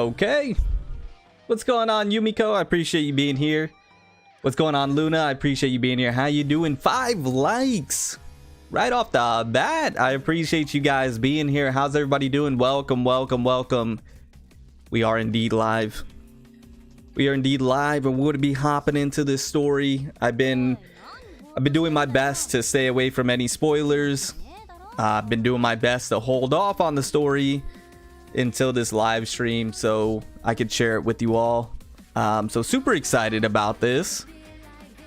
Okay. What's going on, Yumiko? I appreciate you being here. What's going on, Luna? I appreciate you being here. How you doing? 5 likes right off the bat. I appreciate you guys being here. How's everybody doing? Welcome, welcome, welcome. We are indeed live. We are indeed live, and we're going to be hopping into this story. I've been doing my best to stay away from any spoilers. I've been doing my best to hold off on the story until this live stream so I could share it with you all. So super excited about this.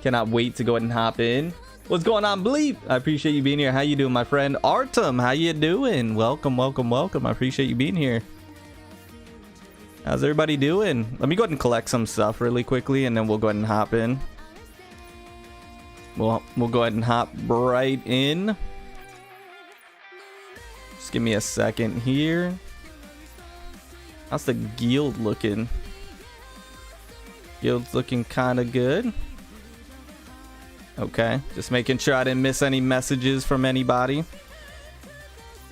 Cannot wait to go ahead and hop in. What's going on, Bleep? I appreciate you being here. How you doing, my friend? Artem, how you doing? Welcome, welcome, welcome. I appreciate you being here. How's everybody doing? Let me go ahead and collect some stuff really quickly, and then we'll go ahead and hop in. We'll go ahead and hop right in. Just give me a second here. How's the guild looking? Guild's looking kind of good. Okay, just making sure I didn't miss any messages from anybody.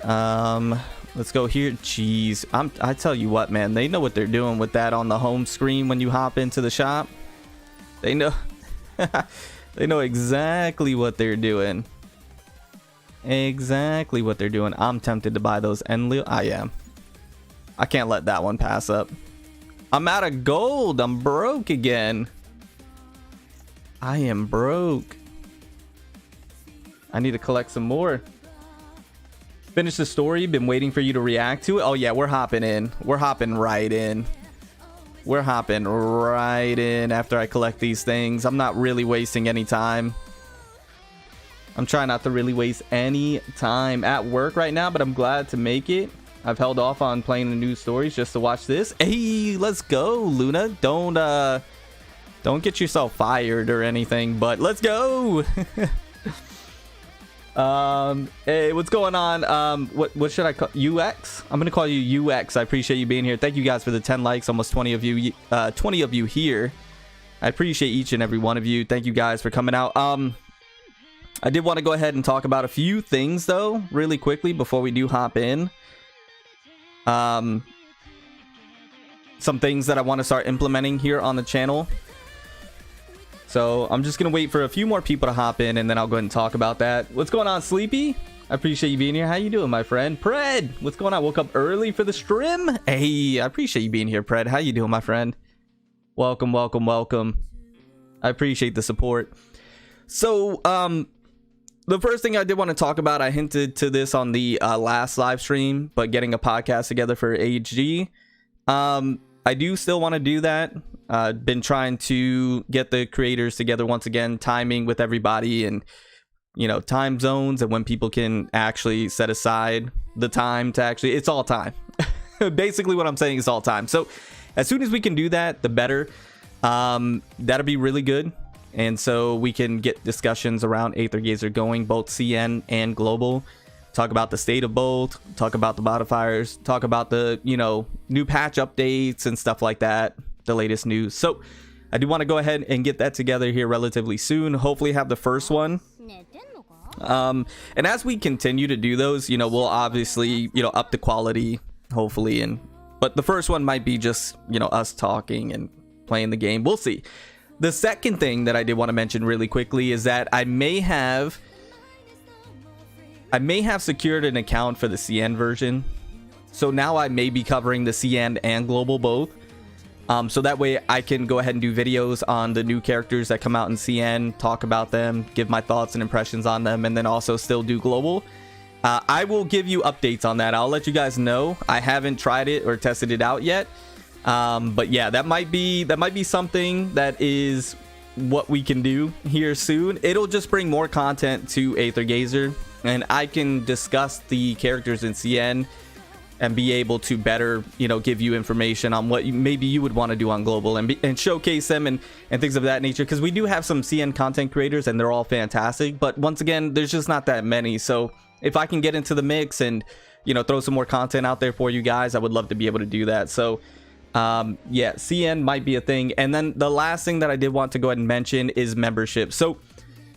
Let's go here. Jeez, I tell you what, man, they know what they're doing with that on the home screen when you hop into the shop. They know. They know exactly what they're doing. Exactly what they're doing. I'm tempted to buy those Enlil. I am. I can't let that one pass up. I'm out of gold. I'm broke again. I am broke. I need to collect some more. Finish the story. Been waiting for you to react to it. Oh yeah, we're hopping in. We're hopping right in. We're hopping right in after I collect these things. I'm not really wasting any time. I'm trying not to really waste any time at work right now, but I'm glad to make it. I've held off on playing the new stories just to watch this. Hey, let's go, Luna. Don't get yourself fired or anything, but let's go. Hey, what's going on? What should I call UX? I'm gonna call you UX. I appreciate you being here. Thank you guys for the 10 likes. Almost 20 of you. 20 of you here. I appreciate each and every one of you. Thank you guys for coming out. I did want to go ahead and talk about a few things though, really quickly before we do hop in. Some things that I want to start implementing here on the channel. So I'm just gonna wait for a few more people to hop in, and then I'll go ahead and talk about that. What's going on, Sleepy? I appreciate you being here. How you doing, my friend? Pred, what's going on? Woke up early for the stream. Hey, I appreciate you being here, Pred. How you doing, my friend? Welcome, welcome, welcome. I appreciate the support. So the first thing I did want to talk about, I hinted to this on the last live stream, but getting a podcast together for AHG. I do still want to do that. Been trying to get the creators together once again, timing with everybody, and you know, time zones, and when people can actually set aside the time to actually, it's all time. Basically what I'm saying is all time. So as soon as we can do that, the better. That'll be really good. And so we can get discussions around Aether Gazer going, both CN and global. Talk about the state of both, talk about the modifiers, talk about the, you know, new patch updates and stuff like that, the latest news. So I do want to go ahead and get that together here relatively soon. Hopefully have the first one. And as we continue to do those, you know, we'll obviously, you know, up the quality, hopefully. But the first one might be just, you know, us talking and playing the game. We'll see. The second thing that I did want to mention really quickly is that I may have secured an account for the CN version. So now I may be covering the CN and global both. So that way I can go ahead and do videos on the new characters that come out in CN, talk about them, give my thoughts and impressions on them, and then also still do global. I will give you updates on that. I'll let you guys know. I haven't tried it or tested it out yet. But yeah, that might be something that is what we can do here soon. It'll just bring more content to Aether Gazer, and I can discuss the characters in CN and be able to better, you know, give you information on what maybe you would want to do on global, and showcase them and things of that nature, because we do have some CN content creators and they're all fantastic, but once again, there's just not that many. So if I can get into the mix and, you know, throw some more content out there for you guys, I would love to be able to do that. So yeah, CN might be a thing. And then the last thing that I did want to go ahead and mention is membership. So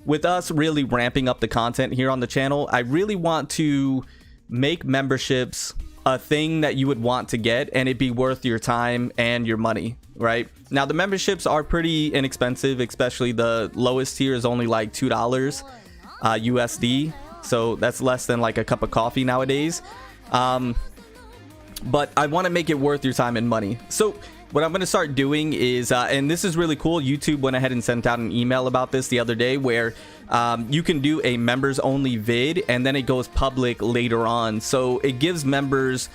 with us really ramping up the content here on the channel, I really want to make memberships a thing that you would want to get and it'd be worth your time and your money, right? Now the memberships are pretty inexpensive, especially the lowest tier is only like $2 USD, so that's less than like a cup of coffee nowadays. But I want to make it worth your time and money. So what I'm going to start doing is, and this is really cool, YouTube went ahead and sent out an email about this the other day where you can do a members only vid and then it goes public later on. So it gives members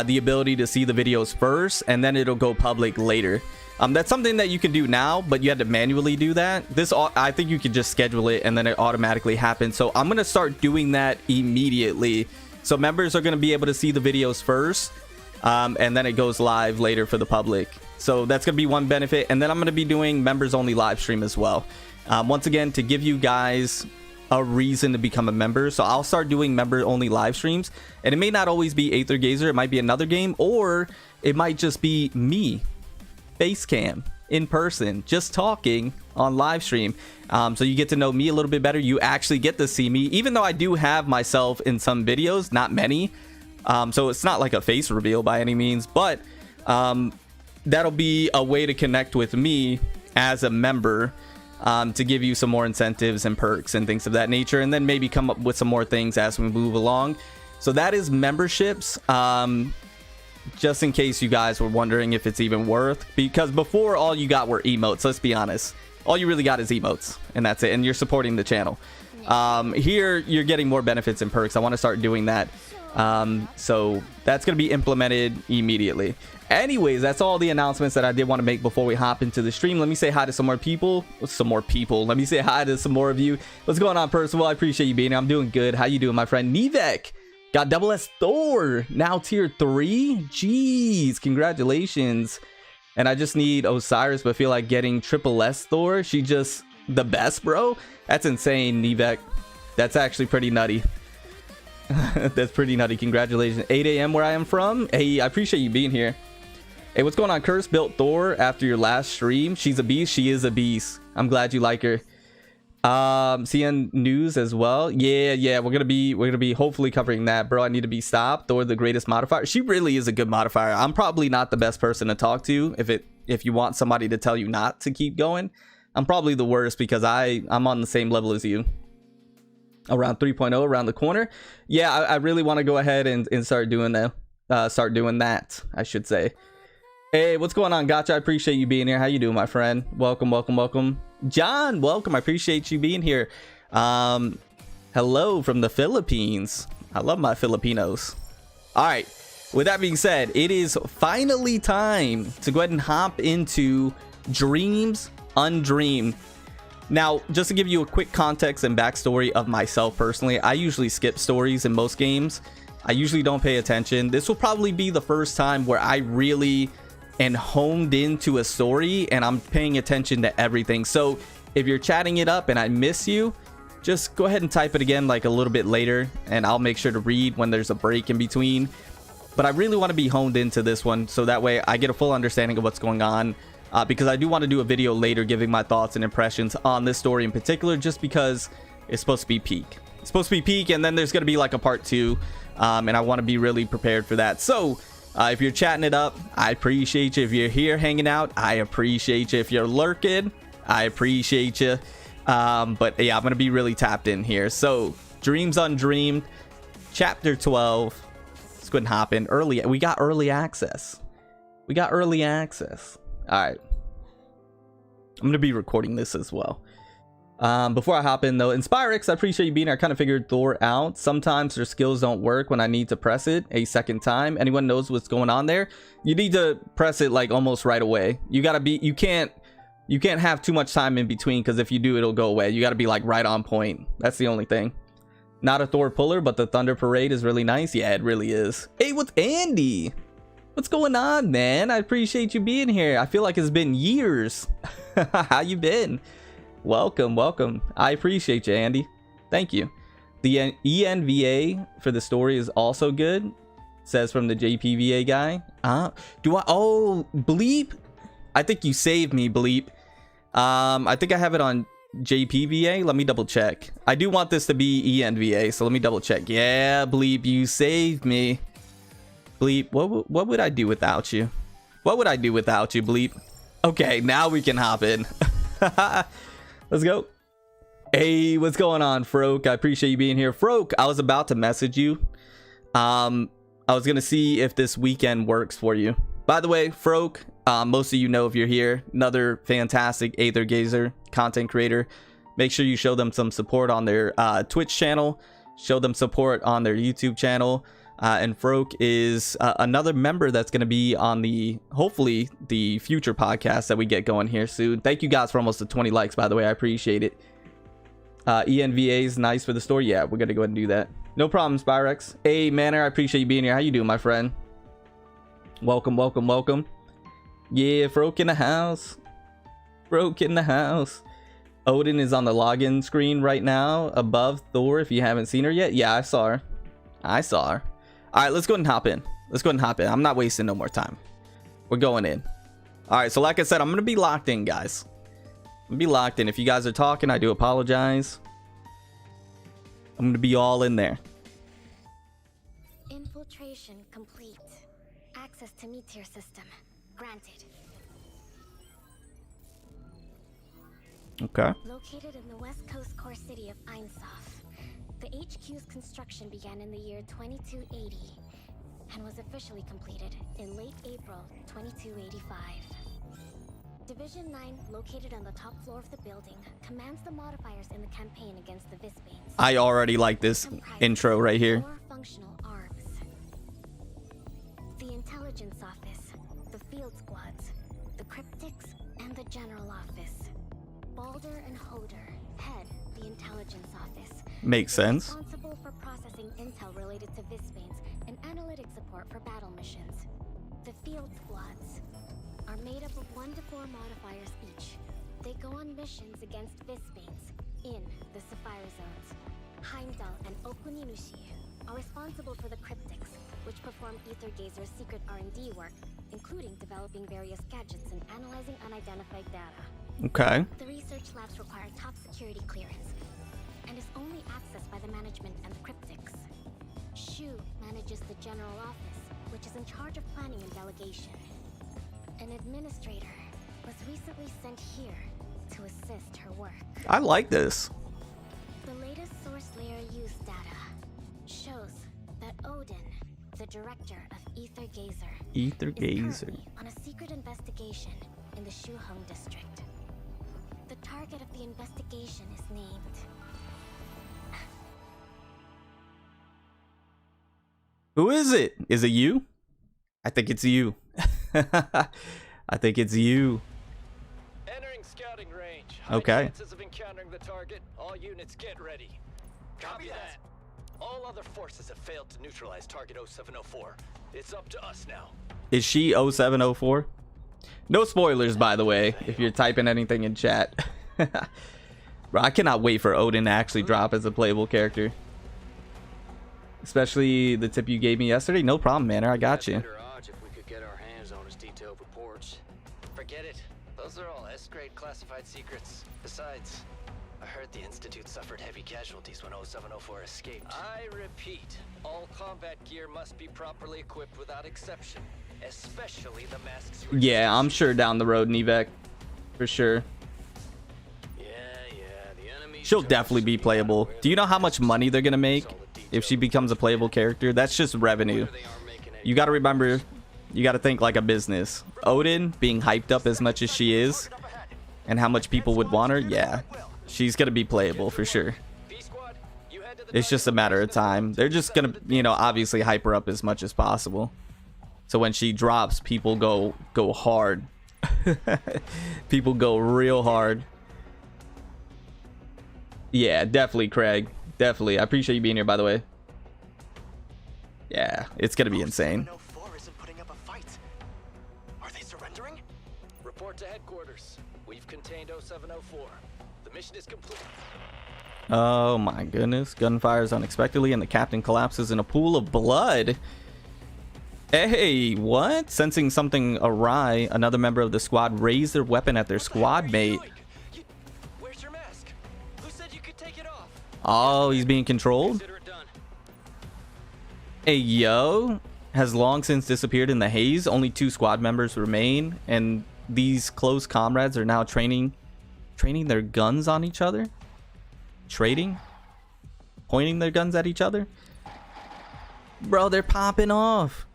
the ability to see the videos first and then it'll go public later. That's something that you can do now, but you had to manually do that. This, I think you could just schedule it and then it automatically happens. So I'm going to start doing that immediately. So members are going to be able to see the videos first. And then it goes live later for the public. So that's going to be one benefit. And then I'm going to be doing members only live stream as well. Once again, to give you guys a reason to become a member. So I'll start doing member only live streams. And it may not always be Aether Gazer. It might be another game. Or it might just be me, Facecam, in person, just talking on live stream. So you get to know me a little bit better. You actually get to see me. Even though I do have myself in some videos, not many. So it's not like a face reveal by any means, but that'll be a way to connect with me as a member, to give you some more incentives and perks and things of that nature, and then maybe come up with some more things as we move along. So that is memberships, just in case you guys were wondering if it's even worth, because before all you got were emotes. Let's be honest, all you really got is emotes and that's it, and you're supporting the channel. Here you're getting more benefits and perks. I want to start doing that. So that's going to be implemented immediately. Anyways, that's all the announcements that I did want to make before we hop into the stream. Let me say hi to some more people. Let me say hi to some more of you. What's going on, Percival? I appreciate you being here. I'm doing good. How you doing, my friend? Nevek got double S Thor, now tier 3. Jeez, congratulations. And I just need Osiris, but feel like getting triple S Thor. She just the best, bro. That's insane, Nevek. That's actually pretty nutty. That's pretty nutty. Congratulations. 8 a.m. where I am from. Hey, I appreciate you being here. Hey, what's going on? Curse built Thor after your last stream. She's a beast. She is a beast. I'm glad you like her. CN news as well. Yeah, we're gonna be hopefully covering that, bro. I need to be stopped. Thor, the greatest modifier. She really is a good modifier. I'm probably not the best person to talk to if you want somebody to tell you not to keep going. I'm probably the worst because I'm on the same level as you. Around 3.0 around the corner. Yeah, I really want to go ahead and start doing that. Start doing that, I should say. Hey, what's going on, Gotcha? I appreciate you being here. How you doing, my friend? Welcome. John, welcome. I appreciate you being here. Hello from the Philippines. I love my Filipinos. All right. With that being said, it is finally time to go ahead and hop into Dreams Undreamed. Now, just to give you a quick context and backstory of myself personally, I usually skip stories in most games. I usually don't pay attention. This will probably be the first time where I really am honed into a story and I'm paying attention to everything. So if you're chatting it up and I miss you, just go ahead and type it again like a little bit later and I'll make sure to read when there's a break in between. But I really want to be honed into this one so that way I get a full understanding of what's going on. Because I do want to do a video later giving my thoughts and impressions on this story in particular, just because it's supposed to be peak. It's supposed to be peak, and then there's going to be like a part 2, and I want to be really prepared for that. So if you're chatting it up, I appreciate you. If you're here hanging out, I appreciate you. If you're lurking, I appreciate you. But yeah, I'm going to be really tapped in here. So Dreams Undreamed, chapter 12. Let's go ahead and hop in early. We got early access. All right, I'm gonna be recording this as well. Before I hop in though, Inspirex, I appreciate you being here. I kind of figured Thor out. Sometimes their skills don't work when I need to press it a second time. Anyone knows what's going on there? You need to press it like almost right away. You can't have too much time in between, because if you do, it'll go away. You got to be like right on point. That's the only thing. Not a Thor puller, but the Thunder Parade is really nice. Yeah, it really is. Hey, what's Andy? What's going on, man? I appreciate you being here. I feel like it's been years. How you been? Welcome. I appreciate you, Andy. Thank you. The ENVA for the story is also good, says from the JPVA guy. Oh, Bleep? I think you saved me, Bleep. I think I have it on JPVA. Let me double check. I do want this to be ENVA, so let me double check. Yeah, Bleep, you saved me. Bleep, what would I do without you? What would I do without you, Bleep? Okay, now we can hop in. Let's go. Hey, what's going on, Froke? I appreciate you being here. Froke, I was about to message you. I was gonna see if this weekend works for you. By the way, Froke, most of you know if you're here, another fantastic Aether Gazer content creator. Make sure you show them some support on their Twitch channel. Show them support on their YouTube channel. And Froke is another member that's going to be on the, hopefully, the future podcast that we get going here soon. Thank you guys for almost the 20 likes, by the way. I appreciate it. ENVA is nice for the store. Yeah, we're going to go ahead and do that. No problem, Spyrex. Hey, Manor, I appreciate you being here. How you doing, my friend? Welcome, welcome, welcome. Yeah, Froke in the house. Froke in the house. Odin is on the login screen right now above Thor if you haven't seen her yet. Yeah, I saw her. I saw her. All right, let's go ahead and hop in. Let's go ahead and hop in. I'm not wasting no more time. We're going in. All right, so like I said, I'm going to be locked in, guys. I'm going to be locked in. If you guys are talking, I do apologize. I'm going to be all in there. Infiltration complete. Access to meteor system granted. Okay. Located in the west coast core city of Einsof, the HQ's construction began in the year 2280 and was officially completed in late April 2285. Division 9, located on the top floor of the building, commands the modifiers in the campaign against the Visbanes. I already like this intro right here. 4 functional arms. The intelligence office, the field squads, the cryptics, and the general office. Balder and Hoder head the intelligence office. Makes sense. Responsible for processing intel related to Visbanes and analytic support for battle missions. The field squads are made up of 1 to 4 modifiers each. They go on missions against Visbanes in the Sapphire Zones. Heimdall and Okuninushi are responsible for the cryptics, which perform Aether Gazer's secret R&D work, including developing various gadgets and analyzing unidentified data. Okay. The research labs require top security clearance and is only accessed by the management and the cryptics. Shu manages the general office, which is in charge of planning and delegation. An administrator was recently sent here to assist her work. I like this. The latest source layer use data shows that Odin, the director of Aether Gazer, is currently on a secret investigation in the Shuhong district. The target of the investigation is named. Who is it? Is it you? I think it's you. I think it's you. Entering scouting range. Okay. Chances of encountering the target. All units get ready. Copy that. All other forces have failed to neutralize target 0704. It's up to us now. Is she 0704? No spoilers, by the way, if you're typing anything in chat. Bro, I cannot wait for Odin to actually drop as a playable character. Especially the tip you gave me yesterday. No problem, Manor. I got you. If we could get our hands on his detailed reports. Forget it. Those are all S-grade classified secrets. Besides, I heard the Institute suffered heavy casualties when 0704 escaped. I repeat, all combat gear must be properly equipped without exception. Especially the masks. Yeah, I'm sure down the road, Nevek. For sure. Yeah, the enemy. She'll definitely be playable. Do you know how much money they're gonna make if she becomes a playable character? That's just revenue. You gotta remember, you gotta think like a business. Odin being hyped up as much as she is, and how much people would want her, yeah. She's gonna be playable for sure. It's just a matter of time. They're just gonna, you know, obviously hype her up as much as possible. So when she drops, people go hard. People go real hard. Yeah, definitely, Craig. Definitely. I appreciate you being here, by the way. Yeah, it's gonna be insane. 0704 isn't putting up a fight. Are they surrendering? Report to headquarters. We've contained 0704. The mission is complete. Oh my goodness. Gunfires unexpectedly and the captain collapses in a pool of blood. Hey, what? Sensing something awry, another member of the squad raised their weapon at their squad mate. Where's your mask? Who said you could take it off? Oh, he's being controlled? Consider it done. Hey, yo. has long since disappeared in the haze. Only 2 squad members remain, and these close comrades are now training their guns on each other. Pointing their guns at each other. Bro, they're popping off.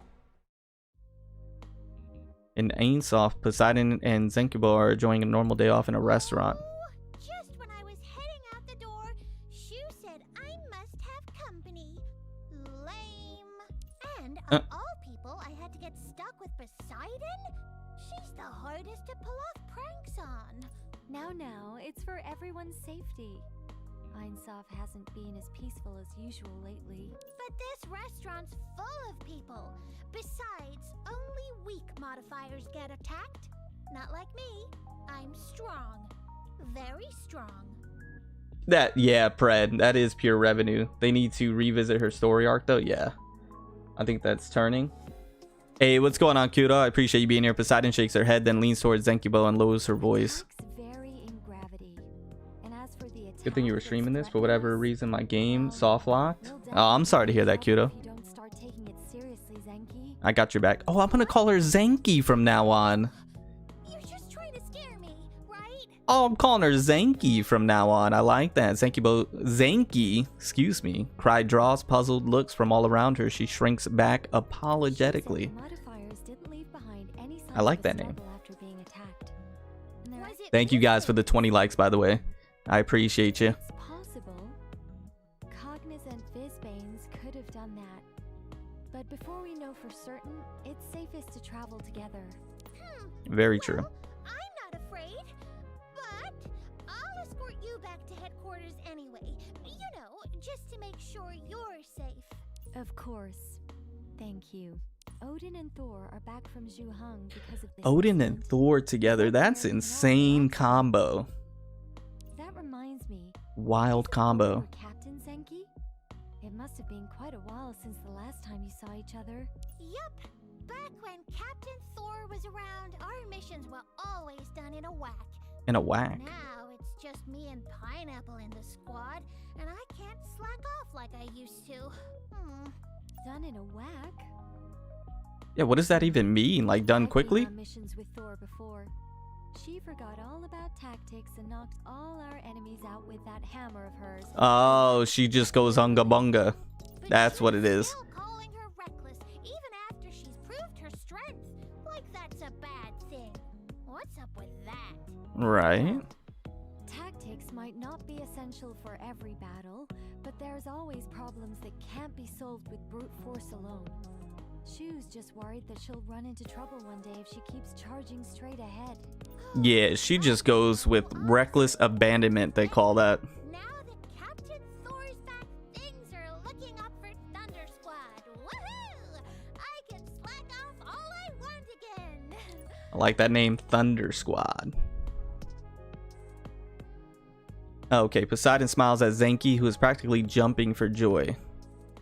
In Ainsoft, Poseidon and Zenkubo are enjoying a normal day off in a restaurant. Just when I was heading out the door, Shu said I must have company. Lame. And of all people, I had to get stuck with Poseidon? She's the hardest to pull off pranks on. Now, it's for everyone's safety. Ainsoft hasn't been as peaceful as usual lately. But this restaurant's full of people. Besides, only weak modifiers get attacked. Not like me. I'm strong. Very strong. Yeah, Pred, that is pure revenue. They need to revisit her story arc though. Yeah, I think that's turning. Hey, what's going on, Kuda? I appreciate you being here. Poseidon shakes her head, then leans towards Zenkubo and lowers her voice. Good thing you were streaming this. For whatever reason, my game soft locked. Oh, I'm sorry to hear that, Kudo. I got your back. Oh, I'm gonna call her Zenki from now on. You're just trying to scare me, right? Oh, I'm calling her Zenki from now on. I like that. Zenki, excuse me. Cry draws puzzled looks from all around her. She shrinks back apologetically. I like that name. Thank you guys for the 20 likes, by the way. I appreciate you. It's possible. Cognizant Visbanes could have done that. But before we know for certain, it's safest to travel together. Very true. Well, I'm not afraid, but I'll escort you back to headquarters anyway. You know, just to make sure you're safe. Of course. Thank you. Odin and Thor are back from Zhuheng because of this. Odin and Thor together. That's insane combo. That reminds me. Wild combo. Captain Zenki? It must have been quite a while since the last time you saw each other. Yup. Back when Captain Thor was around, our missions were always done in a whack. In a whack. Now it's just me and Pineapple in the squad, and I can't slack off like I used to. Done in a whack? Yeah, what does that even mean? Like done quickly? I've been on missions with Thor before. She forgot all about tactics and knocked all our enemies out with that hammer of hers. Oh, she just goes unga bunga. That's what it is. Still calling her reckless, even after she's proved her strength. Like that's a bad thing. What's up with that? Right. Tactics might not be essential for every battle, but there's always problems that can't be solved with brute force alone. Shu's just worried that she'll run into trouble one day if she keeps charging straight ahead. Yeah, she just goes with reckless abandonment, they call that. Now that Captain Thor's back, things are looking up for Thunder Squad. Woohoo! I can slack off all I want again. I like that name, Thunder Squad. Okay, Poseidon smiles at Zenki, who is practically jumping for joy.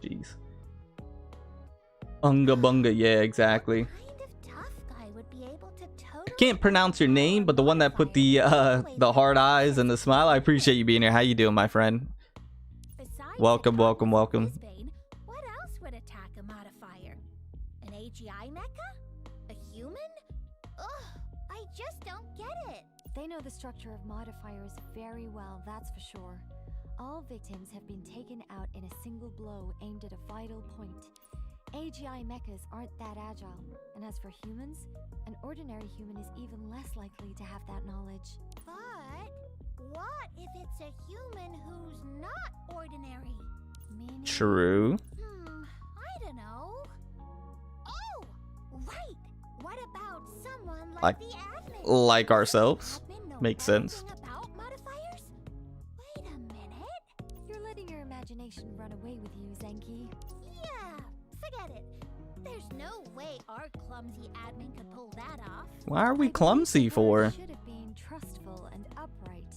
Jeez. Unga bunga, yeah, exactly. Kind of tough guy would be able to totally I can't pronounce your name, but the one that put the hard eyes and the smile, I appreciate you being here. How you doing, my friend? Besides Welcome, the welcome, welcome. Brisbane, what else would attack a modifier? An AGI mecha? A human? Ugh, I just don't get it. They know the structure of modifiers very well, that's for sure. All victims have been taken out in a single blow aimed at a vital point. AGI mechas aren't that agile, and as for humans, an ordinary human is even less likely to have that knowledge. But what if it's a human who's not ordinary? Meaning... True. I don't know. Oh, right. What about someone like Like- the admin? Like ourselves. Admin know Makes sense. everything about modifiers? Wait a minute. You're letting your imagination run away with you, Zenki. Yeah, forget it. There's no way our clumsy admin could pull that off. Why are we I believe clumsy the for? word should have been trustful and upright.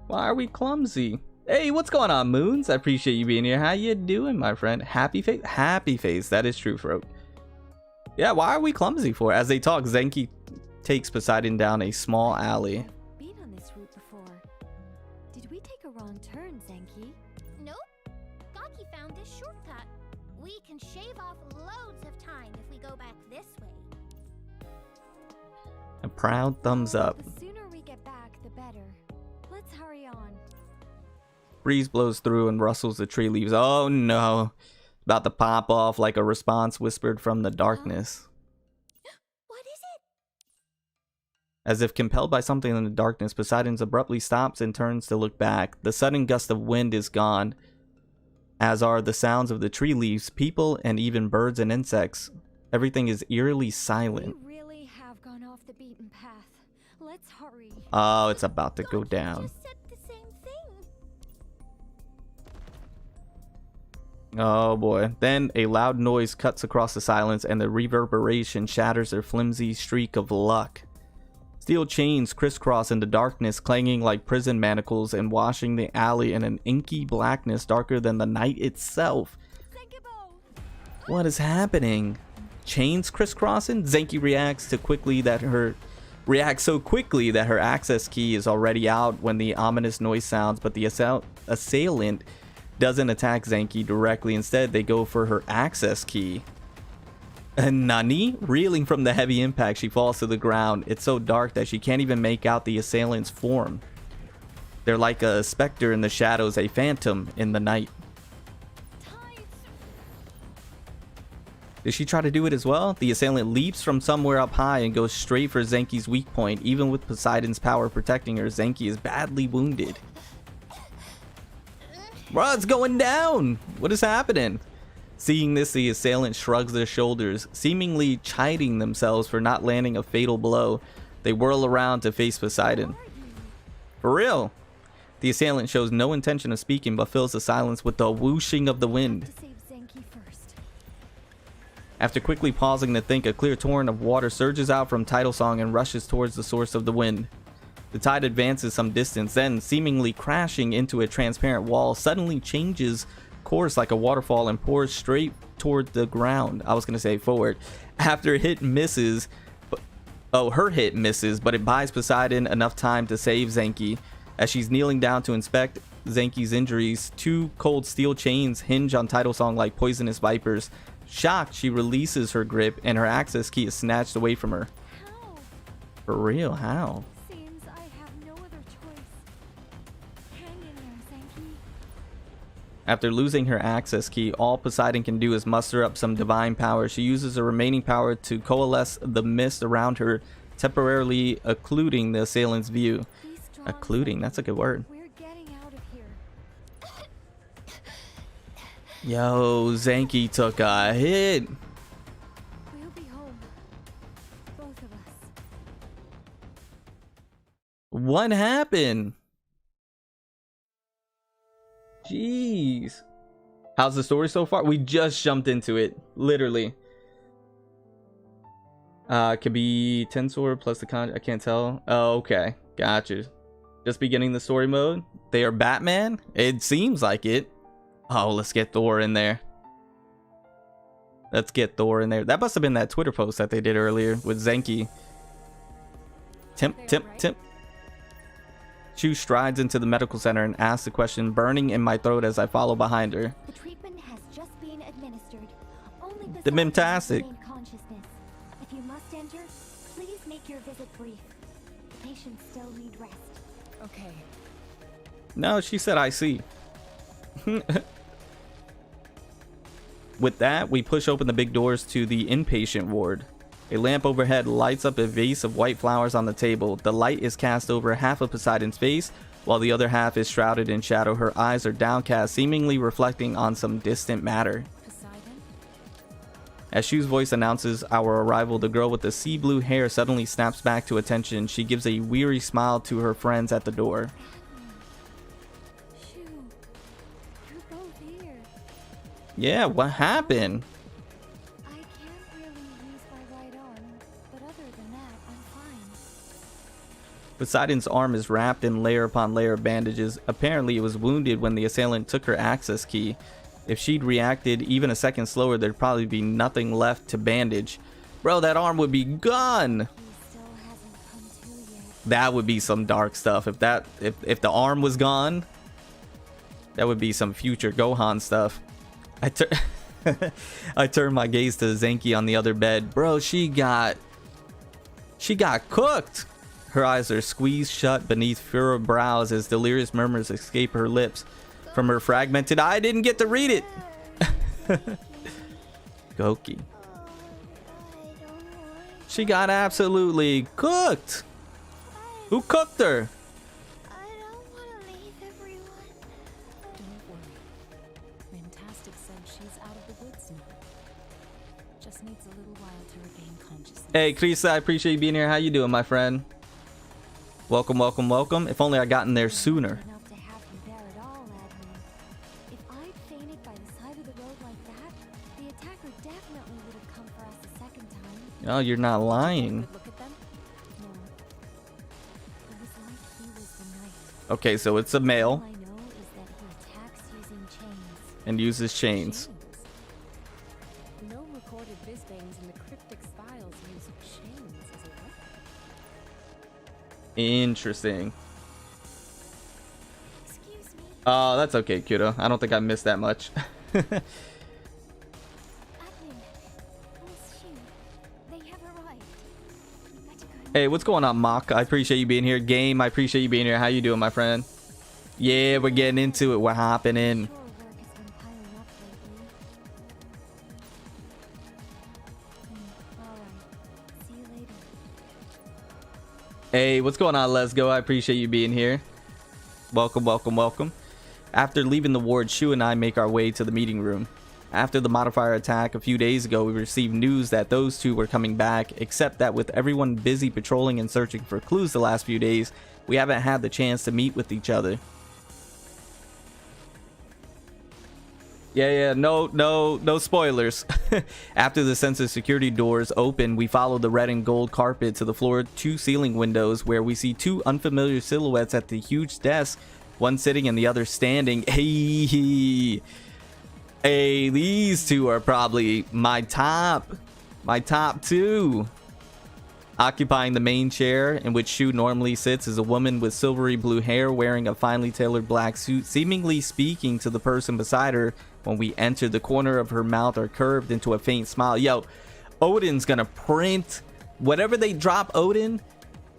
Why are we clumsy? Hey, what's going on, Moons? I appreciate you being here. How you doing, my friend? Happy face? Happy face. That is true, Froak. Yeah, why are we clumsy for? As they talk, Zenki takes Poseidon down a small alley. I've been on this route before. Did we take a wrong turn, Zenki? Nope. Gaki found this shortcut. We can shave off A proud thumbs up. The sooner we get back, the better. Let's hurry on. Breeze blows through and rustles the tree leaves. Oh no. About to pop off like a response whispered from the darkness. What is it? As if compelled by something in the darkness, Poseidon abruptly stops and turns to look back. The sudden gust of wind is gone, as are the sounds of the tree leaves, people, and even birds and insects. Everything is eerily silent. We really have gone off the beaten path. Let's hurry. Oh, it's about to go down. Just said the same thing. Oh boy. Then a loud noise cuts across the silence and the reverberation shatters their flimsy streak of luck. Steel chains crisscross in the darkness, clanging like prison manacles and washing the alley in an inky blackness darker than the night itself. What is happening? Chains crisscrossing? Zenki reacts so quickly that her access key is already out when the ominous noise sounds, but the assailant doesn't attack Zenki directly. Instead, they go for her access key. And Nani? Reeling from the heavy impact, she falls to the ground. It's so dark that she can't even make out the assailant's form. They're like a specter in the shadows, a phantom in the night. Did she try to do it as well? The assailant leaps from somewhere up high and goes straight for Zenki's weak point. Even with Poseidon's power protecting her, Zenki is badly wounded. Bro, it's going down! What is happening? Seeing this, the assailant shrugs their shoulders, seemingly chiding themselves for not landing a fatal blow. They whirl around to face Poseidon. For real! The assailant shows no intention of speaking, but fills the silence with the whooshing of the wind. After quickly pausing to think, a clear torrent of water surges out from Tidal Song and rushes towards the source of the wind. The tide advances some distance, then, seemingly crashing into a transparent wall, suddenly changes course like a waterfall and pours straight toward the ground. I was going to say forward. After her hit misses, but it buys Poseidon enough time to save Zenki. As she's kneeling down to inspect Zenki's injuries, two cold steel chains hinge on Tidal Song like poisonous vipers. Shocked, she releases her grip and her access key is snatched away from her. How? For real, how? Seems I have no other choice. Hang in there, Zenki. After losing her access key, all Poseidon can do is muster up some divine power. She uses her remaining power to coalesce the mist around her, temporarily occluding the assailant's view. Occluding, that's a good word. We're getting out of here. Yo, Zenki took a hit. We'll be home. Both of us. What happened? Jeez. How's the story so far? We just jumped into it, literally. Could be Tensor plus the con. I can't tell. Oh, okay, gotcha. Just beginning the story mode. They are Batman. It seems like it. Oh, let's get Thor in there. Let's get Thor in there. That must have been that Twitter post that they did earlier with Zenki. Temp. Shu strides into the medical center and asks the question burning in my throat as I follow behind her. The treatment has just been administered. Only The Mimtastic. consciousness. If you must enter, please make your visit brief. Patients still need rest. Okay. No, she said I see. With that, we push open the big doors to the inpatient ward. A lamp overhead lights up a vase of white flowers on the table. The light is cast over half of Poseidon's face, while the other half is shrouded in shadow. Her eyes are downcast, seemingly reflecting on some distant matter. Poseidon? As Shu's voice announces our arrival, the girl with the sea blue hair suddenly snaps back to attention. She gives a weary smile to her friends at the door. Shoo, you're both here. Yeah, what happened? I can't really use my right arm, but other than that, I'm fine. Poseidon's arm is wrapped in layer upon layer of bandages. Apparently, it was wounded when the assailant took her access key. If she'd reacted even a second slower, there'd probably be nothing left to bandage. Bro, that arm would be gone. He still hasn't come to yet. That would be some dark stuff. If the arm was gone, that would be some future Gohan stuff. I turned my gaze to Zenki on the other bed. Bro, she got She got cooked. Her eyes are squeezed shut beneath furrowed brows as delirious murmurs escape her lips from her fragmented eye. I didn't get to read it. Goki. She got absolutely cooked. Who cooked her? I don't want to leave everyone. Don't worry. Fantastic said she's out of the woods now. Just needs a little while to regain consciousness. Hey, Krisa, I appreciate you being here. How you doing, my friend? Welcome, welcome, welcome. If only I gotten there sooner. Enough to have you there at all, Admin. If I'd fainted by the side of the road like that, the attacker definitely would have come for us a second time. Oh, you're not lying. Look at them? No. It was like he was the knight. Okay, so it's a male All I know is that he attacks using chains. and uses chains. No recorded Visbanes in the cryptic files use chains as a weapon. Interesting. Excuse me. Oh, that's okay, Kudo. I don't think I missed that much. Admin. Miss Shu. They have arrived. Magica. Hey, what's going on, Mock? I appreciate you being here. Game, I appreciate you being here. How you doing, my friend? Yeah, we're getting into it. We're hopping in. Sure, work has been piling up lately. All right. See you later. Hey, what's going on? Let's go. I appreciate you being here. Welcome, welcome, welcome. After leaving the ward, Shu and I make our way to the meeting room. After the modifier attack a few days ago, we received news that those two were coming back, except that with everyone busy patrolling and searching for clues the last few days, we haven't had the chance to meet with each other. Yeah, no spoilers. After the census security doors open, we follow the red and gold carpet to the floor, two ceiling windows where we see two unfamiliar silhouettes at the huge desk, one sitting and the other standing. Hey, these two are probably my top two. Occupying the main chair in which Shu normally sits is a woman with silvery blue hair wearing a finely tailored black suit, seemingly speaking to the person beside her. When we enter, the corner of her mouth are curved into a faint smile. Yo, Odin's gonna print whatever they drop. Odin,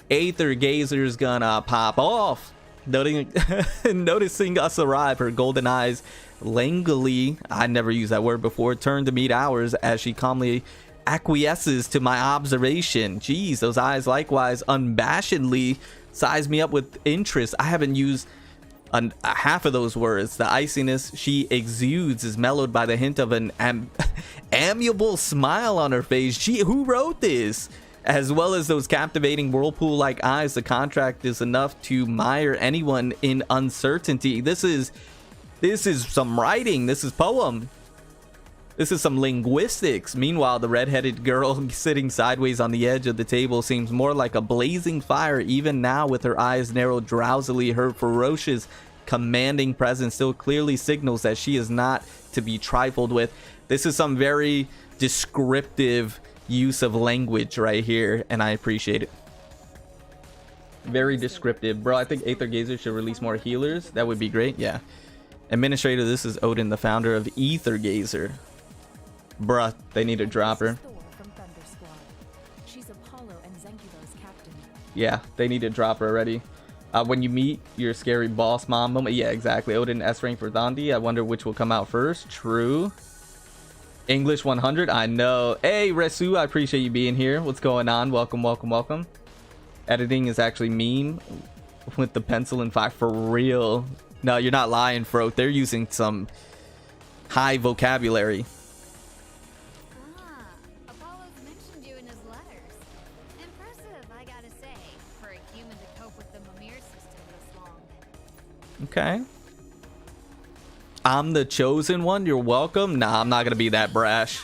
Aether Gazer's gonna pop off. Noticing us arrive, her golden eyes languidly, I never used that word before, turn to meet ours as she calmly acquiesces to my observation. Jeez, those eyes likewise unabashedly size me up with interest. I haven't used half of those words. The iciness she exudes is mellowed by the hint of an amiable smile on her face. Gee, who wrote this? As well as those captivating whirlpool-like eyes, the contract is enough to mire anyone in uncertainty. This is some writing. This is poem. This is some linguistics. Meanwhile, the red-headed girl sitting sideways on the edge of the table seems more like a blazing fire even now, with her eyes narrowed drowsily. Her ferocious, commanding presence still clearly signals that she is not to be trifled with. This is some very descriptive use of language right here, and I appreciate it. Very descriptive. Bro, I think Aether Gazer should release more healers. That would be great. Yeah. Administrator, this is Odin, the founder of Aether Gazer. Bruh, they need to drop her. She's Apollo and Zenkudo's captain. Yeah, they need to drop her already. When you meet your scary boss mom moment. Yeah, exactly. Odin S rank for Dandi. I wonder which will come out first. True. English 100. I know. Hey, Resu, I appreciate you being here. What's going on? Welcome, welcome, welcome. Editing is actually meme with the pencil and fire. For real. No, you're not lying, Froth. They're using some high vocabulary. Apollo's mentioned you in his letters. Impressive, I gotta say, for a human to cope with the Mimir system this long. Okay. I'm the chosen one. You're welcome. Nah, I'm not gonna be that brash.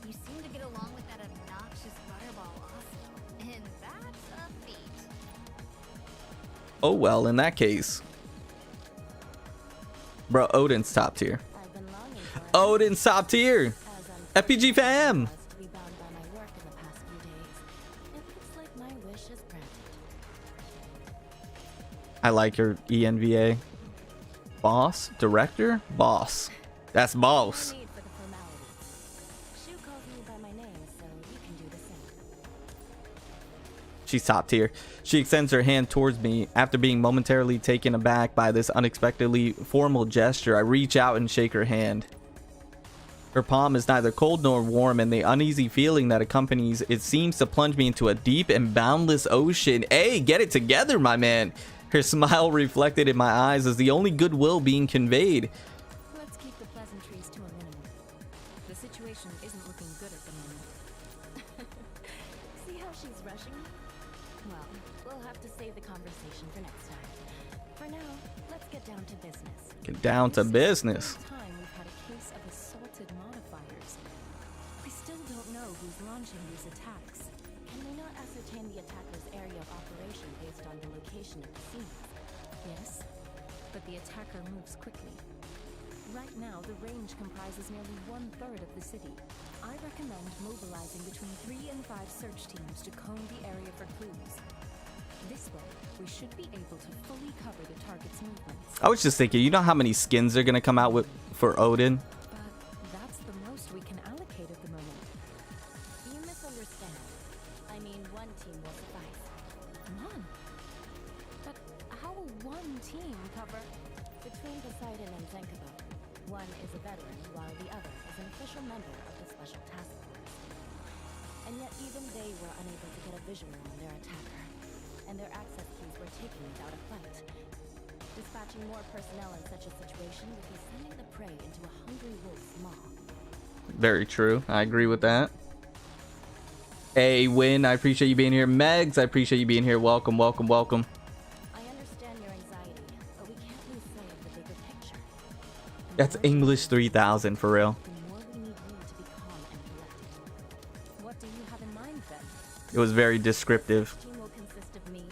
You seem to get along with that obnoxious butterball also, and that's a feat. Oh well, in that case. Bro, Odin's top tier. I've been longing for it. Odin's top tier. As I'm FPG fam. to be bound by my work in the past few days. It looks like my wish is granted. I like your ENVA. Boss? Director? Boss. That's boss. No need for the formalities. Shu calls me by my name, so you can do the same. She's top tier. She extends her hand towards me. After being momentarily taken aback by this unexpectedly formal gesture, I reach out and shake her hand. Her palm is neither cold nor warm, and the uneasy feeling that accompanies it seems to plunge me into a deep and boundless ocean. Hey, get it together, my man. Her smile reflected in my eyes as the only goodwill being conveyed. Let's keep the pleasantries to a minimum. The situation isn't looking good at the moment. See how she's rushing me? Well, we'll have to save the conversation for next time. For now, let's get down to business. Get down to business. Time we've had a case of assaulted modifiers. We still don't know who's launching these attacks. Can we not ascertain the attacker's area of operation based on the location of the scene? Yes, but the attacker moves quickly. Right now, the range comprises nearly 1/3 of the city. I recommend mobilizing between 3 and 5 search teams to comb the area for clues. This way, we should be able to fully cover the target's movements. I was just thinking, you know how many skins are gonna come out with for Odin? But that's the most we can allocate at the moment. You misunderstand. I mean, one team will suffice. One? But how will one team cover? Between Poseidon and Zenkibo, one is a veteran while the other is an official member of the Special Task Force. And yet even they were unable to get a visual on their attacker, and their access keys were taken without a fight. Dispatching more personnel in such a situation would be sending the prey into a hungry wolf's maw. Very true. I agree with that. Hey, Win, I appreciate you being here. Megs, I appreciate you being here. Welcome, welcome, welcome. I understand your anxiety, but we can't lose sight of the bigger picture. And That's the more English 3000 for real. the more we need you to be calm and collected. What do you have in mind then? It was very descriptive. The team will consist of me,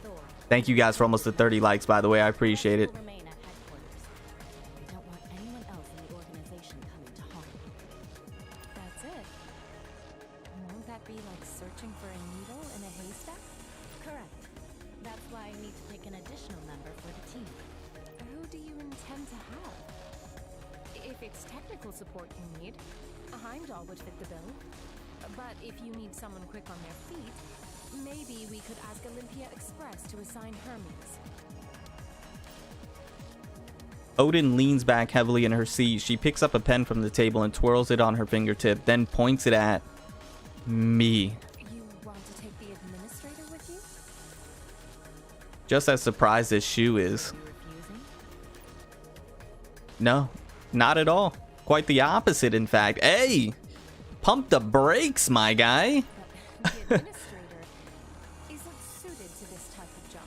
Thor. Thank you guys for almost the 30 likes, by the way. I appreciate it. Will remain at headquarters. We don't want anyone else in the organization coming to harm. That's it. Won't that be like searching for a needle in a haystack? Correct. That's why I need to pick an additional member for the team. Who do you intend to have? If it's technical support you need, a Heimdall would fit the bill. But if you need someone quick on their feet, maybe we could ask Olympia Express to assign Hermes. Odin leans back heavily in her seat. She picks up a pen from the table and twirls it on her fingertip, then points it at me. You want to take the administrator with you? Just as surprised as Shu is. You refusing? No, not at all. Quite the opposite, in fact. Hey, pump the brakes, my guy. But the administrator isn't suited to this type of job.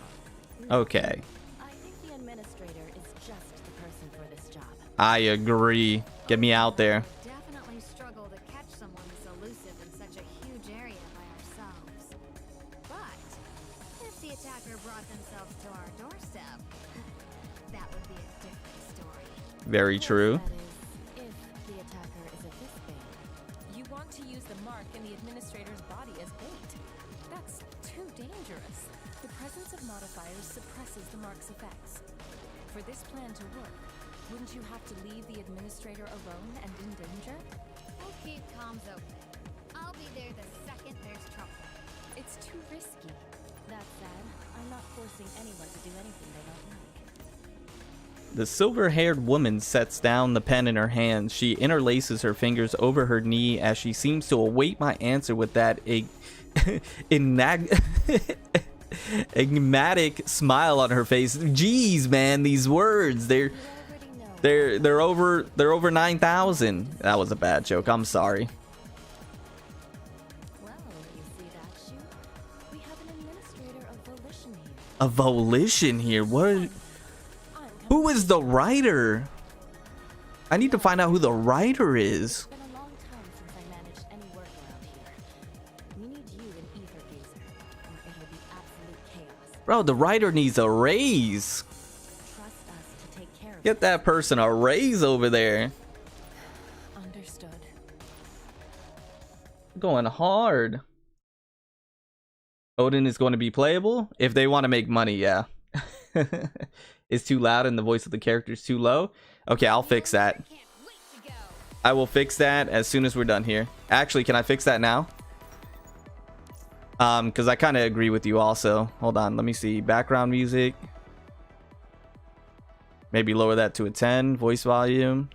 Okay, I think the administrator is just the person for this job. I agree. Get me out there. Definitely struggle to catch someone this elusive in such a huge area by ourselves. But if the attacker brought themselves to our doorstep, that would be a different story. Very true. That is, if the attacker is a Visbane. You want to use the mark in the administrator's body as bait. That's too dangerous. The presence of modifiers suppresses the mark's effects. For this plan to work, wouldn't you have to leave the administrator alone and in danger? We'll keep comms open. I'll be there the second there's trouble. It's too risky. That said, I'm not forcing anyone to do anything they don't like. The silver-haired woman sets down the pen in her hand. She interlaces her fingers over her knee as she seems to await my answer with that enigmatic smile on her face. Jeez, man, these words, You already know. they're over 9,000. That was a bad joke. I'm sorry. Well, you see that, Shu? We have an administrator of volition here. A volition here. What? Who is the writer? I need to find out who the writer is. It's been a long time since I managed any work around here. We need you and Aether Gazer, or it'll be absolute chaos. Bro, the writer needs a raise. Trust us to take care of Get that person a raise over there. Understood. Going hard. Odin is going to be playable if they want to make money, yeah. It's too loud and the voice of the character is too low. Okay, I'll fix that. I will fix that as soon as we're done here. Actually, can I fix that now? Because I kind of agree with you also. Hold on, let me see. Background music. Maybe lower that to a 10. Voice volume.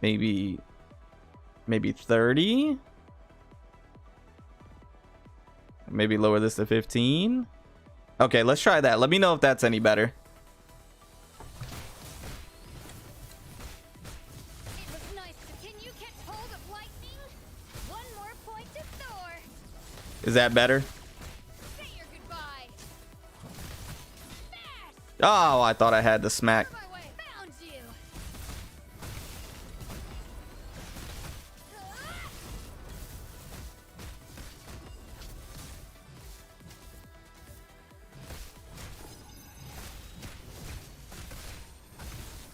Maybe 30. Maybe lower this to 15. Okay, let's try that. Let me know if that's any better. It was nice, but can you catch hold of lightning? One more point to Thor. Is that better? Say your goodbye. Fast! Oh, I thought I had the smack. My way. Found you.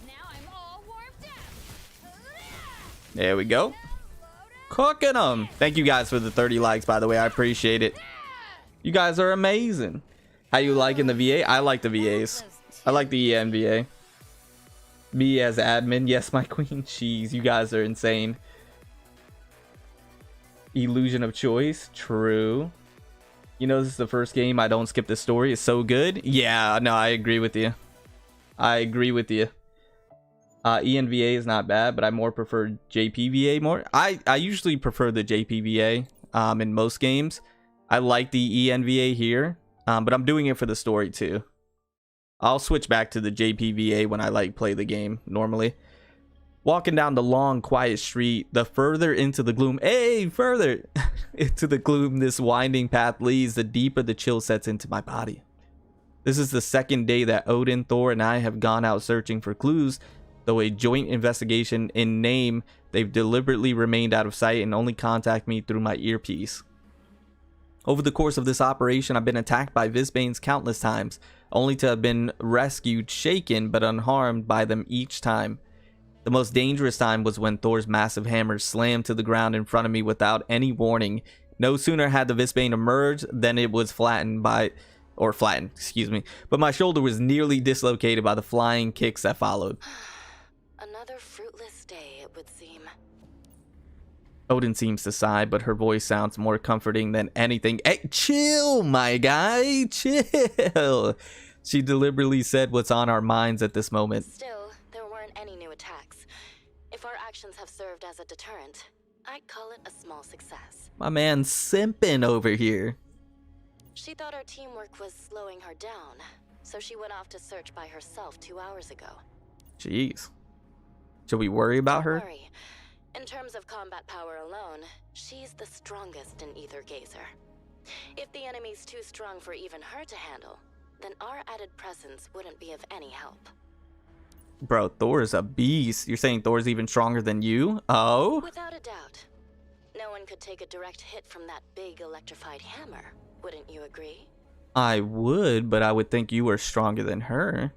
Now I'm all warmed up. There we go. Cooking them. Thank you guys for the 30 likes, by the way. I appreciate it. You guys are amazing. How you liking the VA? I like the VAs. I like the ENVA. Me as admin. Yes, my queen. Jeez, you guys are insane. Illusion of choice. True. You know, this is the first game I don't skip the story. It's so good. Yeah, no, I agree with you. I agree with you. ENVA is not bad, but I more prefer JPVA more. I usually prefer the JPVA in most games. I like the ENVA here, but I'm doing it for the story too. I'll switch back to the JPVA when I like play the game normally. Walking down the long, quiet street, the further into the gloom, further into the gloom this winding path leads, the deeper the chill sets into my body. This is the second day that Odin, Thor, and I have gone out searching for clues. Though a joint investigation in name, they've deliberately remained out of sight and only contact me through my earpiece. Over the course of this operation, I've been attacked by Visbanes countless times, only to have been rescued, shaken, but unharmed by them each time. The most dangerous time was when Thor's massive hammer slammed to the ground in front of me without any warning. No sooner had the Visbane emerged than it was flattened, excuse me, but my shoulder was nearly dislocated by the flying kicks that followed. Another fruitless day, it would seem. Odin seems to sigh, but her voice sounds more comforting than anything. Hey, chill, my guy, chill. She deliberately said what's on our minds at this moment. Still, there weren't any new attacks. If our actions have served as a deterrent, I'd call it a small success. My man's simping over here. She thought our teamwork was slowing her down, so she went off to search by herself 2 hours ago. Jeez. Should we worry about her? Don't worry. In terms of combat power alone, she's the strongest in Aether Gazer. If the enemy's too strong for even her to handle, then our added presence wouldn't be of any help. Bro, Thor is a beast. You're saying Thor's even stronger than you? Oh? Without a doubt. No one could take a direct hit from that big electrified hammer. Wouldn't you agree? I would, but I would think you were stronger than her.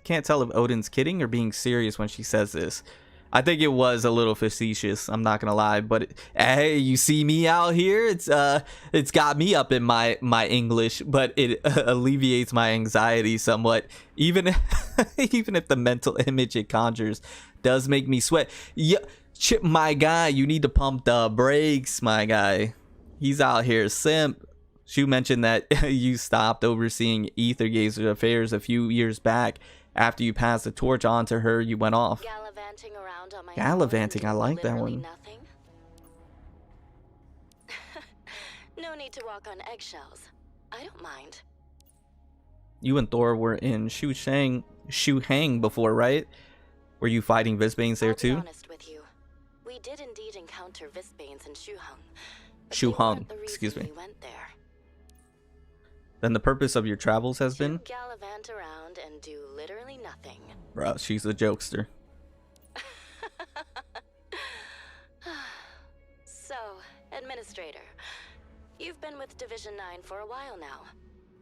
Can't tell if Odin's kidding or being serious when she says this. I think it was a little facetious, I'm not gonna lie, but hey, you see me out here? It's got me up in my English, but it alleviates my anxiety somewhat. Even if the mental image it conjures does make me sweat. Yeah, Chip, my guy, you need to pump the brakes, my guy. He's out here simp. Shu mentioned that you stopped overseeing Aether Gazer affairs a few years back. After you passed the torch on to her, you went off. Gallivanting around on my Gallivanting, I like that one. Nothing. No need to walk on eggshells. I don't mind. You and Thor were in Shuhang before, right? Were you fighting Visbanes there too? I'll be honest with you. We did indeed encounter Visbanes in Shuhang. Shuhang, excuse me. We went there. Then the purpose of your travels has been? Gallivant around and do literally nothing. Bro, she's a jokester. So, Administrator, you've been with Division 9 for a while now.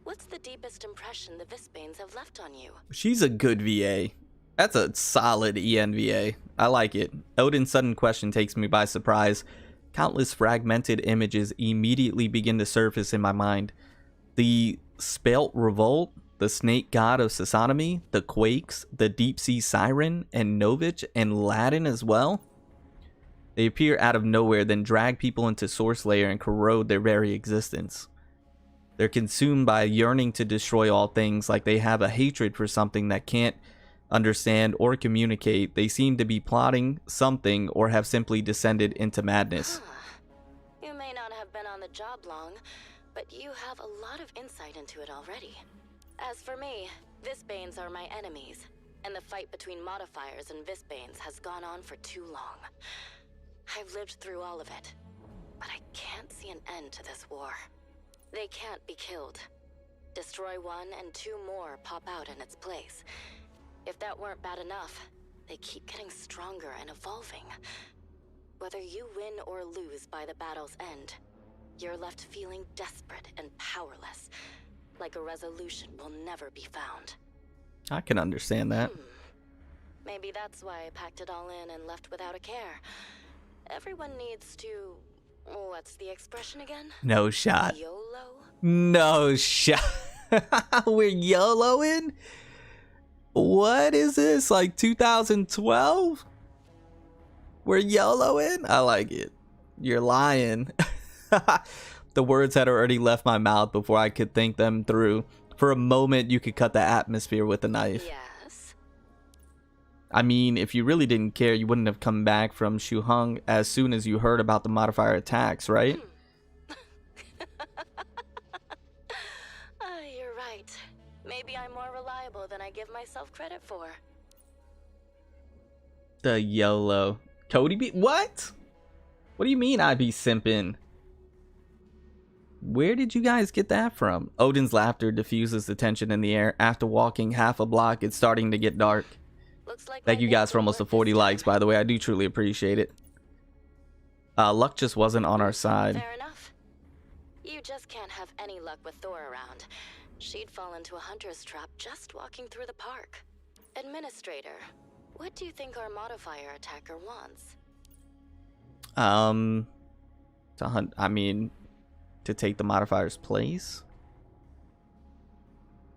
What's the deepest impression the Visbanes have left on you? She's a good VA. That's a solid ENVA. I like it. Odin's sudden question takes me by surprise. Countless fragmented images immediately begin to surface in my mind. The Spelt Revolt, the Snake God of Sasanomy, the Quakes, the Deep Sea Siren, and Novich, and Latin as well. They appear out of nowhere, then drag people into Source Layer and corrode their very existence. They're consumed by a yearning to destroy all things, like they have a hatred for something that can't understand or communicate. They seem to be plotting something or have simply descended into madness. You may not have been on the job long, but you have a lot of insight into it already. As for me, Visbanes are my enemies, and the fight between modifiers and Visbanes has gone on for too long. I've lived through all of it, but I can't see an end to this war. They can't be killed. Destroy one and two more pop out in its place. If that weren't bad enough, they keep getting stronger and evolving. Whether you win or lose by the battle's end, you're left feeling desperate and powerless, like a resolution will never be found. I can understand that. Maybe that's why I packed it all in and left without a care. Everyone needs to... what's the expression again? No shot. YOLO? No shot. We're YOLOing? What is this? Like 2012? We're YOLOing? I like it. You're lying. The words had already left my mouth before I could think them through. For a moment, you could cut the atmosphere with a knife. Yes. I mean, if you really didn't care, you wouldn't have come back from Shuheng as soon as you heard about the modifier attacks, right? You're right. Maybe I'm more reliable than I give myself credit for. The YOLO. Cody be... What? What do you mean I be simping? Where did you guys get that from? Odin's laughter diffuses the tension in the air. After walking half a block, it's starting to get dark. Looks like Thank you guys for almost 40 likes, by the way. I do truly appreciate it. Luck just wasn't on our side. Fair enough. You just can't have any luck with Thor around. She'd fall into a hunter's trap just walking through the park. Administrator, what do you think our modifier attacker wants? To hunt, I mean, to take the modifier's place?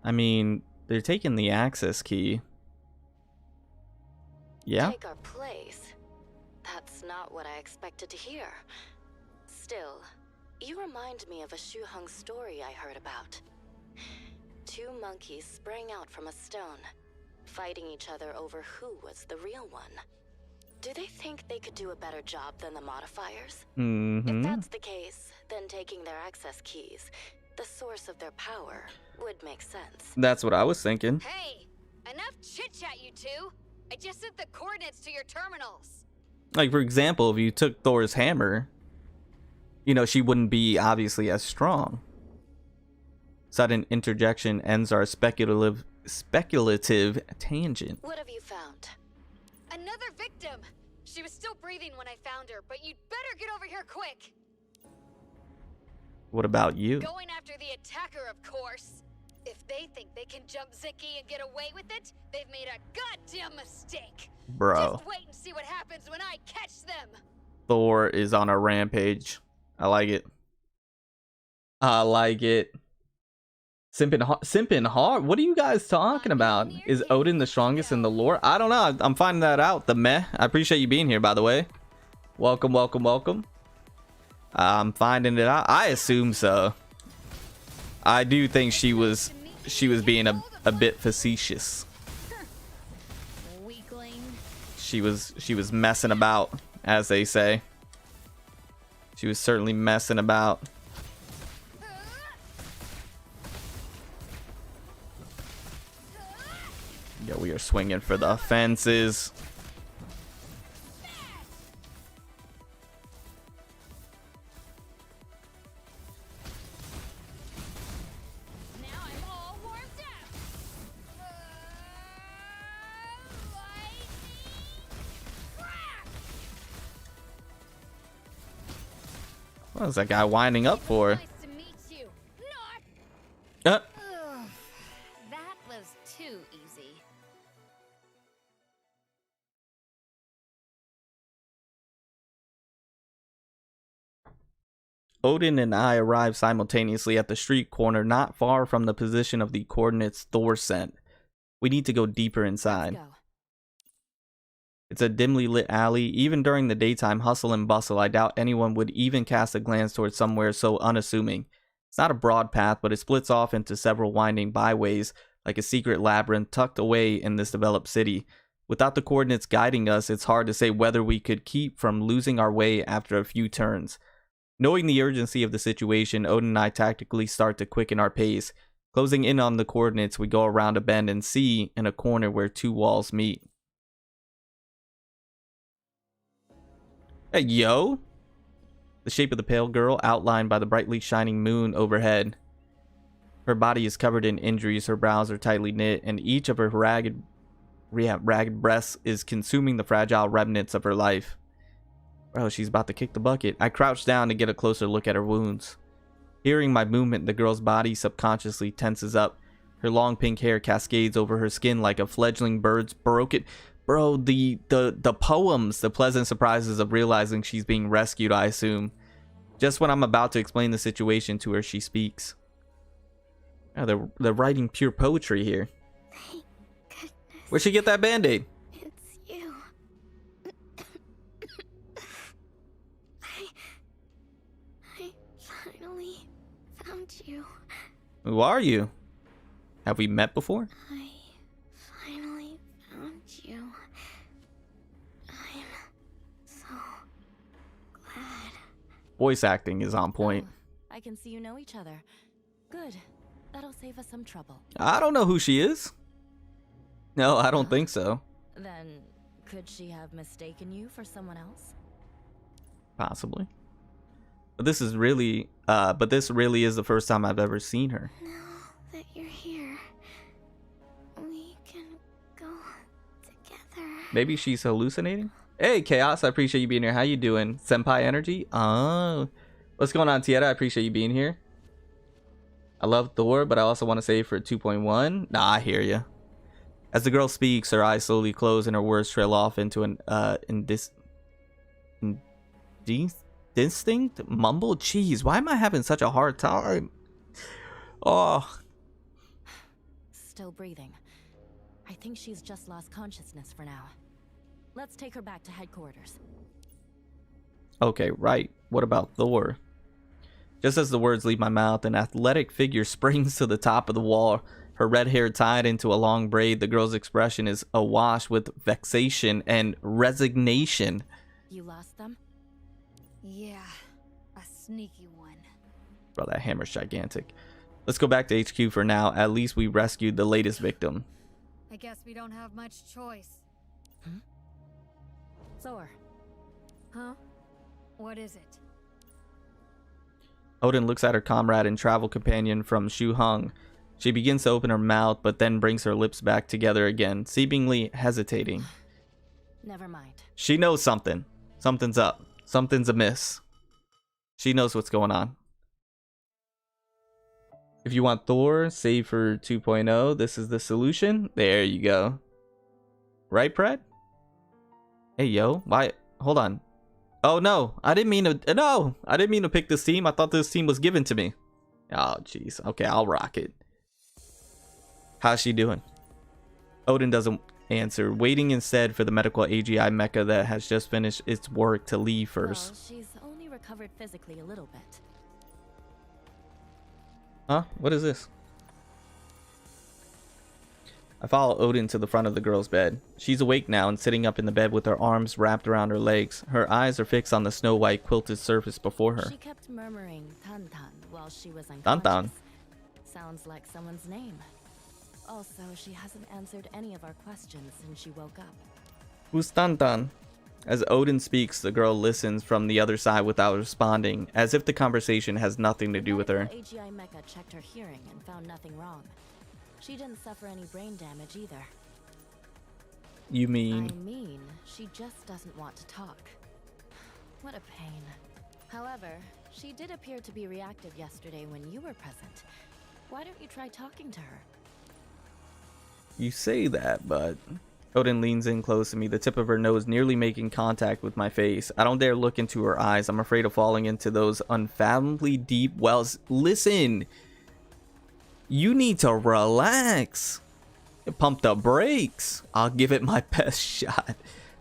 I mean, they're taking the access key. Yeah? Take our place? That's not what I expected to hear. Still, you remind me of a Shuheng story I heard about. Two monkeys sprang out from a stone, fighting each other over who was the real one. Do they think they could do a better job than the modifiers? If that's the case, then taking their access keys, the source of their power, would make sense. That's what I was thinking. Hey, enough chit-chat, you two. I just sent the coordinates to your terminals. Like, for example, if you took Thor's hammer, you know, she wouldn't be obviously as strong. Sudden interjection ends our speculative tangent. What have you found? Another victim. She was still breathing when I found her, but you'd better get over here quick. What about you? Going after the attacker, of course. If they think they can jump Zicky and get away with it, they've made a goddamn mistake. Bro. Just wait and see what happens when I catch them. Thor is on a rampage. I like it. I like it. Simping hard? What are you guys talking about? Is Odin the strongest in the lore? I don't know. I'm finding that out. The meh. I appreciate you being here, by the way. Welcome, welcome, welcome. I'm finding it out. I assume so. I do think she was being a bit facetious. Weakling. She was messing about, as they say. She was certainly messing about. Yeah, we are swinging for the fences. Now I'm all warmed up. Lightning crack! What is that guy winding up for? Nice to meet you. Not. Ugh, that was too easy. Odin and I arrived simultaneously at the street corner not far from the position of the coordinates Thor sent. We need to go deeper inside. Let's go. It's a dimly lit alley. Even during the daytime hustle and bustle, I doubt anyone would even cast a glance towards somewhere so unassuming. It's not a broad path, but it splits off into several winding byways, like a secret labyrinth tucked away in this developed city. Without the coordinates guiding us, it's hard to say whether we could keep from losing our way after a few turns. Knowing the urgency of the situation, Odin and I tactically start to quicken our pace. Closing in on the coordinates, we go around a bend and see in a corner where two walls meet. Hey, yo! The shape of the pale girl outlined by the brightly shining moon overhead. Her body is covered in injuries, her brows are tightly knit, and each of her ragged breasts is consuming the fragile remnants of her life. Bro, she's about to kick the bucket. I crouch down to get a closer look at her wounds. Hearing my movement, the girl's body subconsciously tenses up. Her long pink hair cascades over her skin like a fledgling bird's broken. Bro, the poems, the pleasant surprises of realizing she's being rescued, I assume. Just when I'm about to explain the situation to her, she speaks. Oh, they're writing pure poetry here. Thank goodness. Where'd she get that band-aid? It's you. I finally found you. Who are you? Have we met before? I finally found you. I'm so glad. Voice acting is on point. Oh, I can see you know each other. Good. That'll save us some trouble. I don't know who she is. No, I don't think so. Then, could she have mistaken you for someone else? Possibly. But this is really, this really is the first time I've ever seen her. Now that you're here, we can go together. Maybe she's hallucinating? Hey, Chaos, I appreciate you being here. How you doing? Senpai energy? Oh. What's going on, Tieta? I appreciate you being here. I love Thor, but I also want to save for 2.1. Nah, I hear you. As the girl speaks, her eyes slowly close and her words trail off into an distinct mumble. Jeez, why am I having such a hard time? Oh. Still breathing. I think she's just lost consciousness for now. Let's take her back to headquarters. Okay, right. What about Thor? Just as the words leave my mouth, an athletic figure springs to the top of the wall, her red hair tied into a long braid. The girl's expression is awash with vexation and resignation. You lost them? Yeah, a sneaky one. Bro, that hammer's gigantic. Let's go back to HQ for now. At least we rescued the latest victim. I guess we don't have much choice. Thor. Huh? What is it? Odin looks at her comrade and travel companion from Shu Hung. She begins to open her mouth, but then brings her lips back together again, seemingly hesitating. Never mind. She knows something. Something's up. Something's amiss. She knows what's going on. If you want Thor, save for 2.0. This is the solution. There you go. Right, Pred? Hey, yo. Why? Hold on. Oh, no. I didn't mean to... No! I didn't mean to pick this team. I thought this team was given to me. Oh, jeez. Okay, I'll rock it. How's she doing? Odin doesn't answer, waiting instead for the medical AGI mecha that has just finished its work to leave first. Well, she's only recovered physically a little bit. Huh? What is this? I follow Odin to the front of the girl's bed. She's awake now and sitting up in the bed with her arms wrapped around her legs. Her eyes are fixed on the snow-white quilted surface before her. She kept murmuring Tantan while she was Tantan. unconscious. Sounds like someone's name. Also, she hasn't answered any of our questions since she woke up. Who's Tantan? As Odin speaks, the girl listens from the other side without responding, as if the conversation has nothing to do with her. The AGI mecha checked her hearing and found nothing wrong. She didn't suffer any brain damage either. You mean? I mean, she just doesn't want to talk. What a pain. However, she did appear to be reactive yesterday when you were present. Why don't you try talking to her? You say that, but... Odin leans in close to me, the tip of her nose nearly making contact with my face. I don't dare look into her eyes. I'm afraid of falling into those unfathomably deep wells. Listen! You need to relax. Pump the brakes. I'll give it my best shot.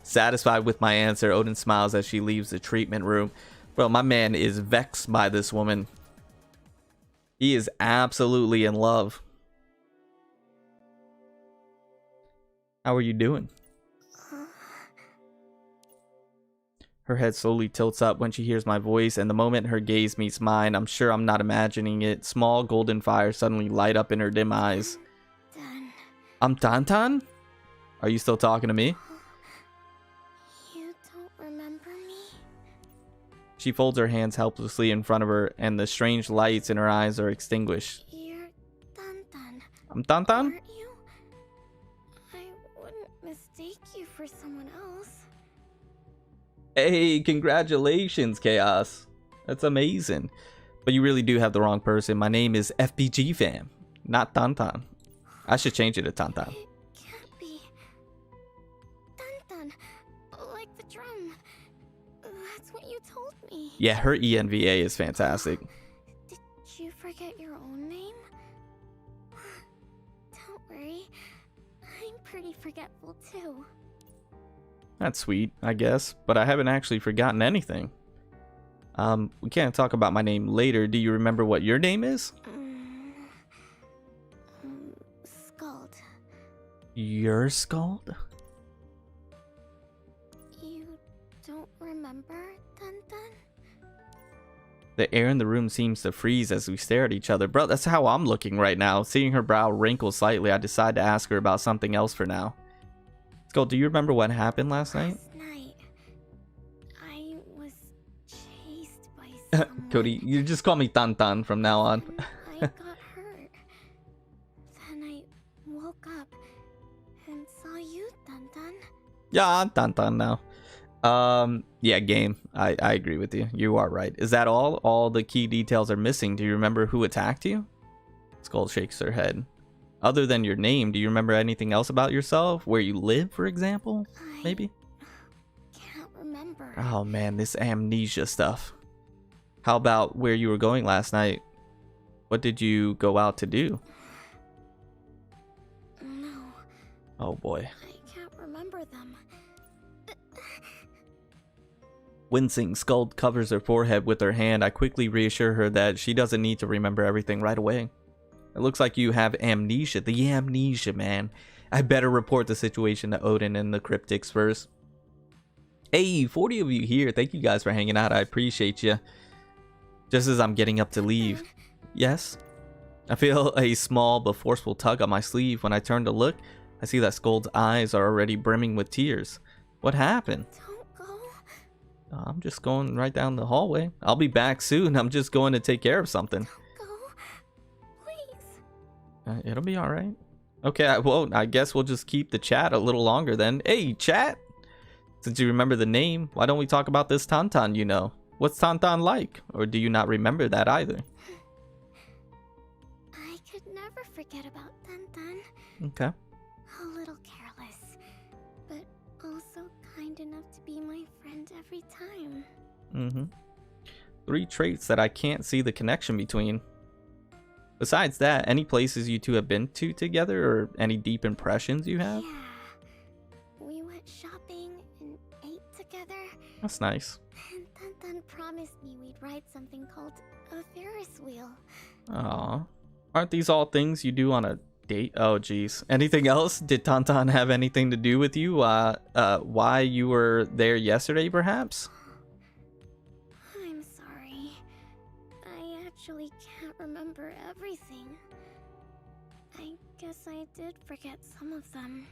Satisfied with my answer, Odin smiles as she leaves the treatment room. Bro, my man is vexed by this woman. He is absolutely in love. How are you doing? Her head slowly tilts up when she hears my voice, and the moment her gaze meets mine, I'm sure I'm not imagining it. Small golden fires suddenly light up in her dim eyes. Done. I'm Tantan? Are you still talking to me? You don't remember me? She folds her hands helplessly in front of her, and the strange lights in her eyes are extinguished. You're Tantan, I'm Tantan? aren't you? I wouldn't mistake you for someone else. Hey, congratulations, Chaos. That's amazing. But you really do have the wrong person. My name is FBG Fam, not Tantan. I should change it to Tantan. It can't be. Tantan, like the drum. That's what you told me. Yeah, her ENVA is fantastic. Did you forget your own name? Don't worry. I'm pretty forgetful too. That's sweet, I guess, but I haven't actually forgotten anything. We can't talk about my name later. Do you remember what your name is? Scold. Your Scold? You don't remember, Tantan? The air in the room seems to freeze as we stare at each other. Bro, that's how I'm looking right now. Seeing her brow wrinkle slightly, I decide to ask her about something else for now. Scold, do you remember what happened last night? Last night, I was chased by someone. Cody, you just call me Tantan from now on. I got hurt. Then I woke up and saw you, Tantan. Yeah, I'm Tantan now. Yeah, game. I agree with you. You are right. Is that all? All the key details are missing. Do you remember who attacked you? Skull shakes her head. Other than your name, do you remember anything else about yourself? Where you live, for example? Maybe? Can't remember. Oh man, this amnesia stuff. How about where you were going last night? What did you go out to do? No, Oh boy. I can't remember them. Wincing, Scold covers her forehead with her hand. I quickly reassure her that she doesn't need to remember everything right away. It looks like you have amnesia. The amnesia, man. I better report the situation to Odin and the cryptics first. Hey, 40 of you here. Thank you guys for hanging out. I appreciate you. Just as I'm getting up to leave. Yes? I feel a small but forceful tug on my sleeve. When I turn to look, I see that Scold's eyes are already brimming with tears. What happened? Don't go. I'm just going right down the hallway. I'll be back soon. I'm just going to take care of something. Go. Please. It'll be all right. Okay, well, I guess we'll just keep the chat a little longer then. Hey, chat! Since you remember the name, why don't we talk about this Tantan you know? What's Tantan like? Or do you not remember that either? I could never forget about Tantan. Okay. A little careless, but also kind enough to be my friend every time. Mm-hmm. 3 traits that I can't see the connection between. Besides that, any places you two have been to together or any deep impressions you have? Yeah. We went shopping and ate together. That's nice. And Tantan promised me we'd ride something called a Ferris wheel. Aw. Aren't these all things you do on a date? Oh, geez. Anything else? Did Tantan have anything to do with you? Why you were there yesterday, perhaps? I'm sorry. I actually can't remember everything. I guess I did forget some of them.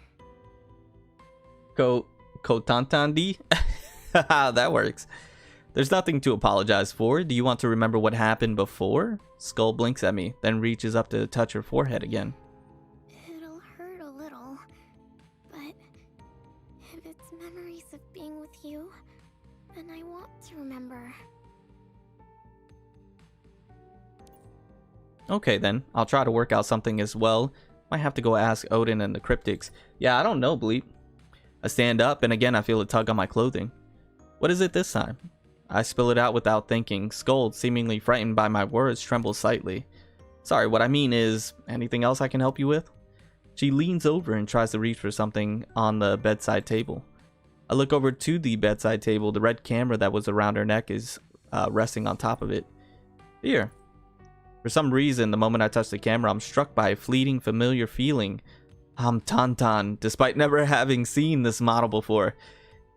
Ko Tantandi? That works. There's nothing to apologize for. Do you want to remember what happened before? Skull blinks at me, then reaches up to touch her forehead again. It'll hurt a little, but if it's memories of being with you, then I want to remember. Okay then, I'll try to work out something as well. Might have to go ask Odin and the cryptics. Yeah, I don't know, Bleep. I stand up, and again I feel a tug on my clothing. What is it this time? I spill it out without thinking. Scold, seemingly frightened by my words, trembles slightly. Sorry, what I mean is, anything else I can help you with? She leans over and tries to reach for something on the bedside table. I look over to the bedside table. The red camera that was around her neck is resting on top of it. Here. For some reason, the moment I touch the camera, I'm struck by a fleeting familiar feeling. I'm Tantan, despite never having seen this model before.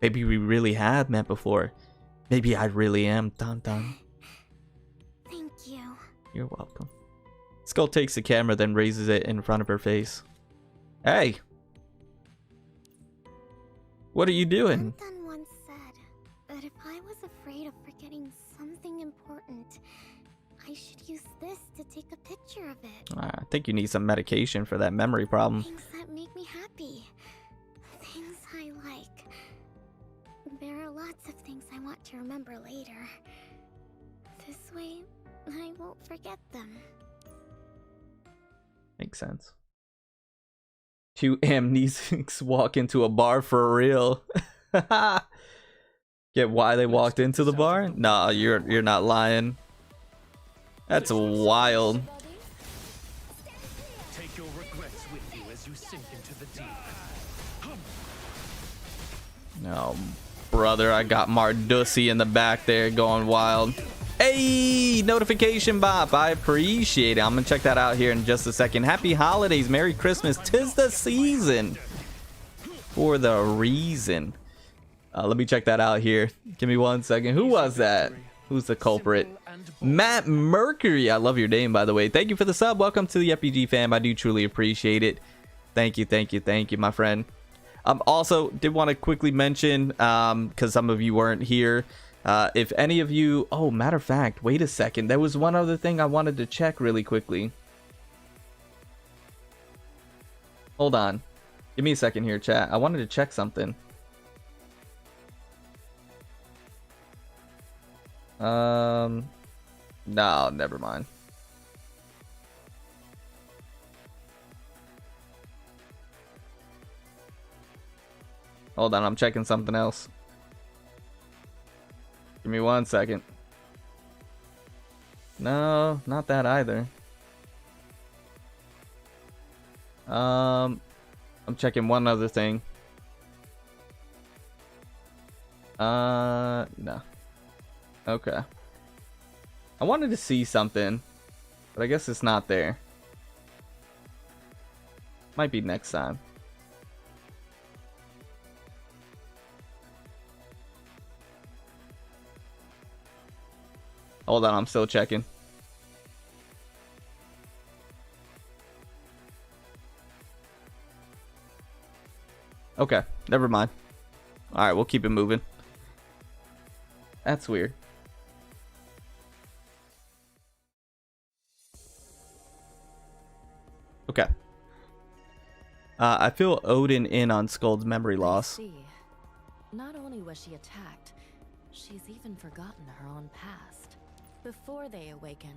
Maybe we really have met before. Maybe I really am Tantan. Thank you. You're welcome. Scold takes the camera, then raises it in front of her face. Hey! What are you doing? Anton once said that if I was afraid of forgetting something important, I should use this to take a picture of it. I think you need some medication for that memory problem. Things that make me happy. Things I like. There are lots of things I want to remember later. This way, I won't forget them. Makes sense. Two amnesics walk into a bar for real. Get why they walked into the bar? Nah, you're not lying. That's wild. Take your regrets with you as you sink into the deep. No, brother, I got Mardussy in the back there going wild. Hey, notification bop. I appreciate it. I'm gonna check that out here in just a second. Happy holidays, Merry Christmas. 'Tis the season for the reason. Let me check that out here. Give me 1 second. Who was that? Who's the culprit? Matt Mercury. I love your name, by the way. Thank you for the sub. Welcome to the FPG fam. I do truly appreciate it. Thank you, my friend. Also did want to quickly mention, because some of you weren't here, if any of you, oh, matter of fact, wait a second, there was one other thing I wanted to check really quickly. Hold on, give me a second here, chat. I wanted to check something. No, never mind. Hold on, I'm checking something else. Give me 1 second. No, not that either. I'm checking one other thing. No. Okay. I wanted to see something, but I guess it's not there. Might be next time. Hold on, I'm still checking. Okay, never mind. Alright, we'll keep it moving. That's weird. Okay. I feel Odin in on Scold's memory loss. See, not only was she attacked, she's even forgotten her own past. Before they awaken,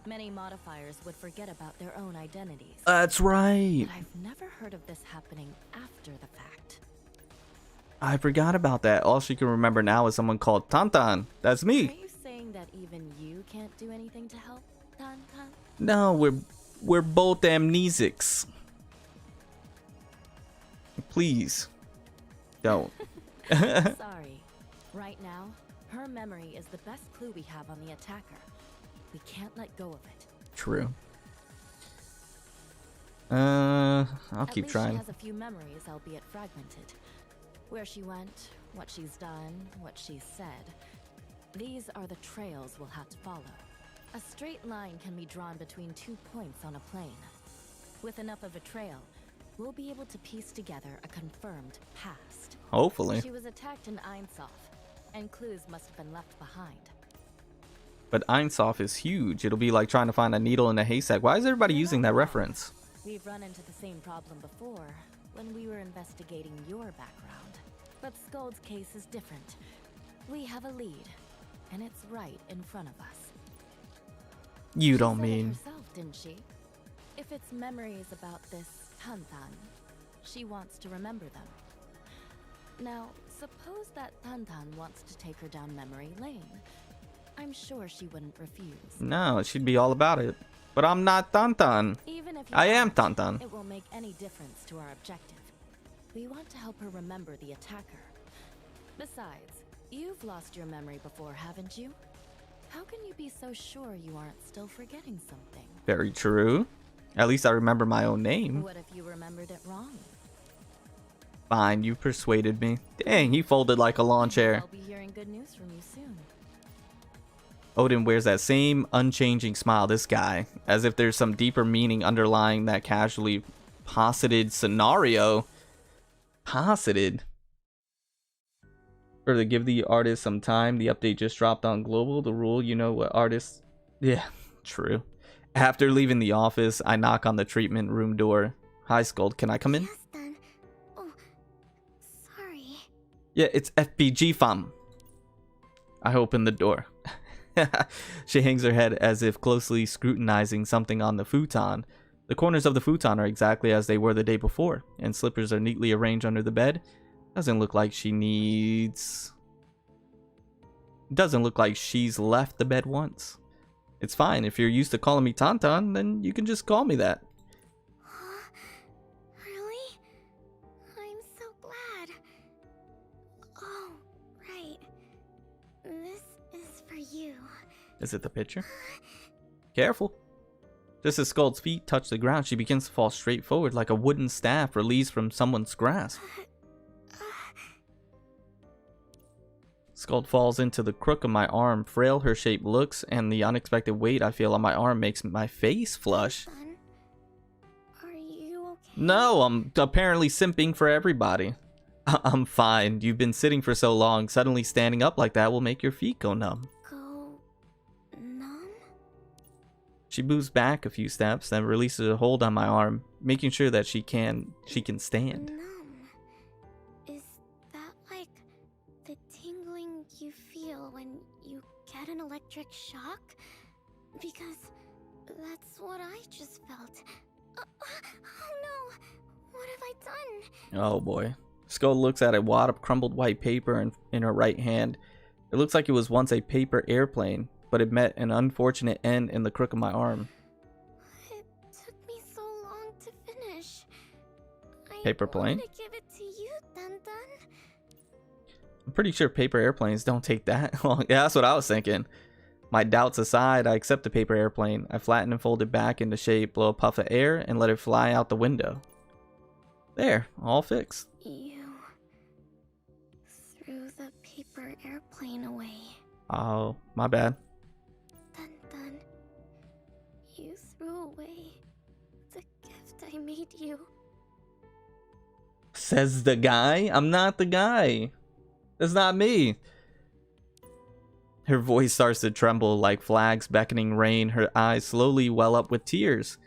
many modifiers would forget about their own identities. That's right. But I've never heard of this happening after the fact. I forgot about that. All she can remember now is someone called Tantan. That's me. Are you saying that even you can't do anything to help, Tantan? No, we're both amnesics. Please, don't. Sorry. Right now, her memory is the best clue we have on the attacker. We can't let go of it. True. I'll keep At least trying. she has a few memories, albeit fragmented. Where she went, what she's done, what she's said. These are the trails we'll have to follow. A straight line can be drawn between 2 points on a plane. With enough of a trail, we'll be able to piece together a confirmed past. Hopefully. She was attacked in Einsof, and clues must have been left behind. But Einsof is huge. It'll be like trying to find a needle in a haystack. Why is everybody using that reference? We've run into the same problem before, when we were investigating your background. But Scold's case is different. We have a lead, and it's right in front of us. You She don't said it mean. herself, didn't she? If it's memories about this Tantan, she wants to remember them. Now, suppose that Tantan wants to take her down memory lane. I'm sure she wouldn't refuse. No, she'd be all about it. But I'm not Tantan. Even if I am aren't, Tantan. It won't make any difference to our objective. We want to help her remember the attacker. Besides, you've lost your memory before, haven't you? How can you be so sure you aren't still forgetting something? Very true. At least I remember my own name. What if you remembered it wrong? Fine, you persuaded me. Dang, he folded like a lawn chair. I'll be hearing good news from you soon. Odin wears that same unchanging smile, this guy, as if there's some deeper meaning underlying that casually posited scenario. Posited? Or to give the artist some time, the update just dropped on global. The rule, you know what artists... Yeah, true. After leaving the office, I knock on the treatment room door. Hi, Scold, can I come in? Yes, then. Oh, sorry. Yeah, it's FPG fam. I open the door. She hangs her head as if closely scrutinizing something on the futon. The corners of the futon are exactly as they were the day before, and slippers are neatly arranged under the bed. Doesn't look like she needs... Doesn't look like she's left the bed once. It's fine. If you're used to calling me Tauntaun, then you can just call me that. Huh? Really? I'm so glad. Oh, right. This is for you. Is it the picture? Careful. Just as Scold's feet touch the ground, she begins to fall straight forward like a wooden staff released from someone's grasp. Scold falls into the crook of my arm. Frail her shape looks, and the unexpected weight I feel on my arm makes my face flush. Son, are you okay? No, I'm apparently simping for everybody. I'm fine. You've been sitting for so long. Suddenly standing up like that will make your feet go numb. Go numb? She moves back a few steps, then releases a hold on my arm, making sure that she can stand. Numb. Is that like the tingling you feel when you get an electric shock? Because that's what I just felt. Oh no! What have I done? Oh boy. Scold looks at a wad of crumbled white paper in her right hand. It looks like it was once a paper airplane, but it met an unfortunate end in the crook of my arm. It took me so long to finish. Paper plane? I wanted to give it to you, Dun-Dun. I'm pretty sure paper airplanes don't take that long. Yeah, that's what I was thinking. My doubts aside, I accept the paper airplane. I flatten and fold it back into shape, blow a puff of air, and let it fly out the window. There, all fixed. You threw the paper airplane away. Oh, my bad. Dun-Dun. You threw away the gift I made you. Says the guy? I'm not the guy. That's not me. Her voice starts to tremble like flags beckoning rain. Her eyes slowly well up with tears.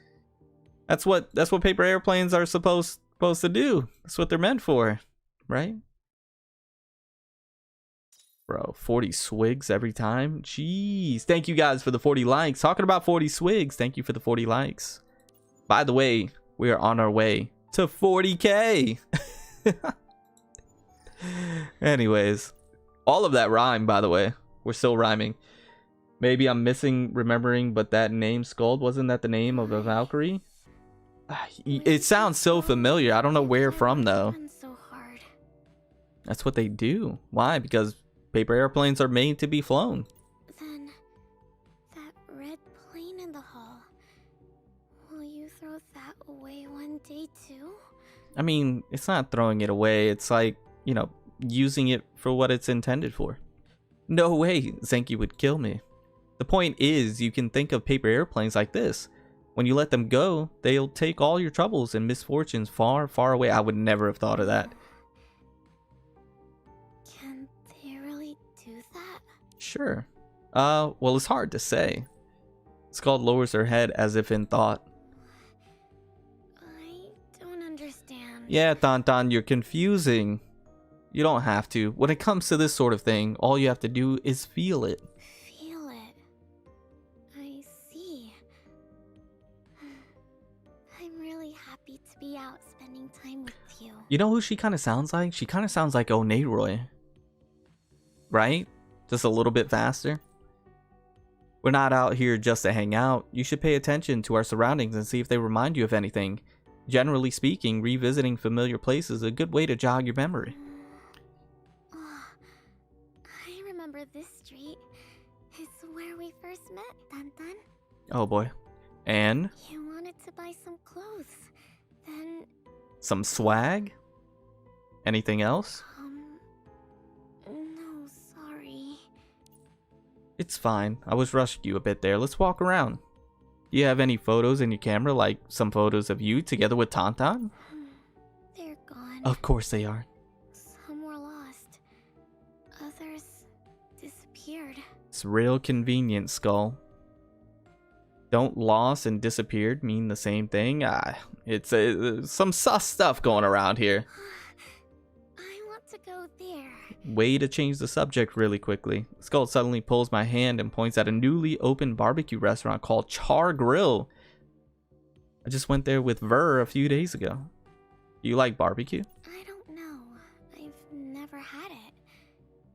That's what paper airplanes are supposed to do. That's what they're meant for, right? Bro, 40 swigs every time. Jeez. Thank you guys for the 40 likes. Talking about 40 swigs. Thank you for the 40 likes. By the way, we are on our way to 40k. Anyways, all of that rhyme, by the way. We're still rhyming. Maybe I'm remembering, but that name, Scold, wasn't that the name of a Valkyrie? It sounds so familiar. I don't know where from, though. So hard. That's what they do. Why? Because paper airplanes are made to be flown. Then, that red plane in the hall. Will you throw that away one day, too? I mean, it's not throwing it away. It's like, you know, using it for what it's intended for. No way Zenki would kill me. The point is, you can think of paper airplanes like this. When you let them go, they'll take all your troubles and misfortunes far, far away. I would never have thought of that. Can they really do that? Sure. Well, it's hard to say. Scold lowers her head as if in thought. I don't understand. Yeah, Tauntaun, you're confusing. You don't have to. When it comes to this sort of thing, all you have to do is feel it. Feel it. I see. I'm really happy to be out spending time with you. You know who she kind of sounds like? She kind of sounds like Oneroy. Right? Just a little bit faster. We're not out here just to hang out. You should pay attention to our surroundings and see if they remind you of anything. Generally speaking, revisiting familiar places is a good way to jog your memory. over this street is where we first met, Dun Dun. Oh boy. And You wanted to buy some clothes. Then, some swag? Anything else? no, sorry. It's fine. I was rushing you a bit there. Let's walk around. Do you have any photos in your camera, like some photos of you together with Tauntaun? They're gone. Of course they are. Some were lost. Others disappeared. It's real convenient, Skull. Don't lost and disappeared mean the same thing? It's some sus stuff going around here. I want to go there. Way to change the subject really quickly. Skull suddenly pulls my hand and points at a newly opened barbecue restaurant called Char Grill. I just went there with Ver a few days ago. You like barbecue? I don't know. I've never had it.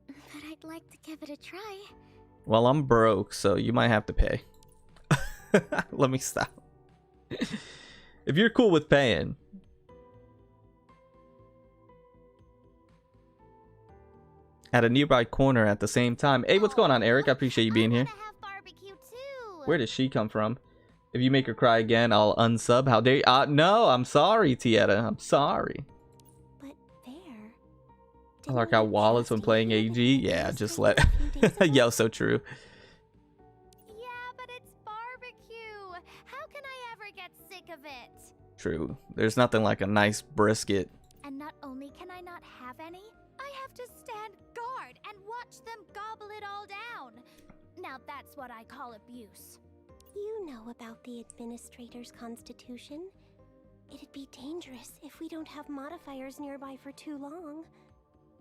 But I'd like to give it a try. Well, I'm broke, so you might have to pay. Let me stop. If you're cool with paying. At a nearby corner at the same time. Hey, what's going on, Eric? I appreciate you being here. Have barbecue too. Where did she come from? If you make her cry again, I'll unsub. How dare you? No, I'm sorry, Tieta. I'm sorry. But there. I like how Wallace when playing AG. Yeah, just let. Yo, so true. Yeah, but it's barbecue. How can I ever get sick of it? True. There's nothing like a nice brisket. And not only can I not have any, I have to stand guard and watch them gobble it all down. Now that's what I call abuse. You know about the Administrator's Constitution. It'd be dangerous if we don't have modifiers nearby for too long.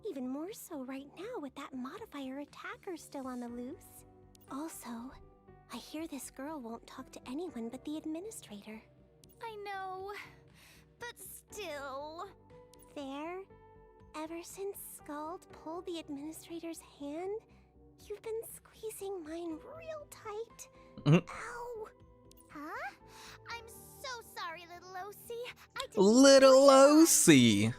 Even more so right now with that modifier attacker still on the loose. Also, I hear this girl won't talk to anyone but the Administrator. I know, but still. There? Ever since Scold pulled the Administrator's hand, you've been squeezing mine real tight. Ow! Huh? I'm so sorry, little OC. Little OC. Sorry.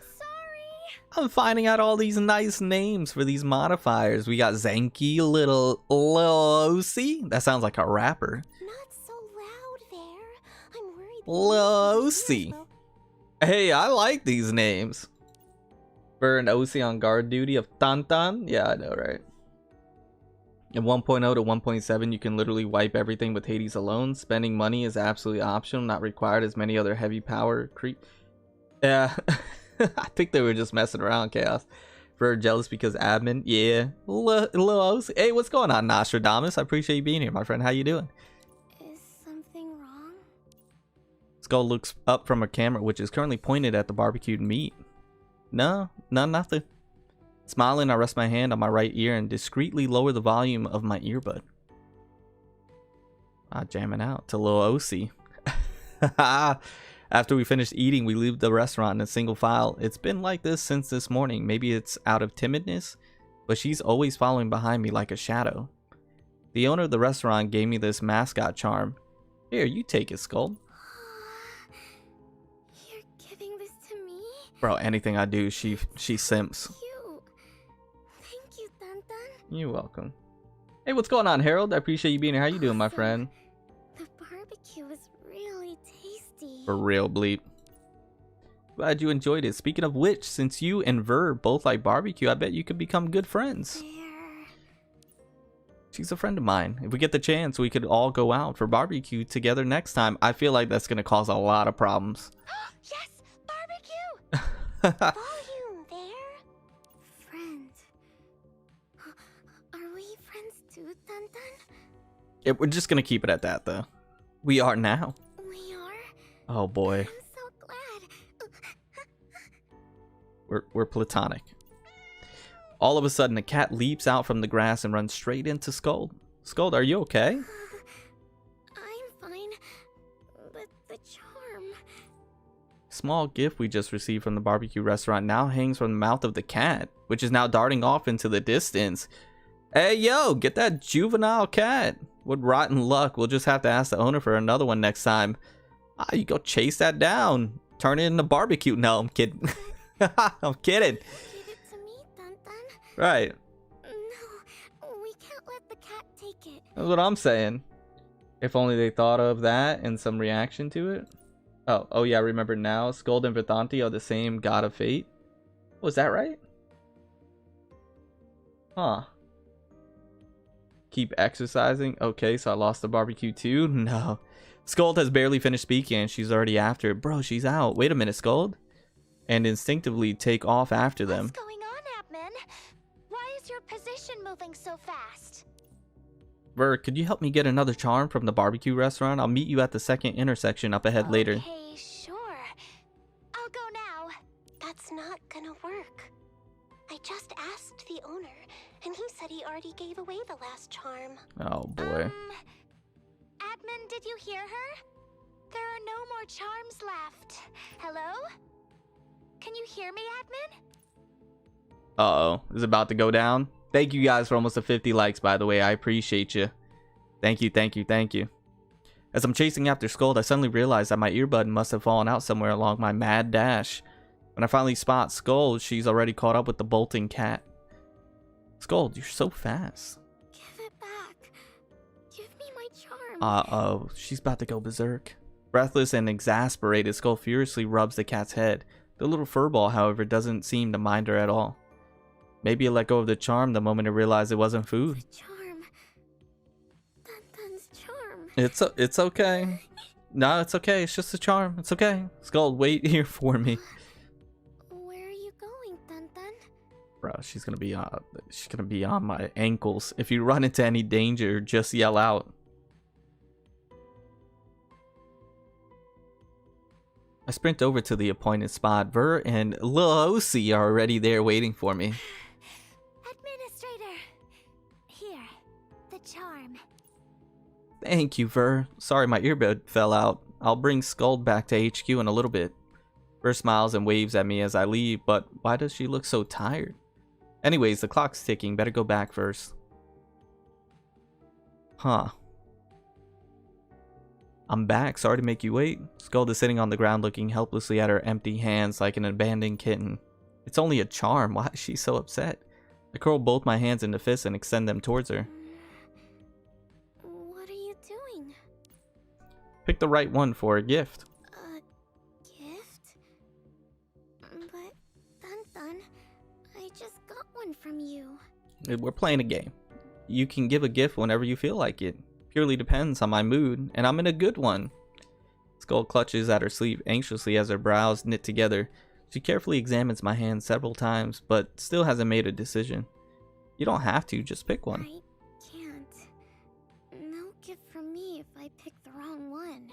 I'm finding out all these nice names for these modifiers. We got Zanky, Little OC. That sounds like a rapper. Not so loud there. I'm worried. Lil OC. Hey, I like these names. For an OC on guard duty of Tauntaun? Yeah, I know, right? In 1.0 to 1.7, you can literally wipe everything with Hades alone. Spending money is absolutely optional, not required as many other heavy power creep. Yeah, I think they were just messing around, Chaos. For jealous because admin, yeah. Lil OC. Hey, what's going on, Nostradamus? I appreciate you being here, my friend. How you doing? Is something wrong? Skull looks up from a camera, which is currently pointed at the barbecued meat. No, nothing. Smiling, I rest my hand on my right ear and discreetly lower the volume of my earbud. Jamming out to Lil OC. After we finished eating, we leave the restaurant in a single file. It's been like this since this morning. Maybe it's out of timidness, but she's always following behind me like a shadow. The owner of the restaurant gave me this mascot charm. Here, you take it, Scold. You're giving this to me? Bro, anything I do, she simps. Cute. Thank you, Dun Dun. You're welcome. Hey, what's going on, Harold? I appreciate you being here. How you doing, my friend? The barbecue is really tasty. For real, bleep. Glad you enjoyed it. Speaking of which, since you and Ver both like barbecue, I bet you could become good friends. There. She's a friend of mine. If we get the chance, we could all go out for barbecue together next time. I feel like that's going to cause a lot of problems. Yes, barbecue! Volume there. Friend. Are we friends too, Dun Dun? We're just going to keep it at that, though. We are now. We are? Oh, boy. I'm so glad. We're platonic. All of a sudden, a cat leaps out from the grass and runs straight into Scold. Scold, are you okay? I'm fine. But the charm. Small gift we just received from the barbecue restaurant now hangs from the mouth of the cat, which is now darting off into the distance. Hey, yo, get that juvenile cat. What rotten luck. We'll just have to ask the owner for another one next time. You go chase that down. Turn it into barbecue. No, I'm kidding. I'm kidding. Give it to me, Dun Dun. Right. No, That's what I'm saying. If only they thought of that and some reaction to it. Oh yeah, I remember now. Scold and Verdanti are the same god of fate. Was that right? Huh. Keep exercising. Okay, so I lost the barbecue too? No. Scold has barely finished speaking and she's already after it. Bro, she's out. Wait a minute, Scold. And instinctively take off after them. What's going on, Admin? Why is your position moving so fast? Ver, could you help me get another charm from the barbecue restaurant? I'll meet you at the second intersection up ahead later. Okay, sure. I'll go now. That's not gonna work. I just asked the owner, and he said he already gave away the last charm. Oh boy. Admin, did you hear her? There are no more charms left. Hello? Can you hear me, Admin? Uh-oh. Is it about to go down? Thank you guys for almost 50 likes, by the way. I appreciate you. Thank you, thank you, thank you. As I'm chasing after Scold, I suddenly realize that my earbud must have fallen out somewhere along my mad dash. When I finally spot Scold, she's already caught up with the bolting cat. Scold, you're so fast. Give it back. Give me my charm. Uh-oh. She's about to go berserk. Breathless and exasperated, Scold furiously rubs the cat's head. The little furball, however, doesn't seem to mind her at all. Maybe it let go of the charm the moment it realized it wasn't food. The charm. Dun-Dun's charm. It's okay. No, it's okay. It's just a charm. It's okay. Scold, wait here for me. Where are you going, Dun-Dun? Bro, she's gonna be on my ankles. If you run into any danger, just yell out. I sprint over to the appointed spot. Ver and Lucy are already there waiting for me. Administrator. Here. The charm. Thank you, Ver. Sorry my earbud fell out. I'll bring Scold back to HQ in a little bit. Ver smiles and waves at me as I leave, but why does she look so tired? Anyways, the clock's ticking. Better go back first. Huh. I'm back. Sorry to make you wait. Scold is sitting on the ground looking helplessly at her empty hands like an abandoned kitten. It's only a charm. Why is she so upset? I curl both my hands into fists and extend them towards her. What are you doing? Pick the right one for a gift. A gift? But, Dun-Dun, I just got one from you. We're playing a game. You can give a gift whenever you feel like it. Purely depends on my mood, and I'm in a good one. Scold clutches at her sleeve anxiously as her brows knit together. She carefully examines my hand several times, but still hasn't made a decision. You don't have to, just pick one. I can't. No gift from me if I pick the wrong one.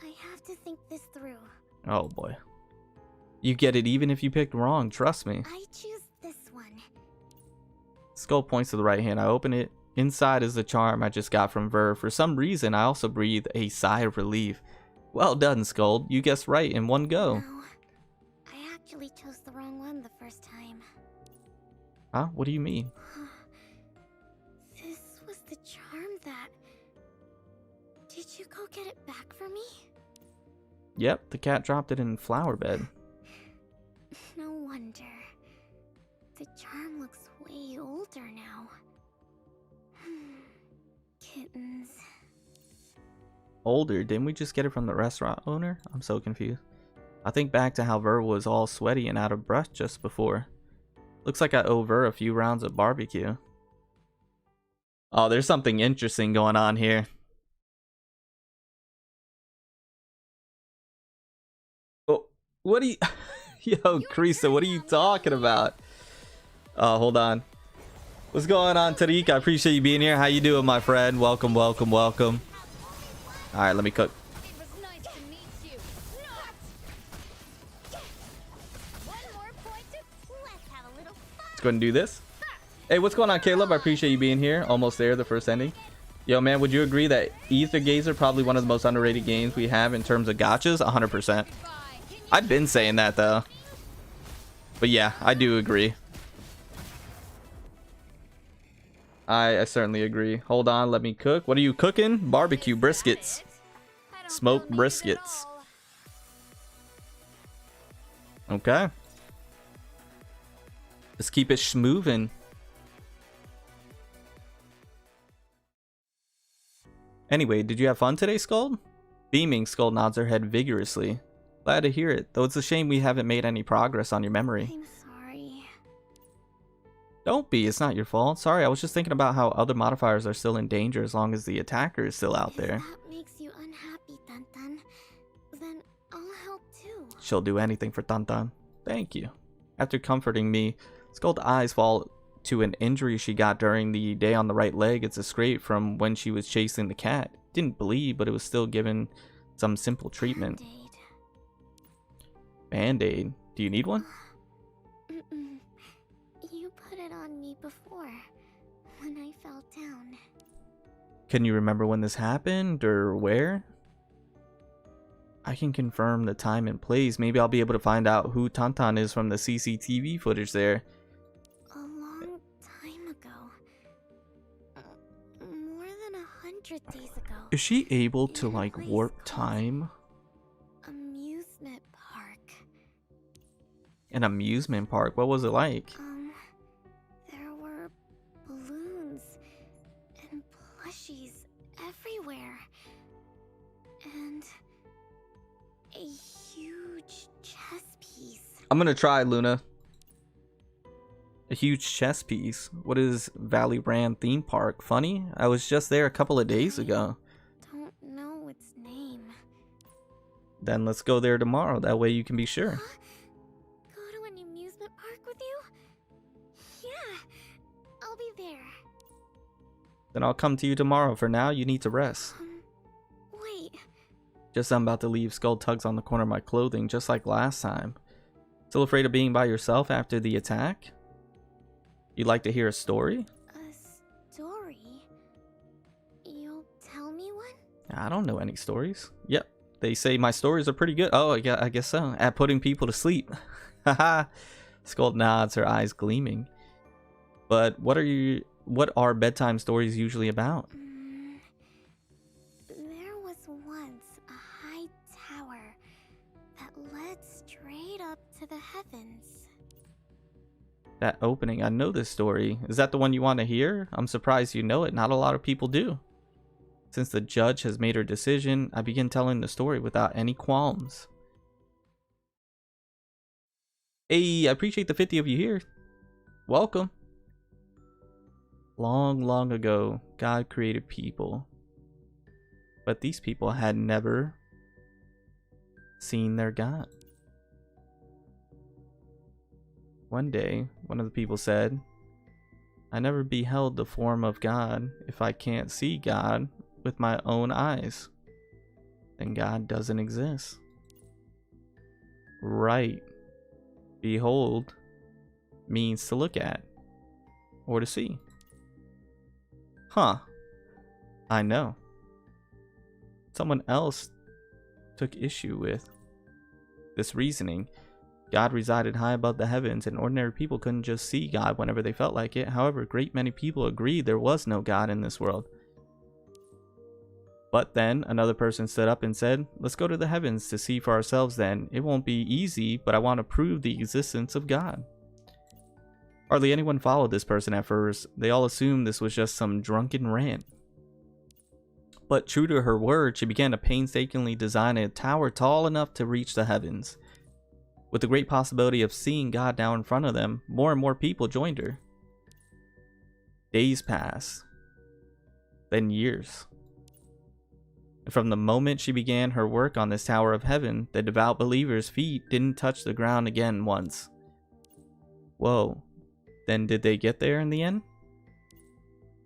I have to think this through. Oh boy. You get it even if you picked wrong, trust me. I choose this one. Scold points to the right hand. I open it. Inside is the charm I just got from Ver. For some reason, I also breathe a sigh of relief. Well done, Scold. You guessed right in one go. No, I actually chose the wrong one the first time. Huh? What do you mean? This was the charm that... Did you go get it back for me? Yep, the cat dropped it in flower bed. No wonder. The charm looks way older now. Kittens. Older? Didn't we just get it from the restaurant owner? I'm so confused. I think back to how Ver was all sweaty and out of breath just before. Looks like I owe Ver a few rounds of barbecue. Oh, there's something interesting going on here. Oh, what are you... Yo, Krista, what are you talking about? Oh, hold on. What's going on, Tariq? I appreciate you being here. How you doing, my friend? Welcome, welcome, welcome. All right, let me cook. It was nice to meet you. One more point to... Let's have a little fun. Let's go ahead and do this. Hey, what's going on, Caleb? I appreciate you being here. Almost there, the first ending. Yo, man, would you agree that Aether Gazer probably one of the most underrated games we have in terms of gachas? 100%. I've been saying that, though. But yeah, I do agree. I certainly agree. Hold on, let me cook. What are you cooking? Barbecue briskets. Smoked briskets. Okay. Let's keep it schmoovin'. Anyway, did you have fun today, Scold? Beaming, Scold nods her head vigorously. Glad to hear it, though it's a shame we haven't made any progress on your memory. I'm sorry. Don't be, it's not your fault. Sorry, I was just thinking about how other modifiers are still in danger as long as the attacker is still out there. If that makes you unhappy, Tantan, then I'll help too. She'll do anything for Tantan. Thank you. After comforting me, Scold's eyes fall to an injury she got during the day on the right leg. It's a scrape from when she was chasing the cat. Didn't bleed, but it was still given some simple treatment. Band-aid. Do you need one? Mm-mm. You put it on me before, when I fell down. Can you remember when this happened, or where? I can confirm the time and place. Maybe I'll be able to find out who Tantan is from the CCTV footage there. A long time ago. More than 100 days ago. Is she able to, In a like, place warp called time? Amusement park. An amusement park? What was it like? There were balloons and plushies everywhere. And a huge chess piece. I'm gonna try, Luna. A huge chess piece. What is Valley Brand Theme Park? Funny? I was just there a couple of days ago. Don't know its name. Then let's go there tomorrow. That way you can be sure. Go to an amusement park with you? Yeah, I'll be there. Then I'll come to you tomorrow. For now, you need to rest. Wait. Just as I'm about to leave, Skull tugs on the corner of my clothing, just like last time. Still afraid of being by yourself after the attack? You'd like to hear a story? A story? You'll tell me one? I don't know any stories. Yep, they say my stories are pretty good. Oh, I guess so. At putting people to sleep. Haha. Skull nods, her eyes gleaming. But what are bedtime stories usually about? There was once a high tower that led straight up to the heavens. That opening, I know this story. Is that the one you want to hear? I'm surprised you know it. Not a lot of people do. Since the judge has made her decision, I begin telling the story without any qualms. Hey, I appreciate the 50 of you here. Welcome. Long, long ago, God created people. But these people had never seen their God. One day, one of the people said, I never beheld the form of God. If I can't see God with my own eyes, then God doesn't exist. Right. Behold means to look at or to see. Huh. I know. Someone else took issue with this reasoning. God resided high above the heavens, and ordinary people couldn't just see God whenever they felt like it. However, a great many people agreed there was no God in this world. But then another person stood up and said, let's go to the heavens to see for ourselves then. It won't be easy, but I want to prove the existence of God. Hardly anyone followed this person at first. They all assumed this was just some drunken rant. But true to her word, she began to painstakingly design a tower tall enough to reach the heavens. With the great possibility of seeing God now in front of them, more and more people joined her. Days passed, then years. And from the moment she began her work on this Tower of Heaven, the devout believers' feet didn't touch the ground again once. Whoa, then did they get there in the end?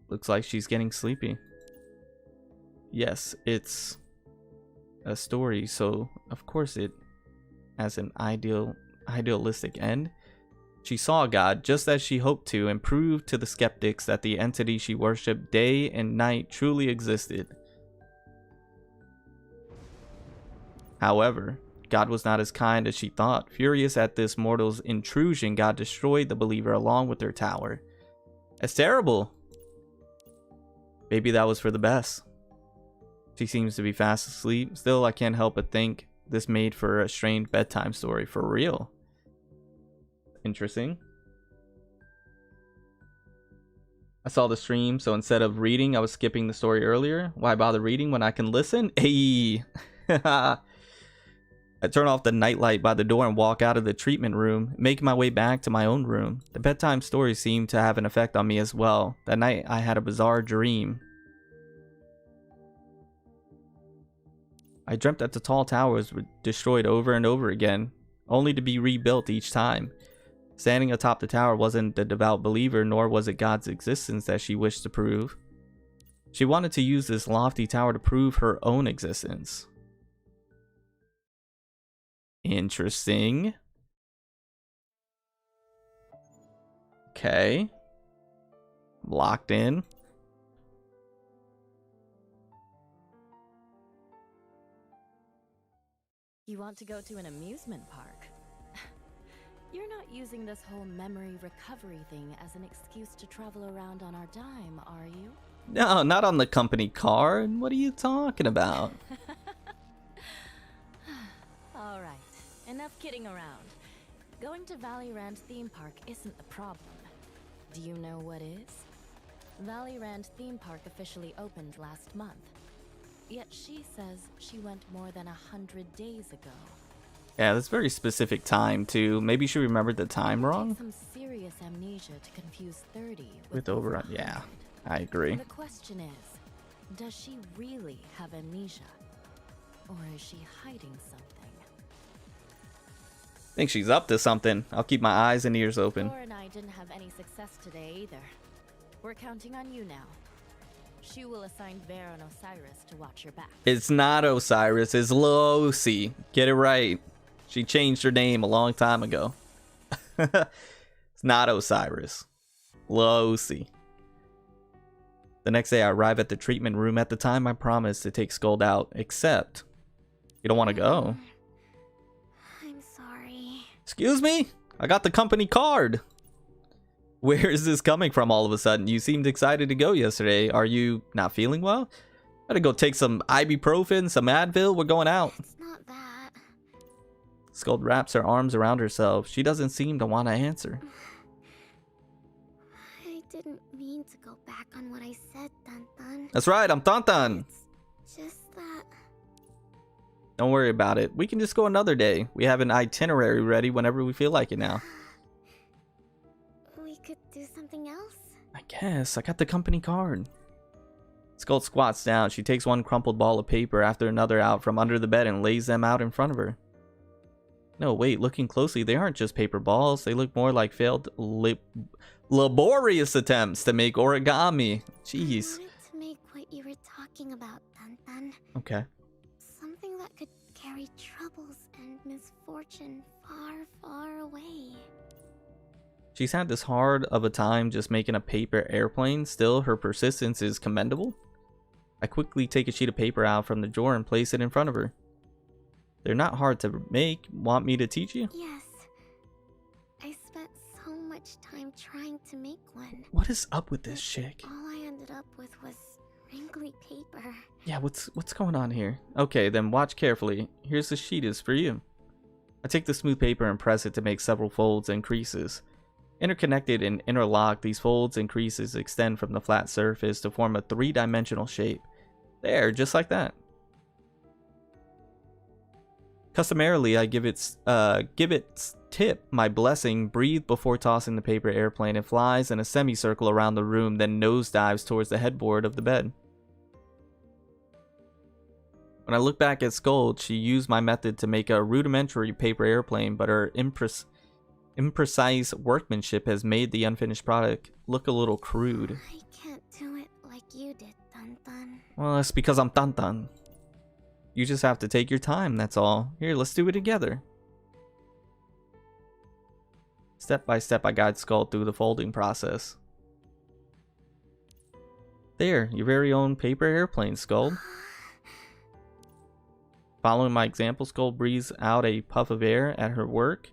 Looks like she's getting sleepy. Yes, it's a story, so of course it has an idealistic end. She saw God just as she hoped to, and proved to the skeptics that the entity she worshipped day and night truly existed. However, God was not as kind as she thought. Furious at this mortal's intrusion, God destroyed the believer along with their tower. That's terrible. Maybe that was for the best. She seems to be fast asleep. Still, I can't help but think this made for a strange bedtime story for real. Interesting. I saw the stream, so instead of reading, I was skipping the story earlier. Why bother reading when I can listen? Hey! I turn off the nightlight by the door and walk out of the treatment room, making my way back to my own room. The bedtime stories seemed to have an effect on me as well. That night, I had a bizarre dream. I dreamt that the tall towers were destroyed over and over again, only to be rebuilt each time. Standing atop the tower wasn't the devout believer, nor was it God's existence that she wished to prove. She wanted to use this lofty tower to prove her own existence. Interesting. Okay. Locked in. You want to go to an amusement park? You're not using this whole memory recovery thing as an excuse to travel around on our dime, are you? No, not on the company card. What are you talking about? Alright, enough kidding around. Going to Valley-Rand theme park isn't the problem. Do you know what is? Valley-Rand theme park officially opened last month. Yet she says she went more than 100 days ago. Yeah, that's very specific time too. Maybe she remembered the time wrong. Some serious amnesia to confuse 30 with over. Yeah, I agree. And the question is, does she really have amnesia, or is she hiding something? I think she's up to something. I'll keep my eyes and ears open. Thor and I didn't have any success today either. We're counting on you now. She will assign Bear and Osiris to watch your back. It's not Osiris, it's Losi. Get it right. She changed her name a long time ago. It's not Osiris. Losi. The next day I arrive at the treatment room at the time I promised to take Scold out, except you don't want to go. I'm sorry. Excuse me? I got the company card. Where is this coming from all of a sudden? You seemed excited to go yesterday. Are you not feeling well? Gotta go take some ibuprofen, some Advil. We're going out. It's not that. Scold wraps her arms around herself. She doesn't seem to want to answer. I didn't mean to go back on what I said, Dun. That's right, I'm Tantan. It's just that... Don't worry about it. We can just go another day. We have an itinerary ready whenever we feel like it now. We could do something else? I guess. I got the company card. Scold squats down. She takes one crumpled ball of paper after another out from under the bed and lays them out in front of her. No, wait, looking closely, they aren't just paper balls. They look more like failed laborious attempts to make origami. Jeez. I wanted to make what you were talking about, Dun. Okay. Something that could carry troubles and misfortune far, far away. She's had this hard of a time just making a paper airplane. Still, her persistence is commendable. I quickly take a sheet of paper out from the drawer and place it in front of her. They're not hard to make. Want me to teach you? Yes. I spent so much time trying to make one. What is up with this chick? All I ended up with was wrinkly paper. Yeah, what's going on here? Okay, then watch carefully. Here's the sheet is for you. I take the smooth paper and press it to make several folds and creases. Interconnected and interlocked, these folds and creases extend from the flat surface to form a three-dimensional shape. There, just like that. Customarily, I give its tip my blessing, breathe before tossing the paper airplane. It flies in a semicircle around the room, then nosedives towards the headboard of the bed. When I look back at Scold, she used my method to make a rudimentary paper airplane, but her imprecise workmanship has made the unfinished product look a little crude. I can't do it like you did, Dun. Well, that's because I'm Tantan. You just have to take your time, that's all. Here, let's do it together. Step by step, I guide Scold through the folding process. There, your very own paper airplane, Scold. Following my example, Scold breathes out a puff of air at her work.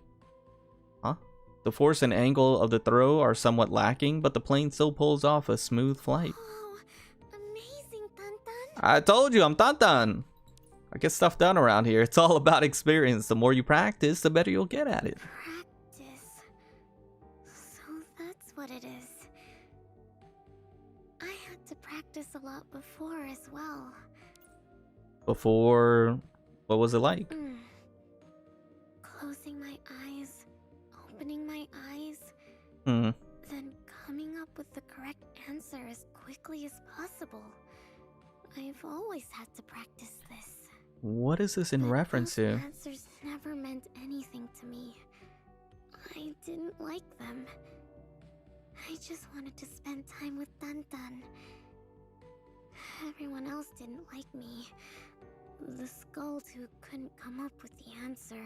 Huh? The force and angle of the throw are somewhat lacking, but the plane still pulls off a smooth flight. Oh, amazing, Dun. I told you, I'm Tantan. I get stuff done around here. It's all about experience. The more you practice, the better you'll get at it. Practice. So that's what it is. had to practice a lot before as well. Before, what was it like? Closing my eyes, opening my eyes, Hmm. then coming up with the correct answer as quickly as possible. I've always had to practice this. What is this in But reference those to? answers never meant anything to me. I didn't like them. I just wanted to spend time with Dun Dun. Everyone else didn't like me. The Scold who couldn't come up with the answer.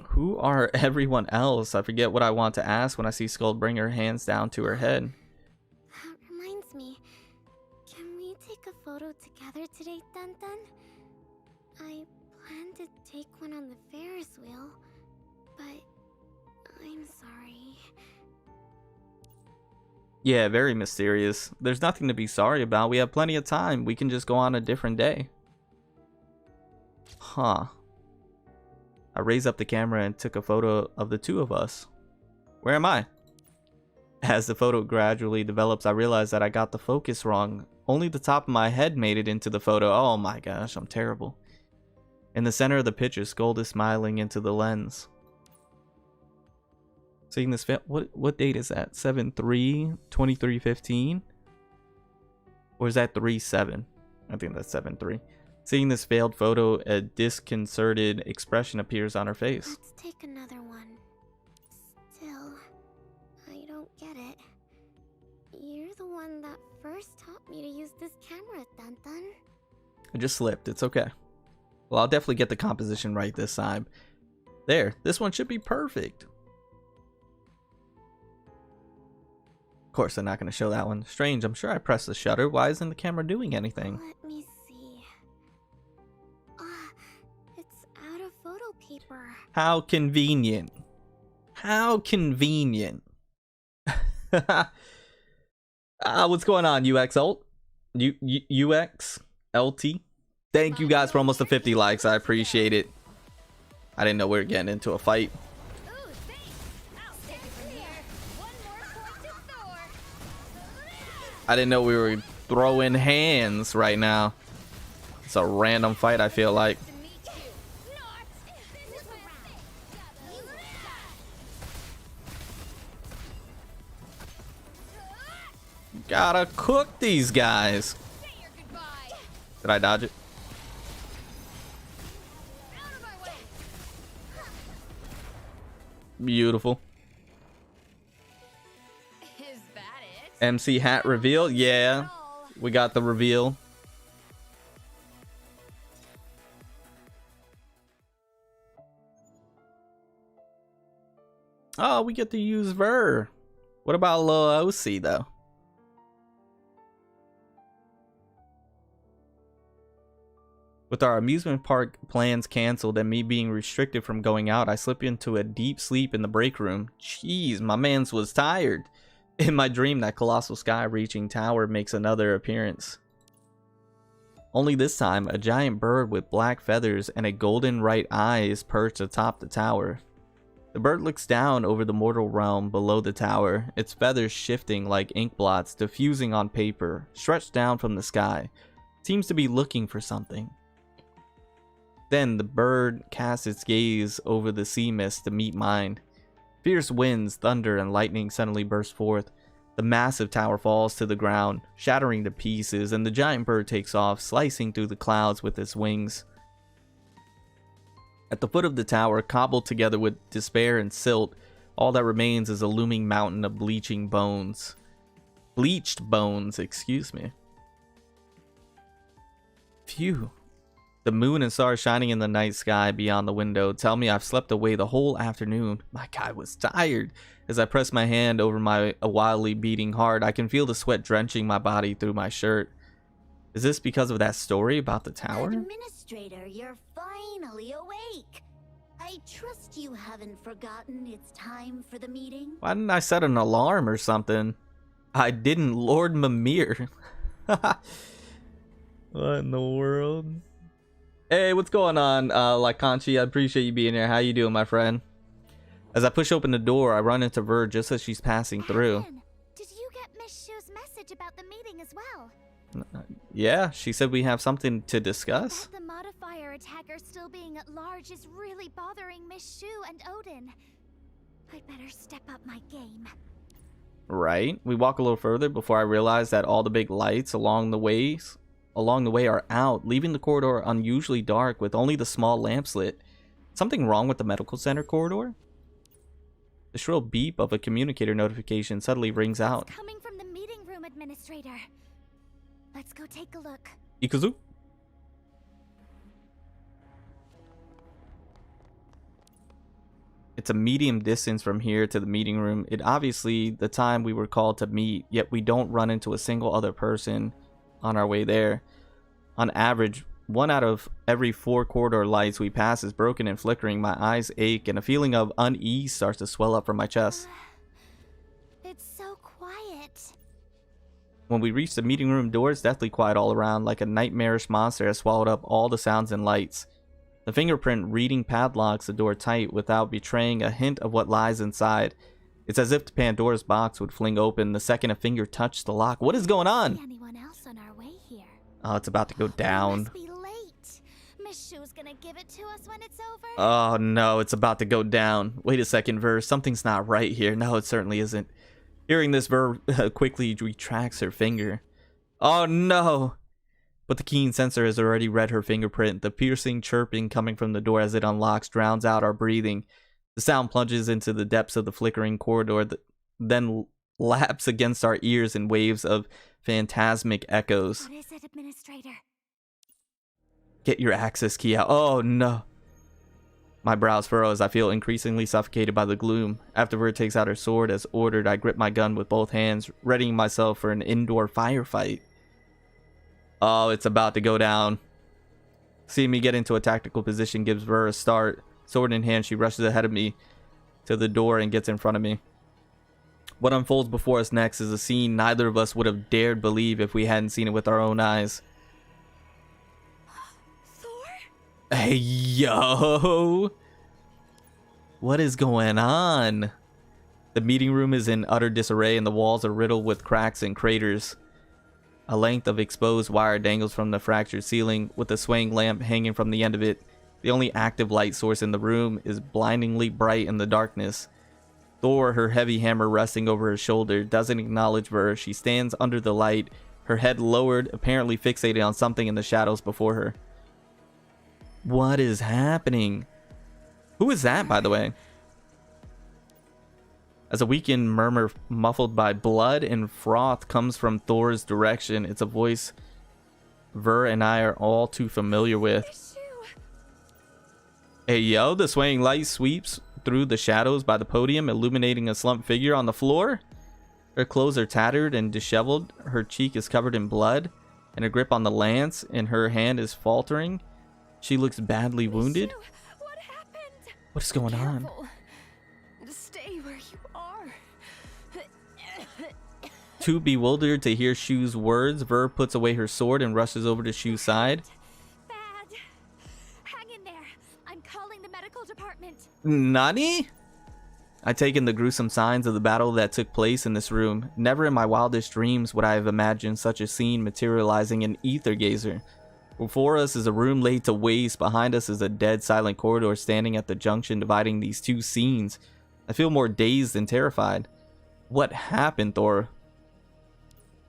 Who are everyone else? I forget what I want to ask when I see Scold bring her hands down to her head. That reminds me. Can we take a photo together today, Dun Dun? I planned to take one on the Ferris wheel, but I'm sorry. Yeah, very mysterious. There's nothing to be sorry about. We have plenty of time. We can just go on a different day. Huh. I raised up the camera and took a photo of the two of us. Where am I? As the photo gradually develops, I realize that I got the focus wrong. Only the top of my head made it into the photo. Oh my gosh, I'm terrible. In the center of the picture, Scold is smiling into the lens. Seeing this, what date is that? 7/3/2315? Or is that 3/7? I think that's 7/3. Seeing this failed photo, a disconcerted expression appears on her face. Let's take another one. Still, I don't get it. You're the one that first taught me to use this camera, Dun Dun. I just slipped. It's okay. Well, I'll definitely get the composition right this time. There. This one should be perfect. Of course, they're not going to show that one. Strange. I'm sure I pressed the shutter. Why isn't the camera doing anything? Let me see. It's out of photo paper. How convenient. How convenient. What's going on, UX Alt? UX LT? Thank you guys for almost the 50 likes. I appreciate it. I didn't know we were getting into a fight. I didn't know we were throwing hands right now. It's a random fight, I feel like. Gotta cook these guys. Did I dodge it? Beautiful. Is that it? MC hat reveal? Yeah. We got the reveal. Oh, we get to use Ver. What about Lil OC though? With our amusement park plans canceled and me being restricted from going out, I slip into a deep sleep in the break room. Jeez, my mans was tired. In my dream, that colossal sky-reaching tower makes another appearance. Only this time, a giant bird with black feathers and a golden right eye is perched atop the tower. The bird looks down over the mortal realm below the tower, its feathers shifting like ink blots diffusing on paper, stretched down from the sky. It seems to be looking for something. Then the bird casts its gaze over the sea mist to meet mine. Fierce winds, thunder, and lightning suddenly burst forth. The massive tower falls to the ground, shattering to pieces, and the giant bird takes off, slicing through the clouds with its wings. At the foot of the tower, cobbled together with despair and silt, all that remains is a looming mountain of bleaching bones. Bleached bones, excuse me. Phew. The moon and stars shining in the night sky beyond the window tell me I've slept away the whole afternoon. My God, I was tired. As I press my hand over my wildly beating heart, I can feel the sweat drenching my body through my shirt. Is this because of that story about the tower? Administrator, you're finally awake. I trust you haven't forgotten it's time for the meeting. Why didn't I set an alarm or something? I didn't, Lord Mimir. What in the world? Hey, what's going on, Lakanchi? I appreciate you being here. How you doing, my friend? As I push open the door, I run into Ver just as she's passing through. Did you get Miss Shu's message? message about the meeting as well. Yeah, she said we have something to discuss. That the modifier attacker still being at large is really bothering Miss Shu and Odin. I'd better step up my game. Right. We walk a little further before I realize that all the big lights along the way are out, leaving the corridor unusually dark with only the small lamps lit. Something wrong with the medical center corridor? The shrill beep of a communicator notification suddenly rings out. It's coming from the meeting room administrator. Let's go take a look. Ikuzu? It's a medium distance from here to the meeting room. It obviously the time we were called to meet, yet we don't run into a single other person on our way there. On average, 1 out of every 4 corridor lights we pass is broken and flickering. My eyes ache and a feeling of unease starts to swell up from my chest. It's so quiet. When we reach the meeting room door, it's deathly quiet all around, like a nightmarish monster has swallowed up all the sounds and lights. The fingerprint reading padlocks the door tight without betraying a hint of what lies inside. It's as if the Pandora's box would fling open the second a finger touched the lock. What is going on? Anyone else on our way here? Oh, it's about to go down. Must be late. Miss Shu's gonna give it to us when it's over. Oh no, it's about to go down. Wait a second, Ver. Something's not right here. No, it certainly isn't. Hearing this, Ver quickly retracts her finger. Oh no! But the keen sensor has already read her fingerprint. The piercing chirping coming from the door as it unlocks drowns out our breathing. The sound plunges into the depths of the flickering corridor, then laps against our ears in waves of phantasmic echoes. What is it, Administrator? Get your access key out. Oh no. My brows furrow as I feel increasingly suffocated by the gloom. After Ver takes out her sword as ordered, I grip my gun with both hands, readying myself for an indoor firefight. Oh, it's about to go down. Seeing me get into a tactical position gives Ver a start. Sword in hand, she rushes ahead of me to the door and gets in front of me. What unfolds before us next is a scene neither of us would have dared believe if we hadn't seen it with our own eyes. Thor? Hey, yo! What is going on? The meeting room is in utter disarray and the walls are riddled with cracks and craters. A length of exposed wire dangles from the fractured ceiling, with a swaying lamp hanging from the end of it. The only active light source in the room is blindingly bright in the darkness. Thor, her heavy hammer resting over her shoulder, doesn't acknowledge Ver. She stands under the light, her head lowered, apparently fixated on something in the shadows before her. What is happening? Who is that, by the way? As a weakened murmur muffled by blood and froth comes from Thor's direction, it's a voice Ver and I are all too familiar with. Hey yo, the swaying light sweeps through the shadows by the podium, illuminating a slumped figure on the floor. Her clothes are tattered and disheveled, her cheek is covered in blood, and her grip on the lance in her hand is faltering. She looks badly wounded. What happened? What is going on? Careful. Stay where you are. Too bewildered to hear Shu's words, Ver puts away her sword and rushes over to Shu's side. Bad. Hang in there. I'm calling the medical department. Nani? I take in the gruesome signs of the battle that took place in this room. Never in my wildest dreams would I have imagined such a scene materializing in Aether Gazer. Before us is a room laid to waste. Behind us is a dead, silent corridor standing at the junction dividing these two scenes. I feel more dazed than terrified. What happened, Thor?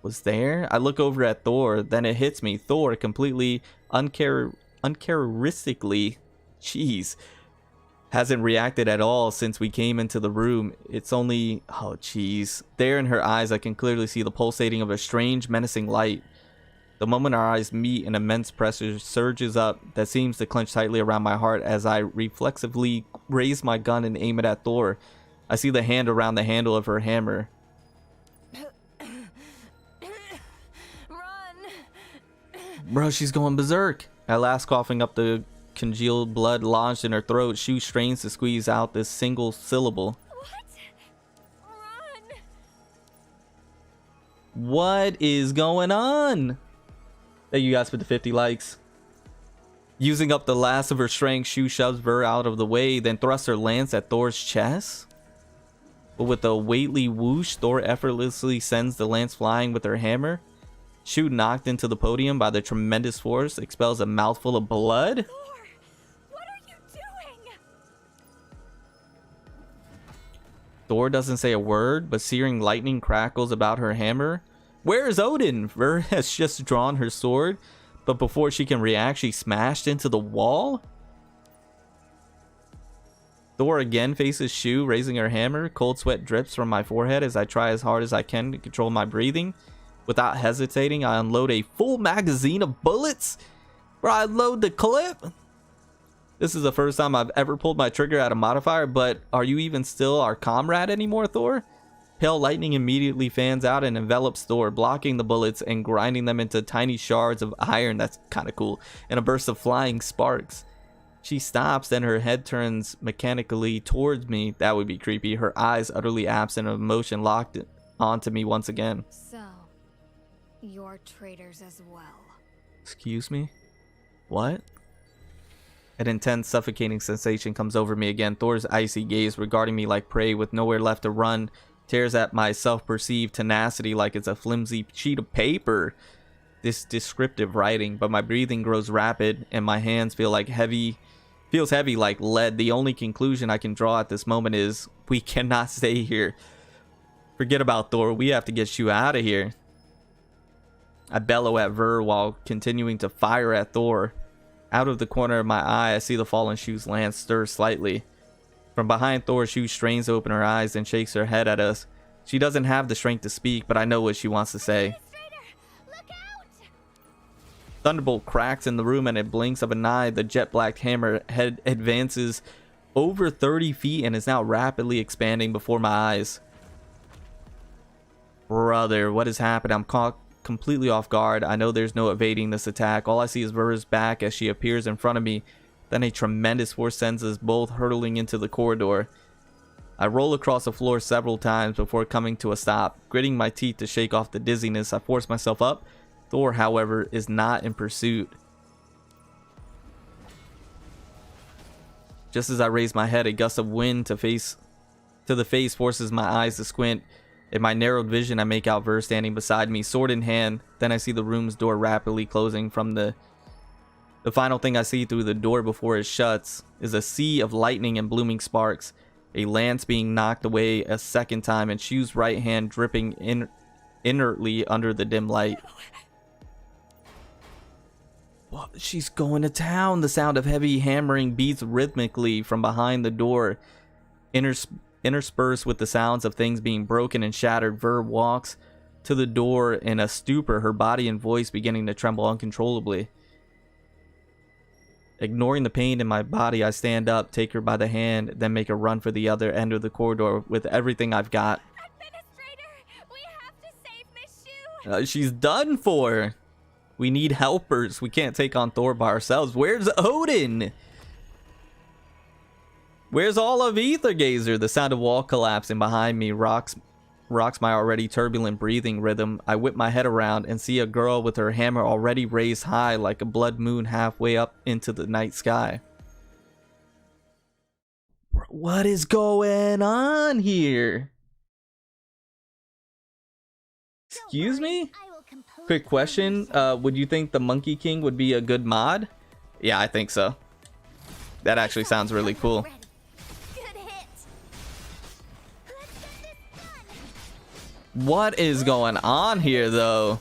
Was there? I look over at Thor, then it hits me. Thor, completely uncharacteristically, jeez, hasn't reacted at all since we came into the room. It's only, oh jeez. There in her eyes, I can clearly see the pulsating of a strange, menacing light. The moment our eyes meet, an immense pressure surges up that seems to clench tightly around my heart as I reflexively raise my gun and aim it at Thor. I see the hand around the handle of her hammer. Bro, she's going berserk. At last, coughing up the congealed blood lodged in her throat, Shu strains to squeeze out this single syllable. Run! What is going on? Thank you guys for the 50 likes. Using up the last of her strength, Shu shoves Ver out of the way, then thrusts her lance at Thor's chest. But with a weighty whoosh, Thor effortlessly sends the lance flying with her hammer. Shu, knocked into the podium by the tremendous force, expels a mouthful of blood. Thor, what are you doing? Thor doesn't say a word, but searing lightning crackles about her hammer. Where is Odin? Ver has just drawn her sword, but before she can react, she smashed into the wall. Thor again faces Shu, raising her hammer. Cold sweat drips from my forehead as I try as hard as I can to control my breathing. Without hesitating, I unload a full magazine of bullets. Bro, I load the clip. This is the first time I've ever pulled my trigger out of modifier, but are you even still our comrade anymore, Thor? Pale lightning immediately fans out and envelops Thor, blocking the bullets and grinding them into tiny shards of iron. That's kind of cool. And a burst of flying sparks. She stops, then her head turns mechanically towards me. That would be creepy. Her eyes, utterly absent of emotion, locked onto me once again. So, you're traitors as well. Excuse me? What? An intense, suffocating sensation comes over me again. Thor's icy gaze, regarding me like prey with nowhere left to run, tears at my self-perceived tenacity like it's a flimsy sheet of paper. This descriptive writing, but my breathing grows rapid and my hands feels heavy like lead. The only conclusion I can draw at this moment is we cannot stay here. Forget about Thor. We have to get you out of here. I bellow at Ver while continuing to fire at Thor. Out of the corner of my eye, I see the fallen Shu's lance stir slightly. From behind Thor, Shu strains open her eyes and shakes her head at us. She doesn't have the strength to speak, but I know what she wants to say. Thunderbolt cracks in the room and it blinks of an eye. The jet-black hammer head advances over 30 feet and is now rapidly expanding before my eyes. Brother, what has happened? I'm caught completely off guard. I know there's no evading this attack. All I see is Ver's back as she appears in front of me. Then a tremendous force sends us both hurtling into the corridor. I roll across the floor several times before coming to a stop. Gritting my teeth to shake off the dizziness, I force myself up. Thor, however, is not in pursuit. Just as I raise my head, a gust of wind to the face forces my eyes to squint. In my narrowed vision, I make out Ver standing beside me, sword in hand. Then I see the room's door rapidly closing from the final thing I see through the door before it shuts is a sea of lightning and blooming sparks. A lance being knocked away a second time and Shu's right hand dripping inertly under the dim light. What? She's going to town. The sound of heavy hammering beats rhythmically from behind the door. Interspersed with the sounds of things being broken and shattered, Ver walks to the door in a stupor, her body and voice beginning to tremble uncontrollably. Ignoring the pain in my body, I stand up, take her by the hand, then make a run for the other end of the corridor with everything I've got. Administrator, we have to save Miss Shu. She's done for. We need helpers. We can't take on Thor by ourselves. Where's Odin? Where's all of Aether Gazer? The sound of wall collapsing behind me rocks my already turbulent breathing rhythm. I whip my head around and see a girl with her hammer already raised high like a blood moon halfway up into the night sky. What is going on here? Excuse me? Quick question. Would you think the Monkey King would be a good mod? Yeah, I think so. That actually sounds really cool. What is going on here, though?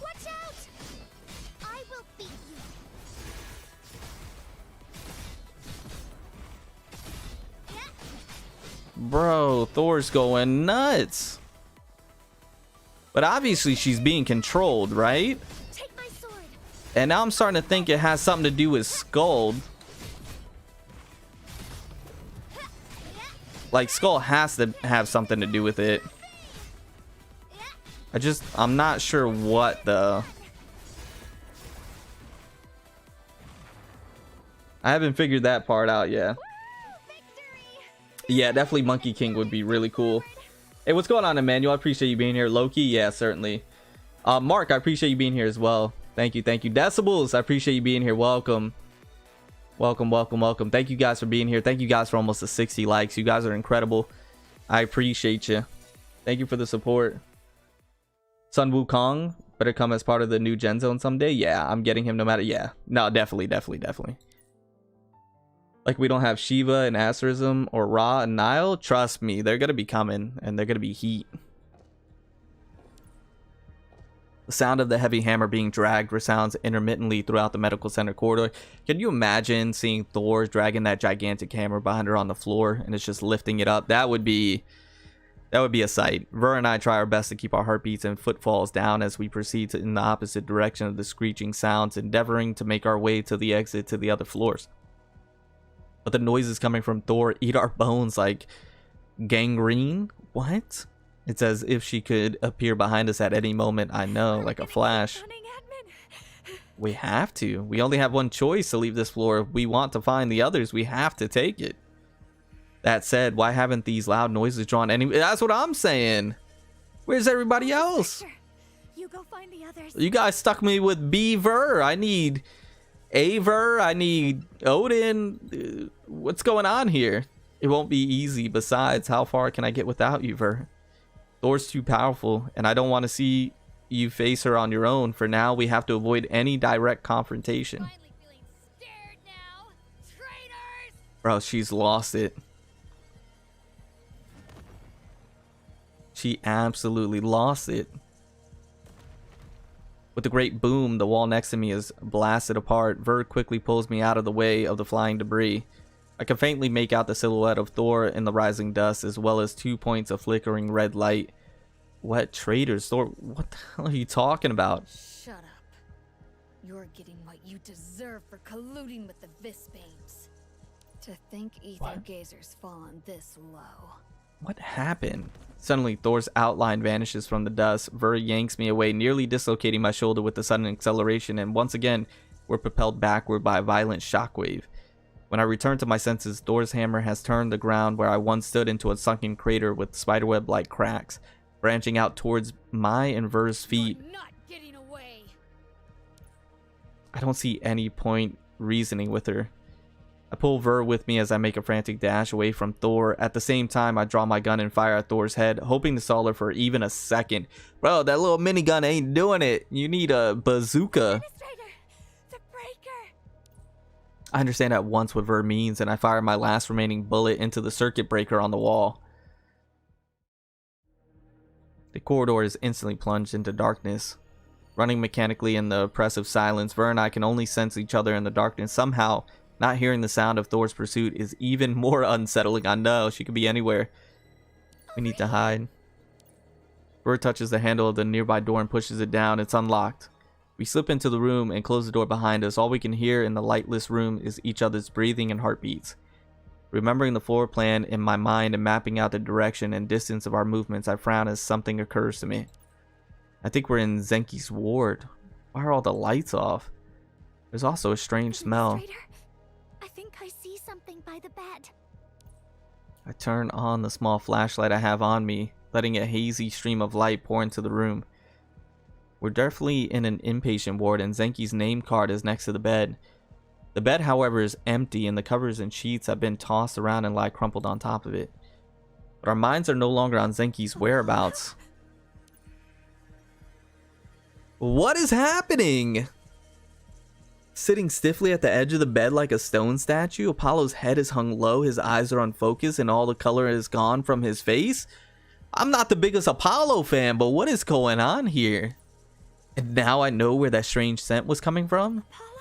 Bro, Thor's going nuts. But obviously she's being controlled, right? And now I'm starting to think it has something to do with Scold. Like, Skull has to have something to do with it. I'm not sure what, though. I haven't figured that part out yet. Yeah, definitely Monkey King would be really cool. Hey, what's going on, Emmanuel? I appreciate you being here. Loki, yeah, certainly. Mark, I appreciate you being here as well. Thank you, thank you. Decibels, I appreciate you being here. Welcome. Welcome, welcome, welcome. Thank you guys for being here. Thank you guys for almost 60 likes. You guys are incredible. I appreciate you. Thank you for the support. Sun Wukong better come as part of the new Gen Zone someday. Yeah, I'm getting him no matter. Yeah, no, definitely. Like, we don't have Shiva and Asterism or Ra and Nile. Trust me, they're gonna be coming, and they're gonna be heat. The sound of the heavy hammer being dragged resounds intermittently throughout the medical center corridor. Can you imagine seeing Thor dragging that gigantic hammer behind her on the floor, and it's just lifting it up? That would be a sight. Ver and I try our best to keep our heartbeats and footfalls down as we proceed in the opposite direction of the screeching sounds, endeavoring to make our way to the exit to the other floors. But the noises coming from Thor eat our bones like gangrene. What? It's as if she could appear behind us at any moment, I know, like a flash. We have to. We only have one choice to leave this floor. If we want to find the others, we have to take it. That said, why haven't these loud noises drawn any... That's what I'm saying. Where's everybody else? You go find the others. You guys stuck me with Beaver. I need Aether. I need Odin. What's going on here? It won't be easy. Besides, how far can I get without you, Ver? Thor's too powerful, and I don't want to see you face her on your own. For now, we have to avoid any direct confrontation. Finally feeling scared now. Traitors! Bro, she's lost it. She absolutely lost it. With a great boom, the wall next to me is blasted apart. Ver quickly pulls me out of the way of the flying debris. I can faintly make out the silhouette of Thor in the rising dust, as well as 2 points of flickering red light. What traitors? Thor, what the hell are you talking about? Shut up. You're getting what you deserve for colluding with the Visbanes. To think Aether Gazer's fallen this low. What happened? Suddenly, Thor's outline vanishes from the dust. Ver yanks me away, nearly dislocating my shoulder with a sudden acceleration, and once again, we're propelled backward by a violent shockwave. When I return to my senses, Thor's hammer has turned the ground where I once stood into a sunken crater with spiderweb-like cracks, branching out towards my and Ver's feet. You're not getting away. I don't see any point reasoning with her. I pull Ver with me as I make a frantic dash away from Thor. At the same time, I draw my gun and fire at Thor's head, hoping to stall her for even a second. Bro, that little minigun ain't doing it. You need a bazooka. I understand at once what Ver means, and I fire my last remaining bullet into the circuit breaker on the wall. The corridor is instantly plunged into darkness. Running mechanically in the oppressive silence, Ver and I can only sense each other in the darkness. Somehow, not hearing the sound of Thor's pursuit is even more unsettling. I know, she could be anywhere. We need to hide. Ver touches the handle of the nearby door and pushes it down. It's unlocked. We slip into the room and close the door behind us. All we can hear in the lightless room is each other's breathing and heartbeats. Remembering the floor plan in my mind and mapping out the direction and distance of our movements, I frown as something occurs to me. I think we're in Zenki's ward. Why are all the lights off? There's also a strange smell. I think I see something by the bed. I turn on the small flashlight I have on me, letting a hazy stream of light pour into the room. We're definitely in an inpatient ward, and Zenki's name card is next to the bed. The bed, however, is empty, and the covers and sheets have been tossed around and lie crumpled on top of it. But our minds are no longer on Zenki's whereabouts. What is happening? Sitting stiffly at the edge of the bed like a stone statue, Apollo's head is hung low, his eyes are unfocused, and all the color is gone from his face. I'm not the biggest Apollo fan, but what is going on here? And now I know where that strange scent was coming from. Apollo,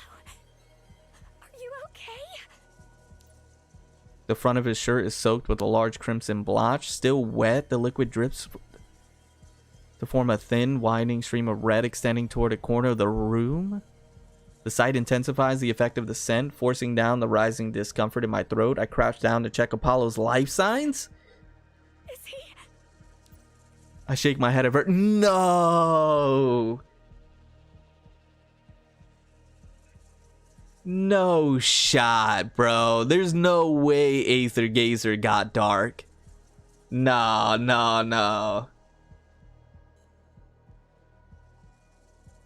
are you okay? The front of his shirt is soaked with a large crimson blotch. Still wet, the liquid drips to form a thin, winding stream of red extending toward a corner of the room. The sight intensifies the effect of the scent, forcing down the rising discomfort in my throat. I crouch down to check Apollo's life signs. Is he? I shake my head at her. No! No shot, bro. There's no way Aether Gazer got dark. No.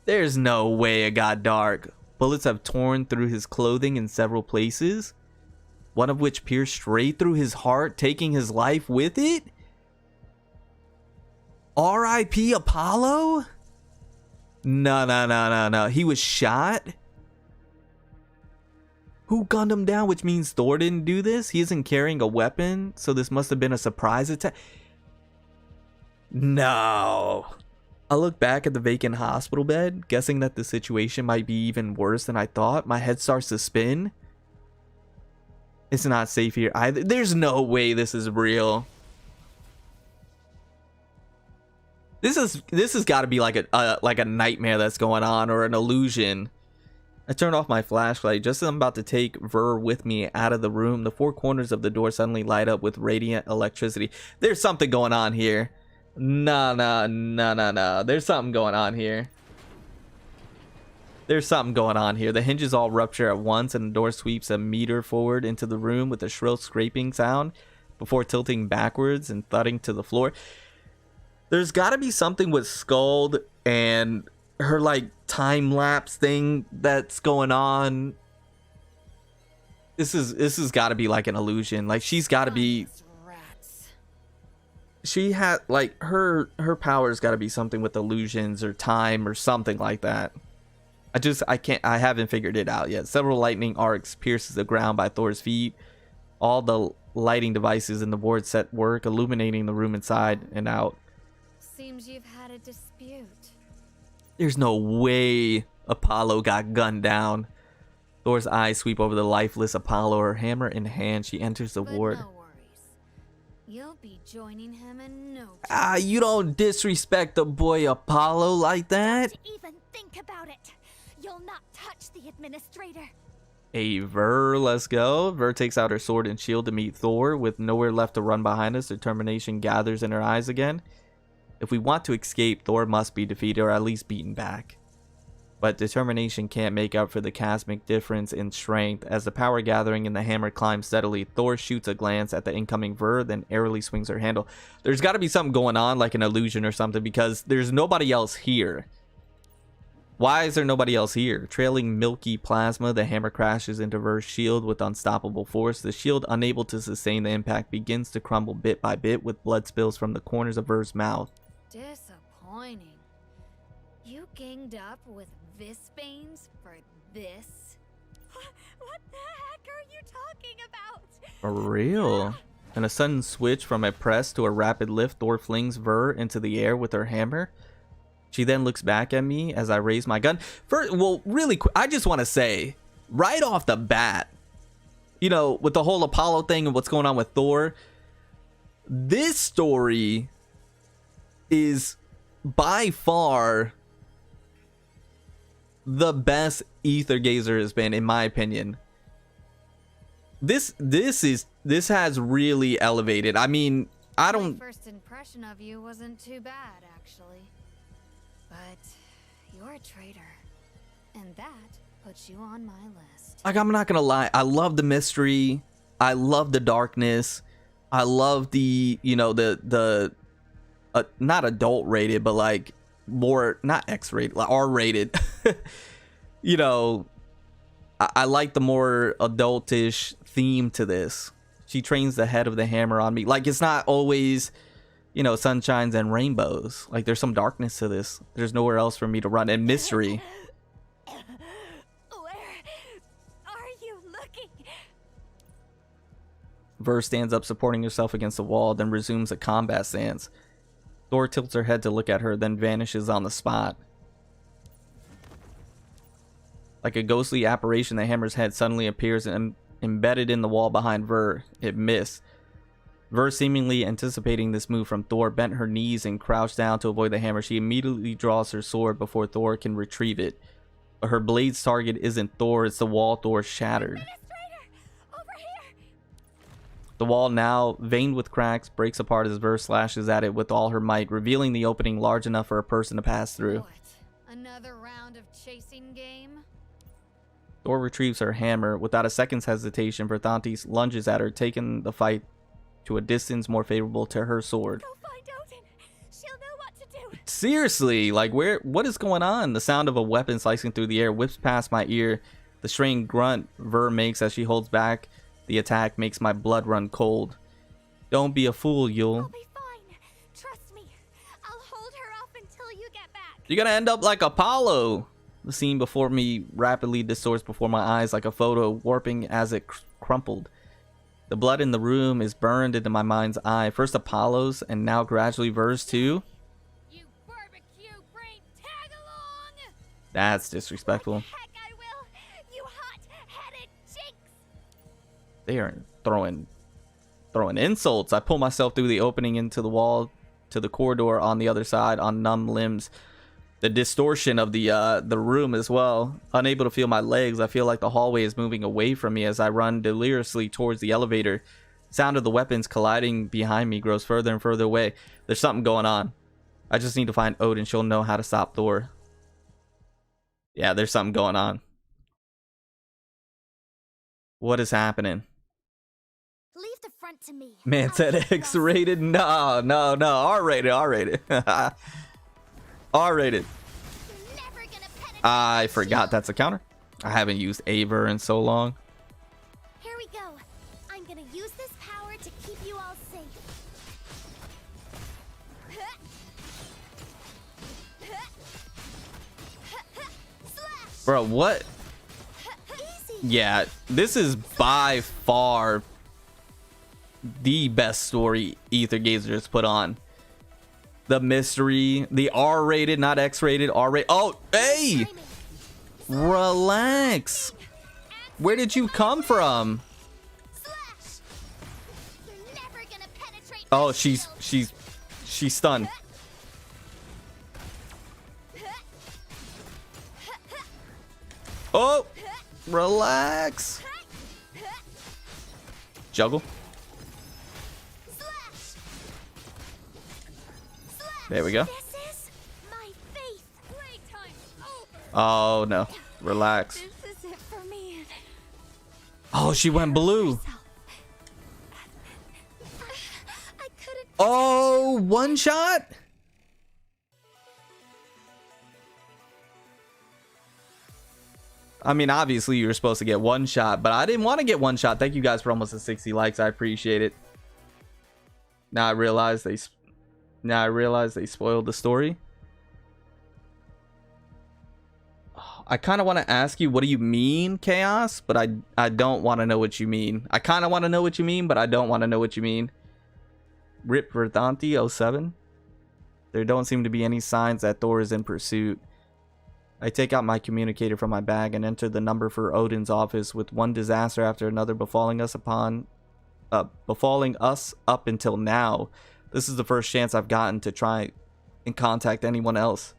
There's no way it got dark. Bullets have torn through his clothing in several places, one of which pierced straight through his heart, taking his life with it. R.I.P. Apollo? No. He was shot? Who gunned him down? Which means Thor didn't do this? He isn't carrying a weapon, so this must have been a surprise attack. No. I look back at the vacant hospital bed, guessing that the situation might be even worse than I thought. My head starts to spin. It's not safe here either. There's no way this is real. This has got to be like a nightmare that's going on, or an illusion. I turn off my flashlight. Just as I'm about to take Ver with me out of the room, the four corners of the door suddenly light up with radiant electricity. There's something going on here. No. There's something going on here. There's something going on here. The hinges all rupture at once, and the door sweeps a meter forward into the room with a shrill scraping sound before tilting backwards and thudding to the floor. There's got to be something with Scold and her like time-lapse thing that's going on. This has got to be like an illusion. Like, she's got to be, she had like her power's got to be something with illusions or time or something like that. I haven't figured it out yet. Several lightning arcs pierces the ground by Thor's feet. All the lighting devices in the board set work, illuminating the room inside and out. Seems you've had a dispute. There's no way Apollo got gunned down. Thor's eyes sweep over the lifeless Apollo, her hammer in hand. She enters the ward. No worries. You'll be joining him in no time. You don't disrespect the boy Apollo like that. Don't even think about it. You'll not touch the administrator. Hey, Ver, let's go. Ver takes out her sword and shield to meet Thor. With nowhere left to run behind us, determination gathers in her eyes again. If we want to escape, Thor must be defeated or at least beaten back. But determination can't make up for the cosmic difference in strength. As the power gathering in the hammer climbs steadily, Thor shoots a glance at the incoming Ver, then airily swings her handle. There's got to be something going on, like an illusion or something, because there's nobody else here. Why is there nobody else here? Trailing milky plasma, the hammer crashes into Ver's shield with unstoppable force. The shield, unable to sustain the impact, begins to crumble bit by bit with blood spills from the corners of Ver's mouth. Disappointing. You ganged up with Visbanes for this? What the heck are you talking about? For real? And a sudden switch from a press to a rapid lift, Thor flings Ver into the air with her hammer. She then looks back at me as I raise my gun. Well, really quick, I just want to say, right off the bat, you know, with the whole Apollo thing and what's going on with Thor, this story is by far the best Aether Gazer has been, in my opinion. This has really elevated. I mean, I don't. My first impression of you wasn't too bad, actually. But you're a traitor, and that puts you on my list. Like, I'm not gonna lie, I love the mystery. I love the darkness. I love the, you know, the not adult rated, but like more, not X rated, like R rated. You know, I like the more adultish theme to this. She trains the head of the hammer on me. Like, it's not always, you know, sunshines and rainbows. Like, there's some darkness to this. There's nowhere else for me to run, and mystery. Where are you looking? Ver stands up, supporting herself against the wall, then resumes a combat stance. Thor tilts her head to look at her, then vanishes on the spot. Like a ghostly apparition, the hammer's head suddenly appears and embedded in the wall behind Ver. It missed. Ver, seemingly anticipating this move from Thor, bent her knees and crouched down to avoid the hammer. She immediately draws her sword before Thor can retrieve it. But her blade's target isn't Thor, it's the wall Thor shattered. Over here. The wall, now veined with cracks, breaks apart as Ver slashes at it with all her might, revealing the opening large enough for a person to pass through. What? Another round of chasing game? Thor retrieves her hammer. Without a second's hesitation, Verthantes lunges at her, taking the fight to a distance more favorable to her sword. Go find Odin. She'll know what to do. Seriously, like, what is going on? The sound of a weapon slicing through the air whips past my ear. The strained grunt Ver makes as she holds back the attack makes my blood run cold. Don't be a fool, Yul. I'll be fine. Trust me. I'll You're gonna end up like Apollo. The scene before me rapidly distorts before my eyes like a photo, warping as it crumpled. The blood in the room is burned into my mind's eye. First Apollo's, and now gradually verse 2. You barbecue brain tag along. That's disrespectful. Heck I will. You hot-headed jinx. They are throwing insults. I pull myself through the opening into the wall to the corridor on the other side on numb limbs. The distortion of the room as well. Unable to feel my legs, I feel like the hallway is moving away from me as I run deliriously towards the elevator. Sound of the weapons colliding behind me grows further and further away. There's something going on. I just need to find Odin. She'll know how to stop Thor. Yeah, there's something going on. What is happening? Leave the front to me. Man said X-rated? No. R-rated. R-rated. I forgot that's a counter. I haven't used Aether in so long. Here we go. I'm gonna use this power to keep you all safe. Bro, what? Yeah, this is by far the best story Aether Gazer has put on. The mystery, the R-rated, not X-rated, R-rated. Oh, hey! Relax. Where did you come from? Oh, she's stunned. Oh, relax. Juggle. There we go. Oh no, relax. Oh, she went blue. Oh, one shot. I mean, obviously you were supposed to get one shot, but I didn't want to get one shot. Thank you guys for almost 60 likes. I appreciate it. Now I realize they spoiled the story. I kind of want to ask you, what do you mean, Chaos? But I don't want to know what you mean. I kind of want to know what you mean, but I don't want to know what you mean. Rip Verdanti 07. There don't seem to be any signs that Thor is in pursuit. I take out my communicator from my bag and enter the number for Odin's office, with one disaster after another befalling us up until now. This is the first chance I've gotten to try and contact anyone else.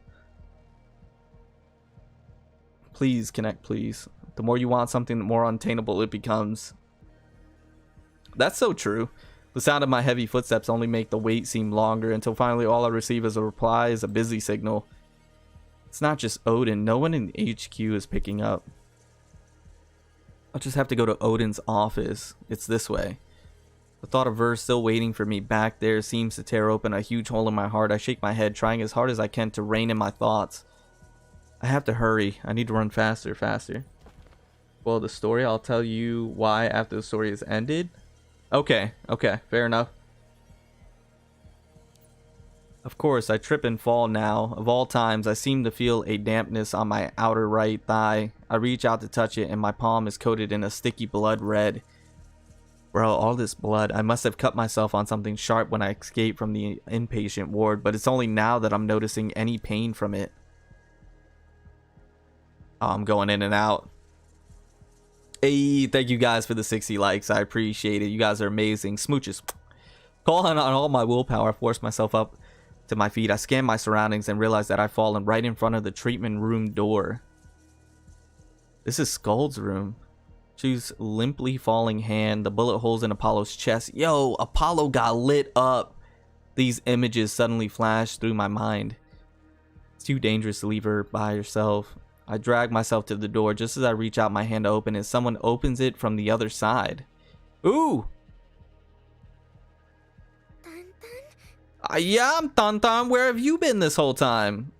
Please connect, please. The more you want something, the more unattainable it becomes. That's so true. The sound of my heavy footsteps only make the wait seem longer, until finally all I receive as a reply is a busy signal. It's not just Odin. No one in HQ is picking up. I'll just have to go to Odin's office. It's this way. The thought of her still waiting for me back there seems to tear open a huge hole in my heart. I shake my head, trying as hard as I can to rein in my thoughts. I have to hurry. I need to run faster. Well, the story, I'll tell you why after the story is ended. Okay, fair enough. Of course, I trip and fall now. Of all times, I seem to feel a dampness on my outer right thigh. I reach out to touch it, and my palm is coated in a sticky blood red. Bro, all this blood. I must have cut myself on something sharp when I escaped from the inpatient ward, but it's only now that I'm noticing any pain from it. Oh, I'm going in and out. Hey, thank you guys for the 60 likes. I appreciate it. You guys are amazing. Smooches. Calling on all my willpower, I force myself up to my feet. I scan my surroundings and realize that I've fallen right in front of the treatment room door. This is Scold's room. Choose limply falling hand. The bullet holes in Apollo's chest. Yo, Apollo got lit up. These images suddenly flash through my mind. It's too dangerous to leave her by herself. I drag myself to the door. Just as I reach out my hand to open it, someone opens it from the other side. Ooh! Yeah, I'm Tantan. Where have you been this whole time?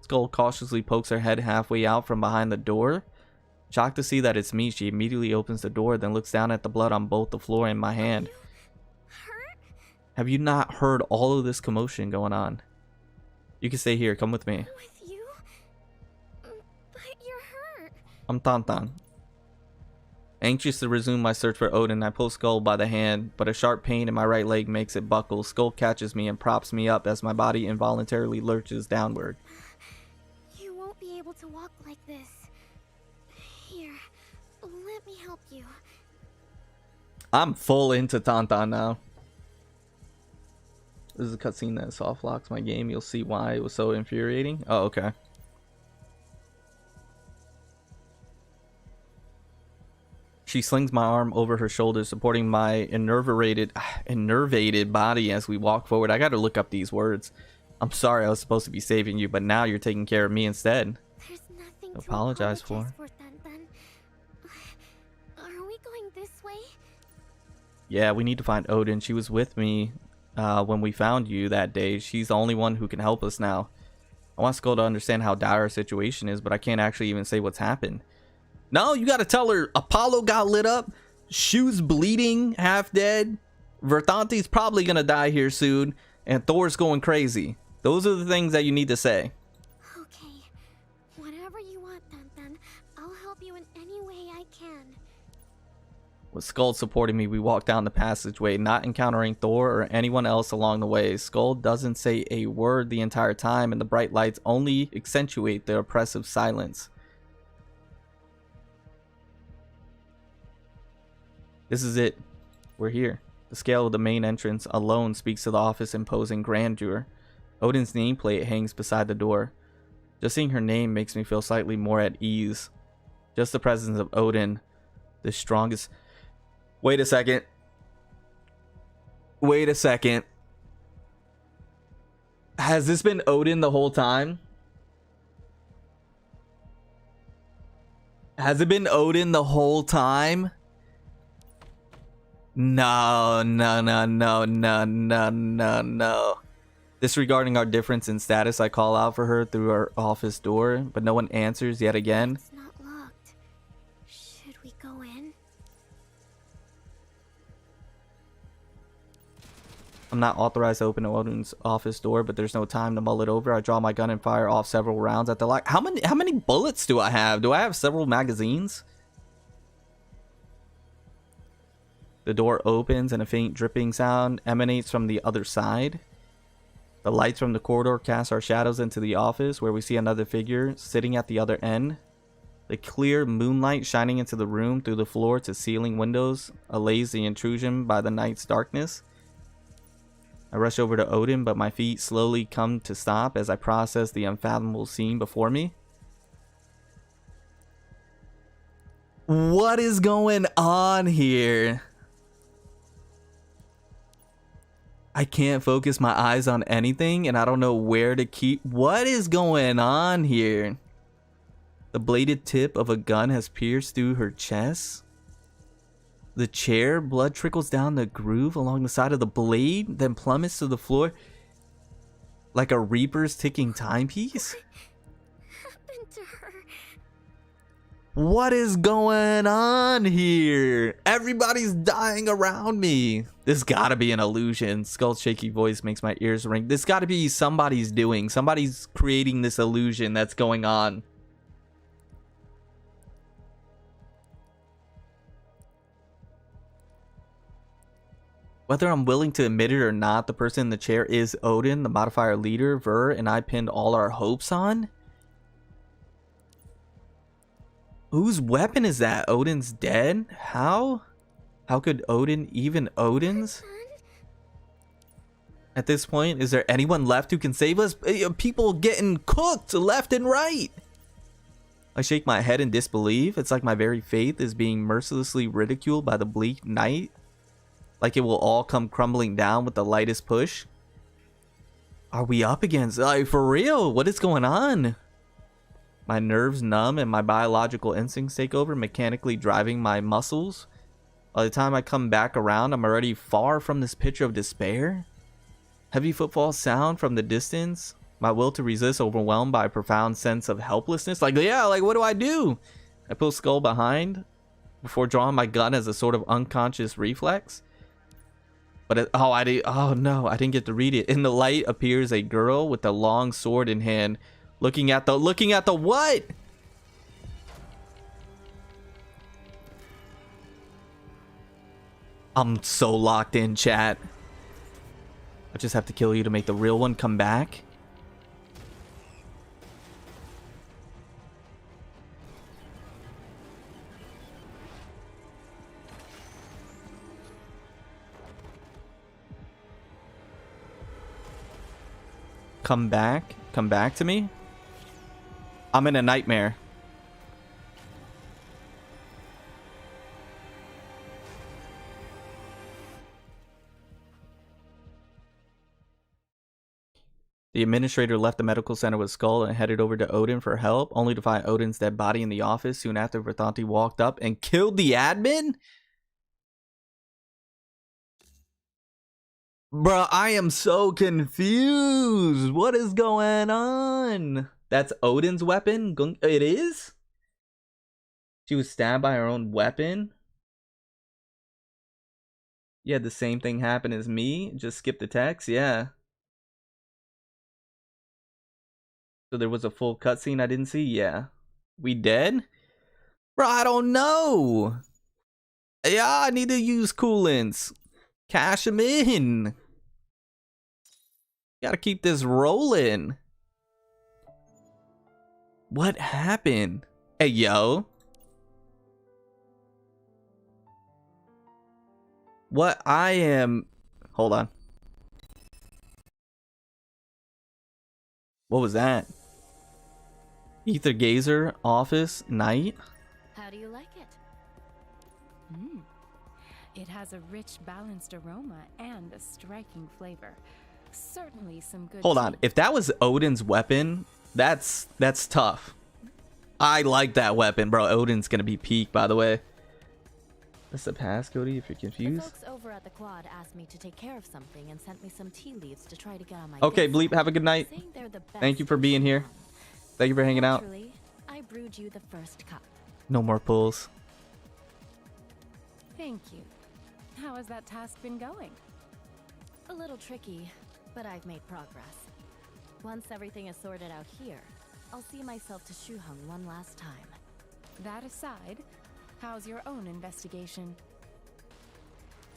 Scold cautiously pokes her head halfway out from behind the door. Shocked to see that it's me, she immediately opens the door, then looks down at the blood on both the floor and my hand. Have you not heard all of this commotion going on? You can stay here. Come with me. With you? I'm Tantan. Anxious to resume my search for Odin, I pull Scold by the hand, but a sharp pain in my right leg makes it buckle. Scold catches me and props me up as my body involuntarily lurches downward. You won't be able to walk like this. Here, let me help you. I'm full into Tantan now. This is a cutscene that soft locks my game. You'll see why it was so infuriating. Oh, okay. She slings my arm over her shoulder, supporting my enervated body as we walk forward. I gotta look up these words. I'm sorry I was supposed to be saving you, but now you're taking care of me instead. There's nothing Apologize to for. Tantan. Are we going this way? Yeah, we need to find Odin. She was with me when we found you that day. She's the only one who can help us now. I want Skull to understand how dire our situation is, but I can't actually even say what's happened. No, you gotta tell her Apollo got lit up, Shoe's bleeding, half dead, Vertante's probably gonna die here soon, and Thor's going crazy. Those are the things that you need to say. Okay, whatever you want, Tantan. I'll help you in any way I can. With Skull supporting me, we walk down the passageway, not encountering Thor or anyone else along the way. Skull doesn't say a word the entire time, and the bright lights only accentuate the oppressive silence. This is it. We're here. The scale of the main entrance alone speaks to the office imposing grandeur. Odin's nameplate hangs beside the door. Just seeing her name makes me feel slightly more at ease. Just the presence of Odin, the strongest... Wait a second. Wait a second. Has this been Odin the whole time? Has it been Odin the whole time? No. Disregarding our difference in status, I call out for her through our office door, but no one answers yet again. It's not locked. Should we go in? I'm not authorized to open Odin's office door, but there's no time to mull it over. I draw my gun and fire off several rounds at the lock. How many bullets do I have? Do I have several magazines? The door opens and a faint dripping sound emanates from the other side. The lights from the corridor cast our shadows into the office, where we see another figure sitting at the other end. The clear moonlight shining into the room through the floor to ceiling windows allays the intrusion by the night's darkness. I rush over to Odin, but my feet slowly come to stop as I process the unfathomable scene before me. What is going on here? I can't focus my eyes on anything, and I don't know where to keep... What is going on here? The bladed tip of a gun has pierced through her chest. The chair, blood trickles down the groove along the side of the blade, then plummets to the floor like a Reaper's ticking timepiece. What happened to her? What is going on here? Everybody's dying around me. This gotta be an illusion. Skull's shaky voice makes my ears ring. This gotta be somebody's doing. Somebody's creating this illusion that's going on. Whether I'm willing to admit it or not, the person in the chair is Odin, the modifier leader. Ver and I pinned all our hopes on. Whose weapon is that? Odin's dead? How? How could Odin even Odin's? At this point, is there anyone left who can save us? People getting cooked left and right. I shake my head in disbelief. It's like my very faith is being mercilessly ridiculed by the bleak night. Like it will all come crumbling down with the lightest push. Are we up against... Like, for real? What is going on? My nerves numb and my biological instincts take over, mechanically driving my muscles. By the time I come back around, I'm already far from this picture of despair. Heavy footfalls sound from the distance. My will to resist overwhelmed by a profound sense of helplessness. Like, yeah, like, what do? I pull Skull behind before drawing my gun as a sort of unconscious reflex. But oh no, I didn't get to read it. In the light appears a girl with a long sword in hand, looking at the what? I'm so locked in, chat. I just have to kill you to make the real one come back. Come back? Come back to me? I'm in a nightmare. The administrator left the medical center with Scold and headed over to Odin for help, only to find Odin's dead body in the office soon after Verthanti walked up and killed the admin? Bruh, I am so confused. What is going on? That's Odin's weapon? It is? She was stabbed by her own weapon? Yeah, the same thing happened as me. Just skip the text. Yeah. So there was a full cutscene I didn't see. Yeah. We dead? Bro, I don't know. Yeah, I need to use coolants. Cash them in. Gotta keep this rolling. What happened? Hey, yo. What I am... Hold on. What was that? Aether Gazer, office, night? How do you like it? It has a rich, balanced aroma and a striking flavor. Certainly some good... Hold on. If that was Odin's weapon, that's tough. I like that weapon, bro. Odin's gonna be peak, by the way. That's the pass, Cody, if you're confused. The folks over at the quad asked me to take care of something and sent me some tea leaves to try to get on my Okay, Bleep, have a good night. Thank you for being here. Thank you for hanging out. I brewed you the first cup. No more pulls. Thank you. How has that task been going? A little tricky, but I've made progress. Once everything is sorted out here, I'll see myself to Shuhung one last time. That aside, how's your own investigation?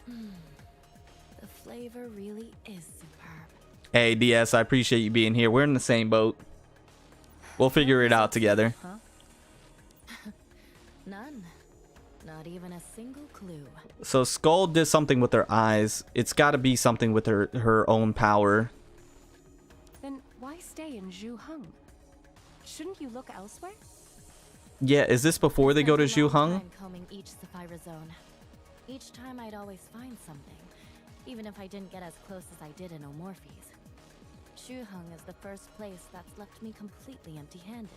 The flavor really is superb. Hey, DS, I appreciate you being here. We're in the same boat. We'll figure it out together. Huh? None. Not even a single clue. So Scold did something with her eyes. It's got to be something with her own power. Then why stay in Zhuheng? Shouldn't you look elsewhere? Yeah, is this before they go to Zhuheng? Combing each Sapphire zone. Each time I'd always find something, even if I didn't get as close as I did in Omorphes. Zhuheng is the first place that's left me completely empty-handed.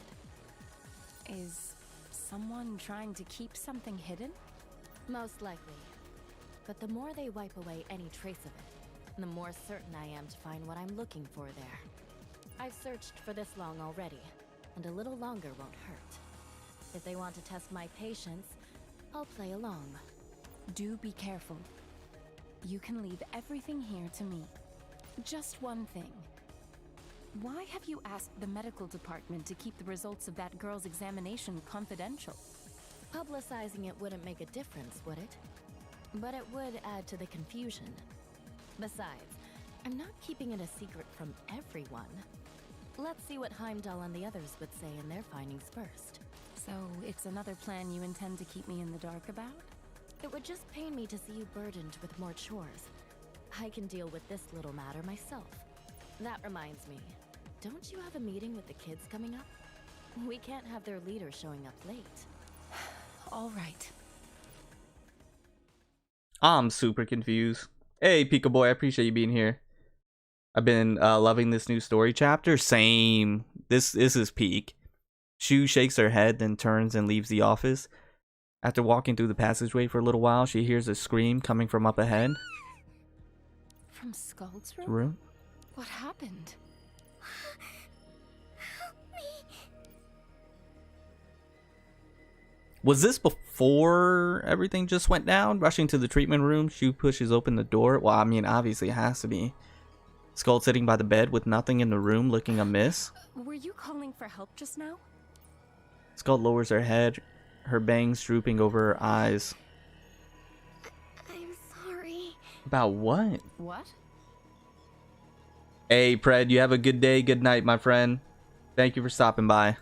Is someone trying to keep something hidden? Most likely. But the more they wipe away any trace of it, the more certain I am to find what I'm looking for there. I've searched for this long already, and a little longer won't hurt. If they want to test my patience, I'll play along. Do be careful. You can leave everything here to me. Just one thing. Why have you asked the medical department to keep the results of that girl's examination confidential? Publicizing it wouldn't make a difference, would it? But it would add to the confusion. Besides, I'm not keeping it a secret from everyone. Let's see what Heimdall and the others would say in their findings first. So, it's another plan you intend to keep me in the dark about? It would just pain me to see you burdened with more chores. I can deal with this little matter myself. That reminds me, don't you have a meeting with the kids coming up? We can't have their leader showing up late. All right. I'm super confused. Hey, Pika Boy, I appreciate you being here. I've been loving this new story chapter. Same. This is peak. Shu shakes her head, then turns and leaves the office. After walking through the passageway for a little while, she hears a scream coming from up ahead. From Scold's room? Room? What happened? Help me. Was this before everything just went down? Rushing to the treatment room, Shu pushes open the door. Well, I mean, obviously it has to be. Scold sitting by the bed with nothing in the room, looking amiss. Were you calling for help just now? Scold lowers her head, her bangs drooping over her eyes. I'm sorry. About what? What? Hey, Pred, you have a good day, good night, my friend. Thank you for stopping by.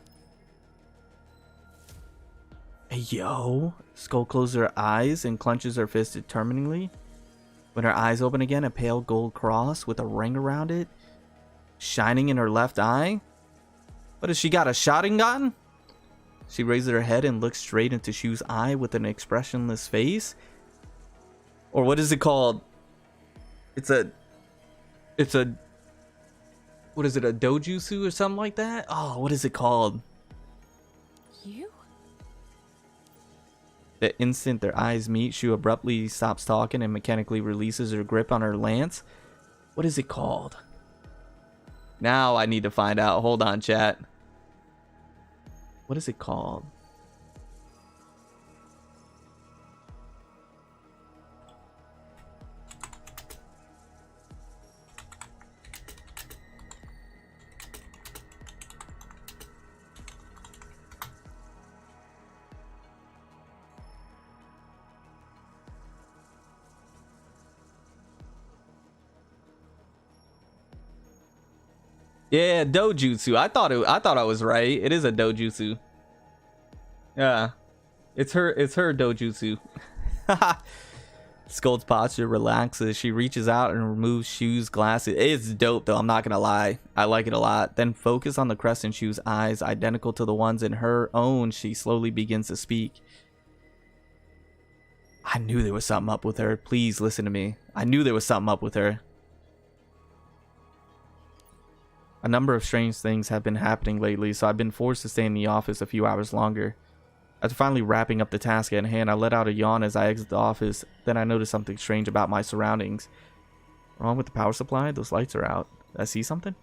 Hey, yo. Skull closes her eyes and clenches her fist determiningly. When her eyes open again, a pale gold cross with a ring around it, shining in her left eye. What, has she got a shotting gun? She raises her head and looks straight into Shu's eye with an expressionless face. Or what is it called? It's a what is it, a dojutsu or something like that? Oh, what is it called? You? The instant their eyes meet, Shu abruptly stops talking and mechanically releases her grip on her lance. What is it called? Now I need to find out. Hold on, chat. What is it called? Yeah, dojutsu. I thought I was right. It is a dojutsu. Yeah. It's her dojutsu. Scold's posture relaxes. She reaches out and removes Shu's glasses. It's dope though, I'm not gonna lie. I like it a lot. Then focus on the crest in Shu's eyes, identical to the ones in her own. She slowly begins to speak. I knew there was something up with her. Please listen to me. I knew there was something up with her. A number of strange things have been happening lately, so I've been forced to stay in the office a few hours longer. After finally wrapping up the task at hand, I let out a yawn as I exit the office. Then I noticed something strange about my surroundings. Wrong with the power supply? Those lights are out. Did I see something?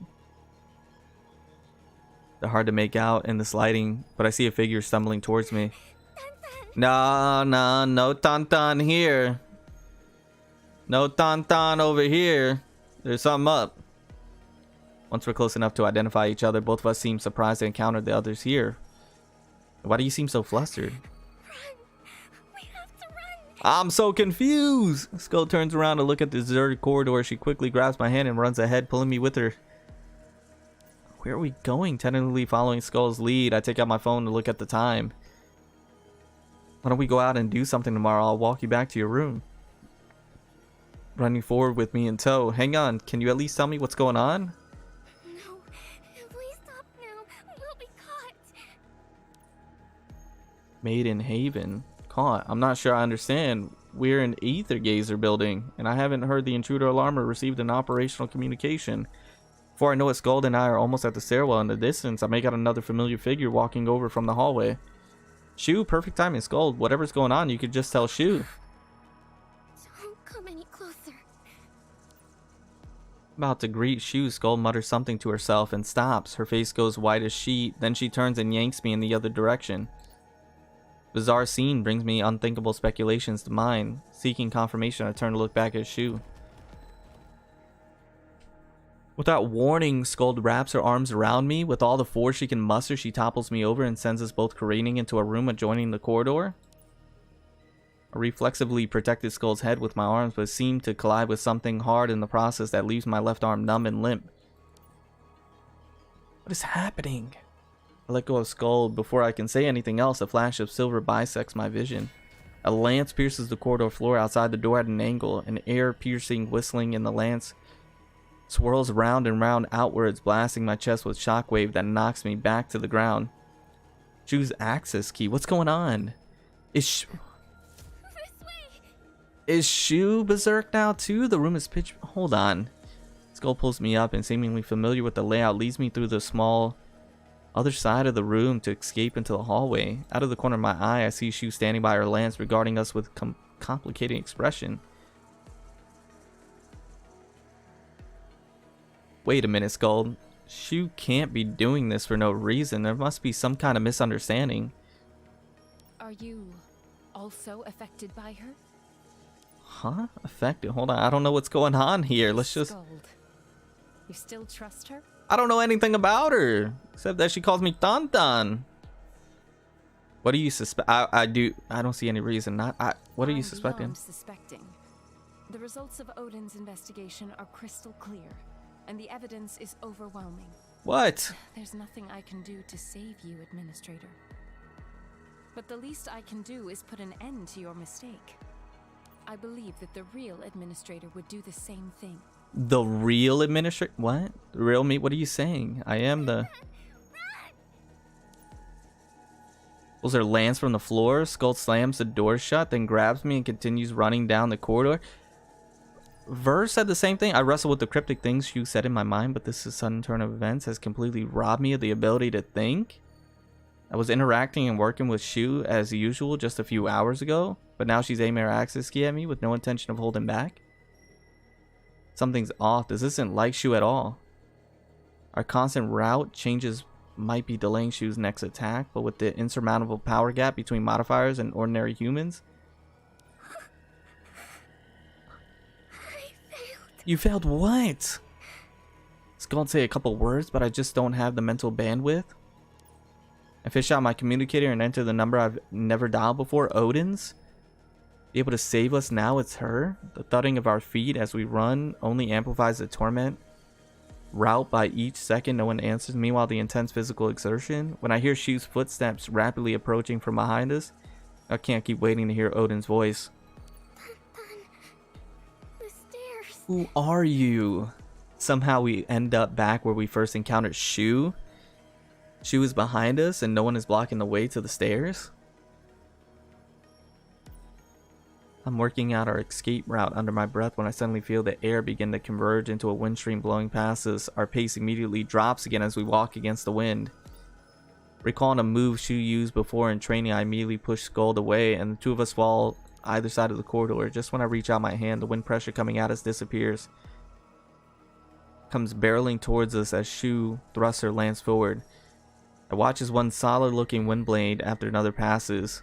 They're hard to make out in this lighting, but I see a figure stumbling towards me. No Tantan here. No Tantan over here. There's something up. Once we're close enough to identify each other, both of us seem surprised to encounter the others here. Why do you seem so flustered? Run. We have to run. I'm so confused. Skull turns around to look at the deserted corridor. She quickly grabs my hand and runs ahead, pulling me with her. Where are we going? Tentatively following Skull's lead, I take out my phone to look at the time. Why don't we go out and do something tomorrow? I'll walk you back to your room. Running forward with me in tow. Hang on, can you at least tell me what's going on? No. Please stop now. We'll be caught. Maiden Haven. Caught? I'm not sure I understand. We're an Aether Gazer building, and I haven't heard the intruder alarm or received an operational communication. Before I know it, Scold and I are almost at the stairwell. In the distance, I make out another familiar figure walking over from the hallway. Shu, perfect timing. Scold, whatever's going on, you could just tell Shu. Don't come any closer. About to greet Shu, Scold mutters something to herself and stops. Her face goes white as sheet, then she turns and yanks me in the other direction. Bizarre scene brings me unthinkable speculations to mind. Seeking confirmation, I turn to look back at Shu. Without warning, Scold wraps her arms around me. With all the force she can muster, she topples me over and sends us both careening into a room adjoining the corridor. I reflexively protected Skull's head with my arms, but seemed to collide with something hard in the process that leaves my left arm numb and limp. What is happening? I let go of Skull. Before I can say anything else, a flash of silver bisects my vision. A lance pierces the corridor floor outside the door at an angle. An air-piercing whistling in the lance swirls round and round outwards, blasting my chest with shockwave that knocks me back to the ground. Choose access key. What's going on? Is Shu berserk now too? The room is pitch. Hold on. Skull pulls me up and, seemingly familiar with the layout, leads me through the small other side of the room to escape into the hallway. Out of the corner of my eye, I see Shu standing by her lance, regarding us with complicated expression. Wait a minute, Scold. Shu can't be doing this for no reason. There must be some kind of misunderstanding. Are you also affected by her? Huh? Affected? Hold on. I don't know what's going on here. Let's just... Scold. You still trust her? I don't know anything about her. Except that she calls me Tantan. What do you suspect? I don't see any reason. What are you suspecting? Suspecting. The results of Odin's investigation are crystal clear, and the evidence is overwhelming. What? There's nothing I can do to save you, Administrator. But the least I can do is put an end to your mistake. I believe that the real Administrator would do the same thing. The real Administrator? What? The real me? What are you saying? I am the... Pulls her lance from the floor. Scold slams the door shut, then grabs me and continues running down the corridor. Verse said the same thing. I wrestle with the cryptic things Shu said in my mind, but this sudden turn of events has completely robbed me of the ability to think. I was interacting and working with Shu as usual just a few hours ago, but now she's aiming her axis key at me with no intention of holding back. Something's off. This isn't like Shu at all. Our constant route changes might be delaying Shu's next attack, but with the insurmountable power gap between modifiers and ordinary humans. You failed what? Scold say a couple words, but I just don't have the mental bandwidth. I fish out my communicator and enter the number I've never dialed before, Odin's. Be able to save us now, it's her. The thudding of our feet as we run only amplifies the torment. Route by each second, no one answers. Meanwhile, the intense physical exertion. When I hear Shu's footsteps rapidly approaching from behind us, I can't keep waiting to hear Odin's voice. Who are you? Somehow we end up back where we first encountered Shu. Shu is behind us and no one is blocking the way to the stairs. I'm working out our escape route under my breath when I suddenly feel the air begin to converge into a wind stream blowing past us. Our pace immediately drops again as we walk against the wind. Recalling a move Shu used before in training, I immediately push Scold away and the two of us fall either side of the corridor. Just when I reach out my hand, the wind pressure coming at us disappears. Comes barreling towards us as Shu thrusts her lance forward. I watch as one solid looking wind blade after another passes.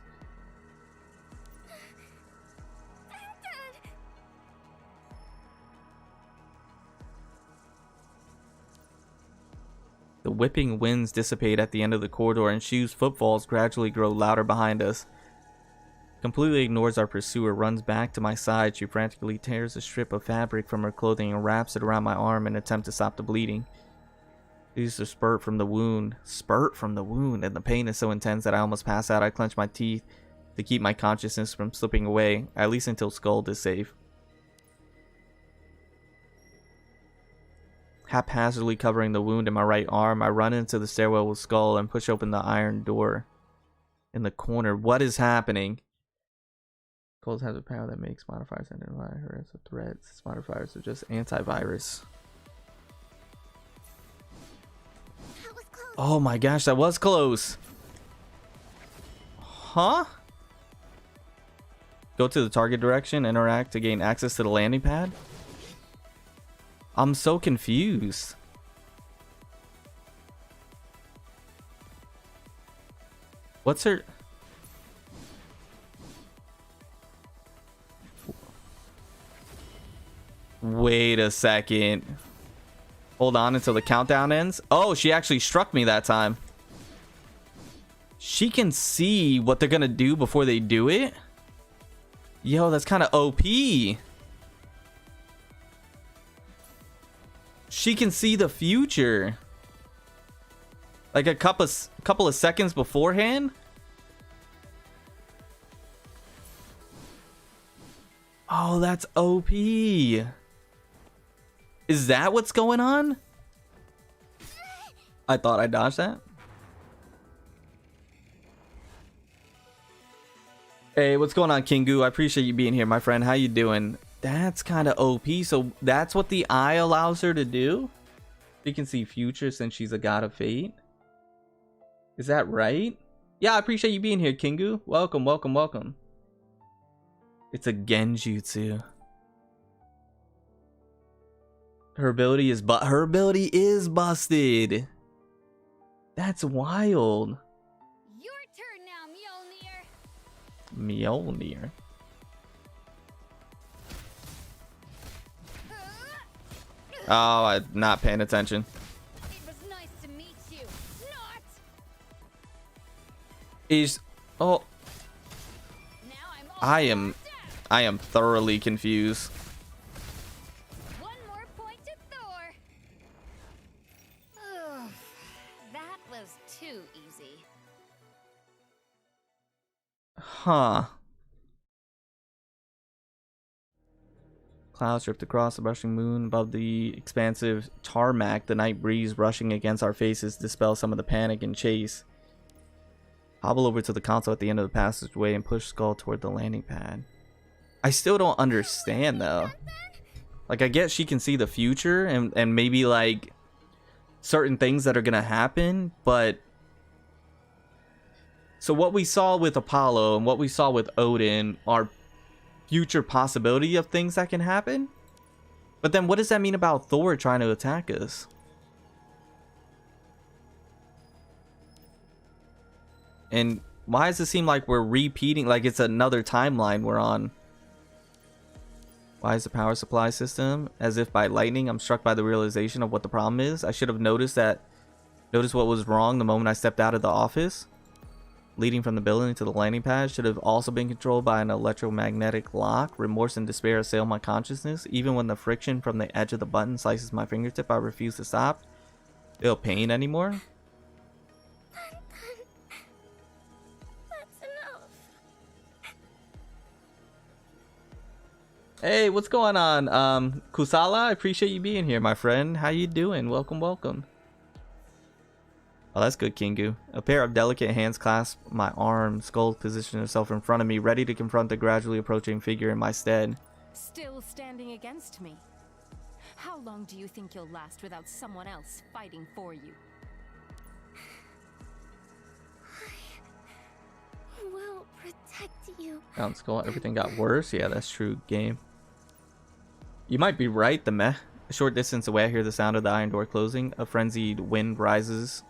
The whipping winds dissipate at the end of the corridor and Shu's footfalls gradually grow louder behind us. Completely ignores our pursuer, runs back to my side. She frantically tears a strip of fabric from her clothing and wraps it around my arm in an attempt to stop the bleeding. It used to spurt from the wound, and the pain is so intense that I almost pass out. I clench my teeth to keep my consciousness from slipping away, at least until Scold is safe. Haphazardly covering the wound in my right arm, I run into the stairwell with Scold and push open the iron door in the corner. What is happening? Scold has a power that makes modifiers identify her as a threat. These modifiers are just antivirus. Oh my gosh, that was close. Huh? Go to the target direction, interact to gain access to the landing pad. I'm so confused. What's her... Wait a second. Hold on until the countdown ends. Oh, she actually struck me that time. She can see what they're gonna do before they do it. Yo, that's kind of OP. She can see the future. Like a couple of seconds beforehand. Oh, that's OP. Is that what's going on? I thought I dodged that. Hey, what's going on, Kingu? I appreciate you being here, my friend. How you doing? That's kind of OP. So that's what the eye allows her to do? She can see future since she's a god of fate. Is that right? Yeah, I appreciate you being here, Kingu. Welcome, welcome, welcome. It's a genjutsu. Her ability is busted. That's wild. Your turn now, Mjolnir. Mjolnir. Oh, I'm not paying attention. It was nice to meet you. Not. Is oh. Now I'm all I am thoroughly confused. Huh. Clouds drift across the rushing moon above the expansive tarmac. The night breeze rushing against our faces dispels some of the panic and chase. Hobble over to the console at the end of the passageway and push Scold toward the landing pad. I still don't understand though. Like, I guess she can see the future and maybe like certain things that are gonna happen, but so what we saw with Apollo and what we saw with Odin are future possibility of things that can happen. But then what does that mean about Thor trying to attack us? And why does it seem like we're repeating, like it's another timeline we're on? Why is the power supply system? As if by lightning, I'm struck by the realization of what the problem is. I should have noticed what was wrong the moment I stepped out of the office. Leading from the building to the landing pad should have also been controlled by an electromagnetic lock. Remorse and despair assail my consciousness. Even when the friction from the edge of the button slices my fingertip, I refuse to stop. Feel pain anymore? Hey, what's going on? Kusala, I appreciate you being here, my friend. How you doing? Welcome, welcome. Oh, that's good, Kingu. A pair of delicate hands clasp my arm. Scold positioned herself in front of me, ready to confront the gradually approaching figure in my stead. Still standing against me? How long do you think you'll last without someone else fighting for you? I will protect you. Down Skull, everything got worse. Yeah, that's true, game. You might be right, the meh. A short distance away, I hear the sound of the iron door closing. A frenzied wind rises.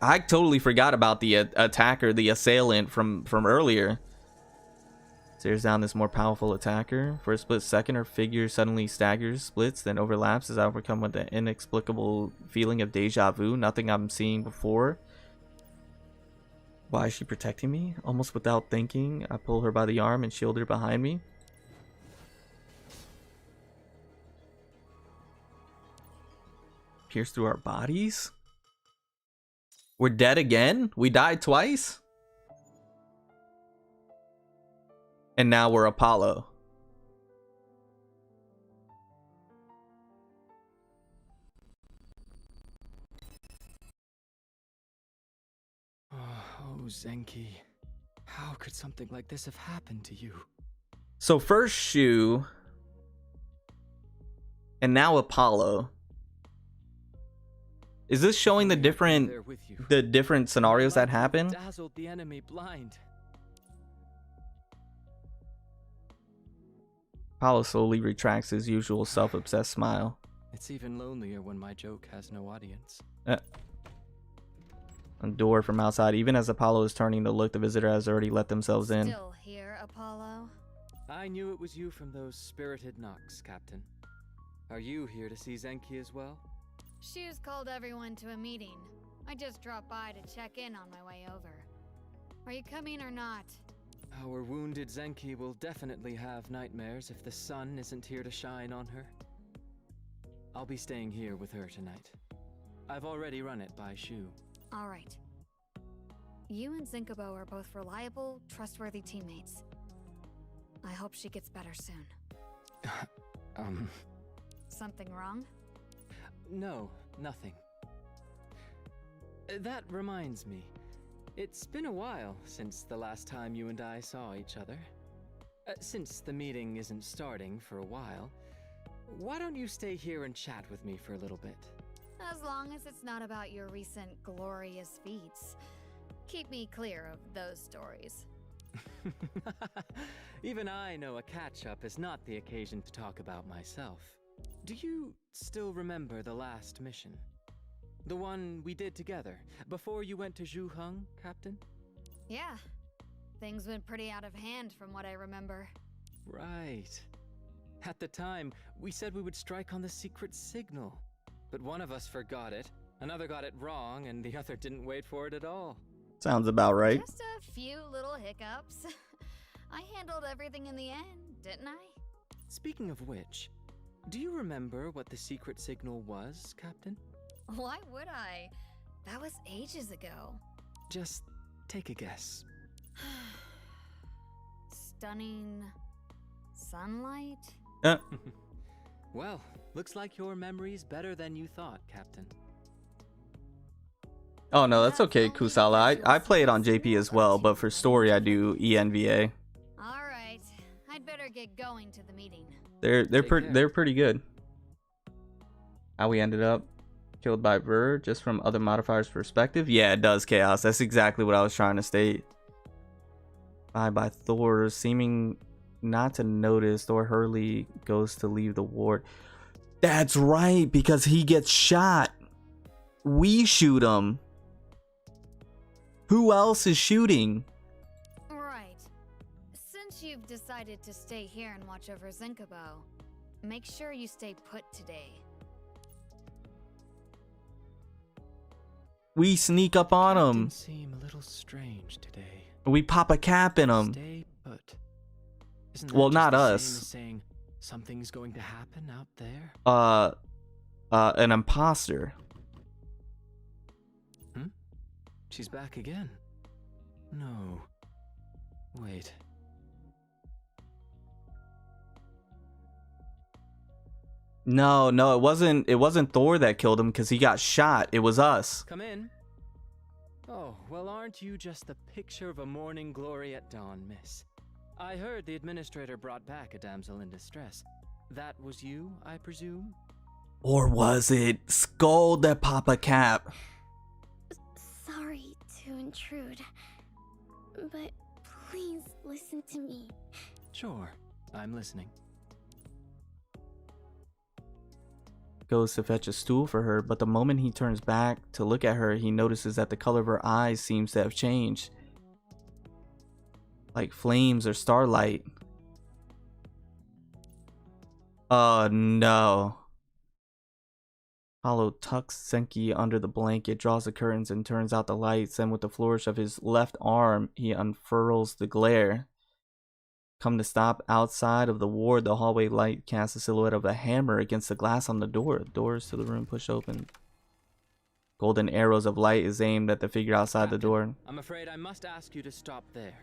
I totally forgot about the attacker, the assailant from earlier. Stares down this more powerful attacker. For a split second, her figure suddenly staggers, splits, then overlaps as I overcome with the inexplicable feeling of deja vu. Nothing I'm seeing before. Why is she protecting me? Almost without thinking, I pull her by the arm and shield her behind me. Pierce through our bodies? We're dead again? We died twice? And now we're Apollo. Oh, Zenki. How could something like this have happened to you? So first Shu, and now Apollo. Is this showing the different scenarios that happen? Dazzled the enemy blind. Apollo slowly retracts his usual self-obsessed smile. It's even lonelier when my joke has no audience. A door from outside. Even as Apollo is turning to look, the visitor has already let themselves in. Still here, Apollo? I knew it was you from those spirited knocks, Captain. Are you here to see Zenki as well? Shu's called everyone to a meeting. I just dropped by to check in on my way over. Are you coming or not? Our wounded Zenki will definitely have nightmares if the sun isn't here to shine on her. I'll be staying here with her tonight. I've already run it by Shu. All right. You and Zinkobo are both reliable, trustworthy teammates. I hope she gets better soon. Something wrong? No, nothing. That reminds me. It's been a while since the last time you and I saw each other. Since the meeting isn't starting for a while, why don't you stay here and chat with me for a little bit? As long as it's not about your recent glorious feats. Keep me clear of those stories. Even I know a catch-up is not the occasion to talk about myself. Do you still remember the last mission? The one we did together, before you went to Zhuheng, Captain? Yeah. Things went pretty out of hand from what I remember. Right. At the time, we said we would strike on the secret signal. But one of us forgot it, another got it wrong, and the other didn't wait for it at all. Sounds about right. Just a few little hiccups. I handled everything in the end, didn't I? Speaking of which, do you remember what the secret signal was, Captain? Why would I? That was ages ago. Just take a guess. stunning sunlight? Well, looks like your memory's better than you thought, Captain. Oh no, that's okay, Kusala. I play it on JP as well, but for story I do ENVA. All right, I'd better get going to the meeting. They're pretty good. How we ended up killed by Ver, just from other modifiers' perspective. Yeah, it does, Chaos. That's exactly what I was trying to state. By Thor, seeming not to notice, Thor hurriedly goes to leave the ward. That's right, because he gets shot. We shoot him. Who else is shooting? Right. Since you've decided to stay here and watch over Zinkabo, make sure you stay put today. We sneak up on him. Seem a little strange today. We pop a cap in him. Stay put. Isn't Well, that not just the us. same as saying something's going to happen out there? An imposter. She's back again. No. Wait. No, it wasn't Thor that killed him because he got shot. It was us. Come in. Oh, well, aren't you just the picture of a morning glory at dawn, miss? I heard the administrator brought back a damsel in distress. That was you, I presume? Or was it Scold that pop a cap? Sorry to intrude, but please listen to me. Sure, I'm listening. Goes to fetch a stool for her, but the moment he turns back to look at her, he notices that the color of her eyes seems to have changed. Like flames or starlight. Oh no. Hollow tucks Senki under the blanket, draws the curtains, and turns out the lights. Then with a flourish of his left arm, he unfurls the glare. Come to stop outside of the ward, the hallway light casts a silhouette of a hammer against the glass on the door. Doors to the room push open. Golden arrows of light is aimed at the figure outside the door. I'm afraid I must ask you to stop there.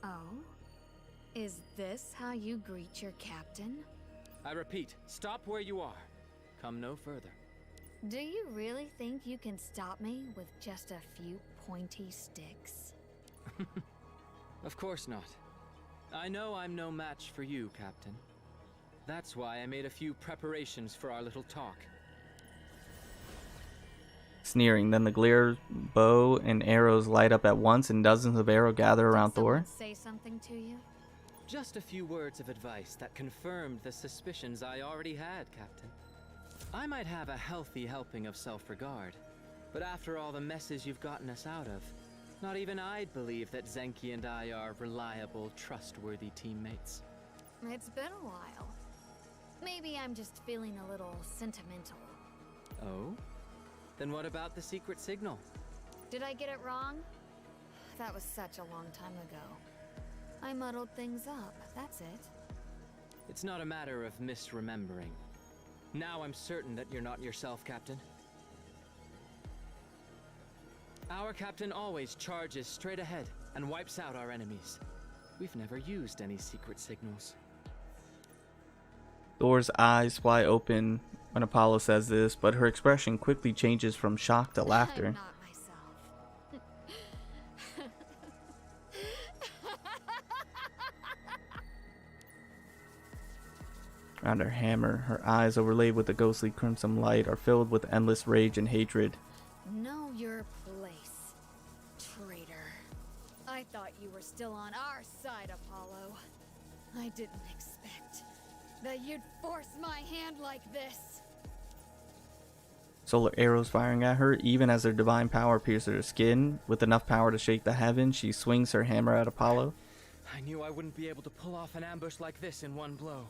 Oh? Is this how you greet your captain? I repeat, stop where you are. Come no further. Do you really think you can stop me with just a few pointy sticks? Of course not. I know I'm no match for you, Captain. That's why I made a few preparations for our little talk. Sneering, then the glare bow and arrows light up at once, and dozens of arrows gather around Thor. Say something to you? Just a few words of advice that confirmed the suspicions I already had, Captain. I might have a healthy helping of self-regard, but after all the messes you've gotten us out of, not even I'd believe that Zenki and I are reliable, trustworthy teammates. It's been a while. Maybe I'm just feeling a little sentimental. Oh? Then what about the secret signal? Did I get it wrong? That was such a long time ago. I muddled things up, that's it. It's not a matter of misremembering. Now I'm certain that you're not yourself, Captain. Our captain always charges straight ahead and wipes out our enemies. We've never used any secret signals. Thor's eyes fly open when Apollo says this, but her expression quickly changes from shock to laughter. I'm not myself. Around her hammer, her eyes overlaid with the ghostly crimson light are filled with endless rage and hatred. Know your place, traitor. I thought you were still on our side, Apollo. I didn't expect that you'd force my hand like this. Solar arrows firing at her, even as their divine power pierces her skin. With enough power to shake the heavens, she swings her hammer at Apollo. I knew I wouldn't be able to pull off an ambush like this in one blow.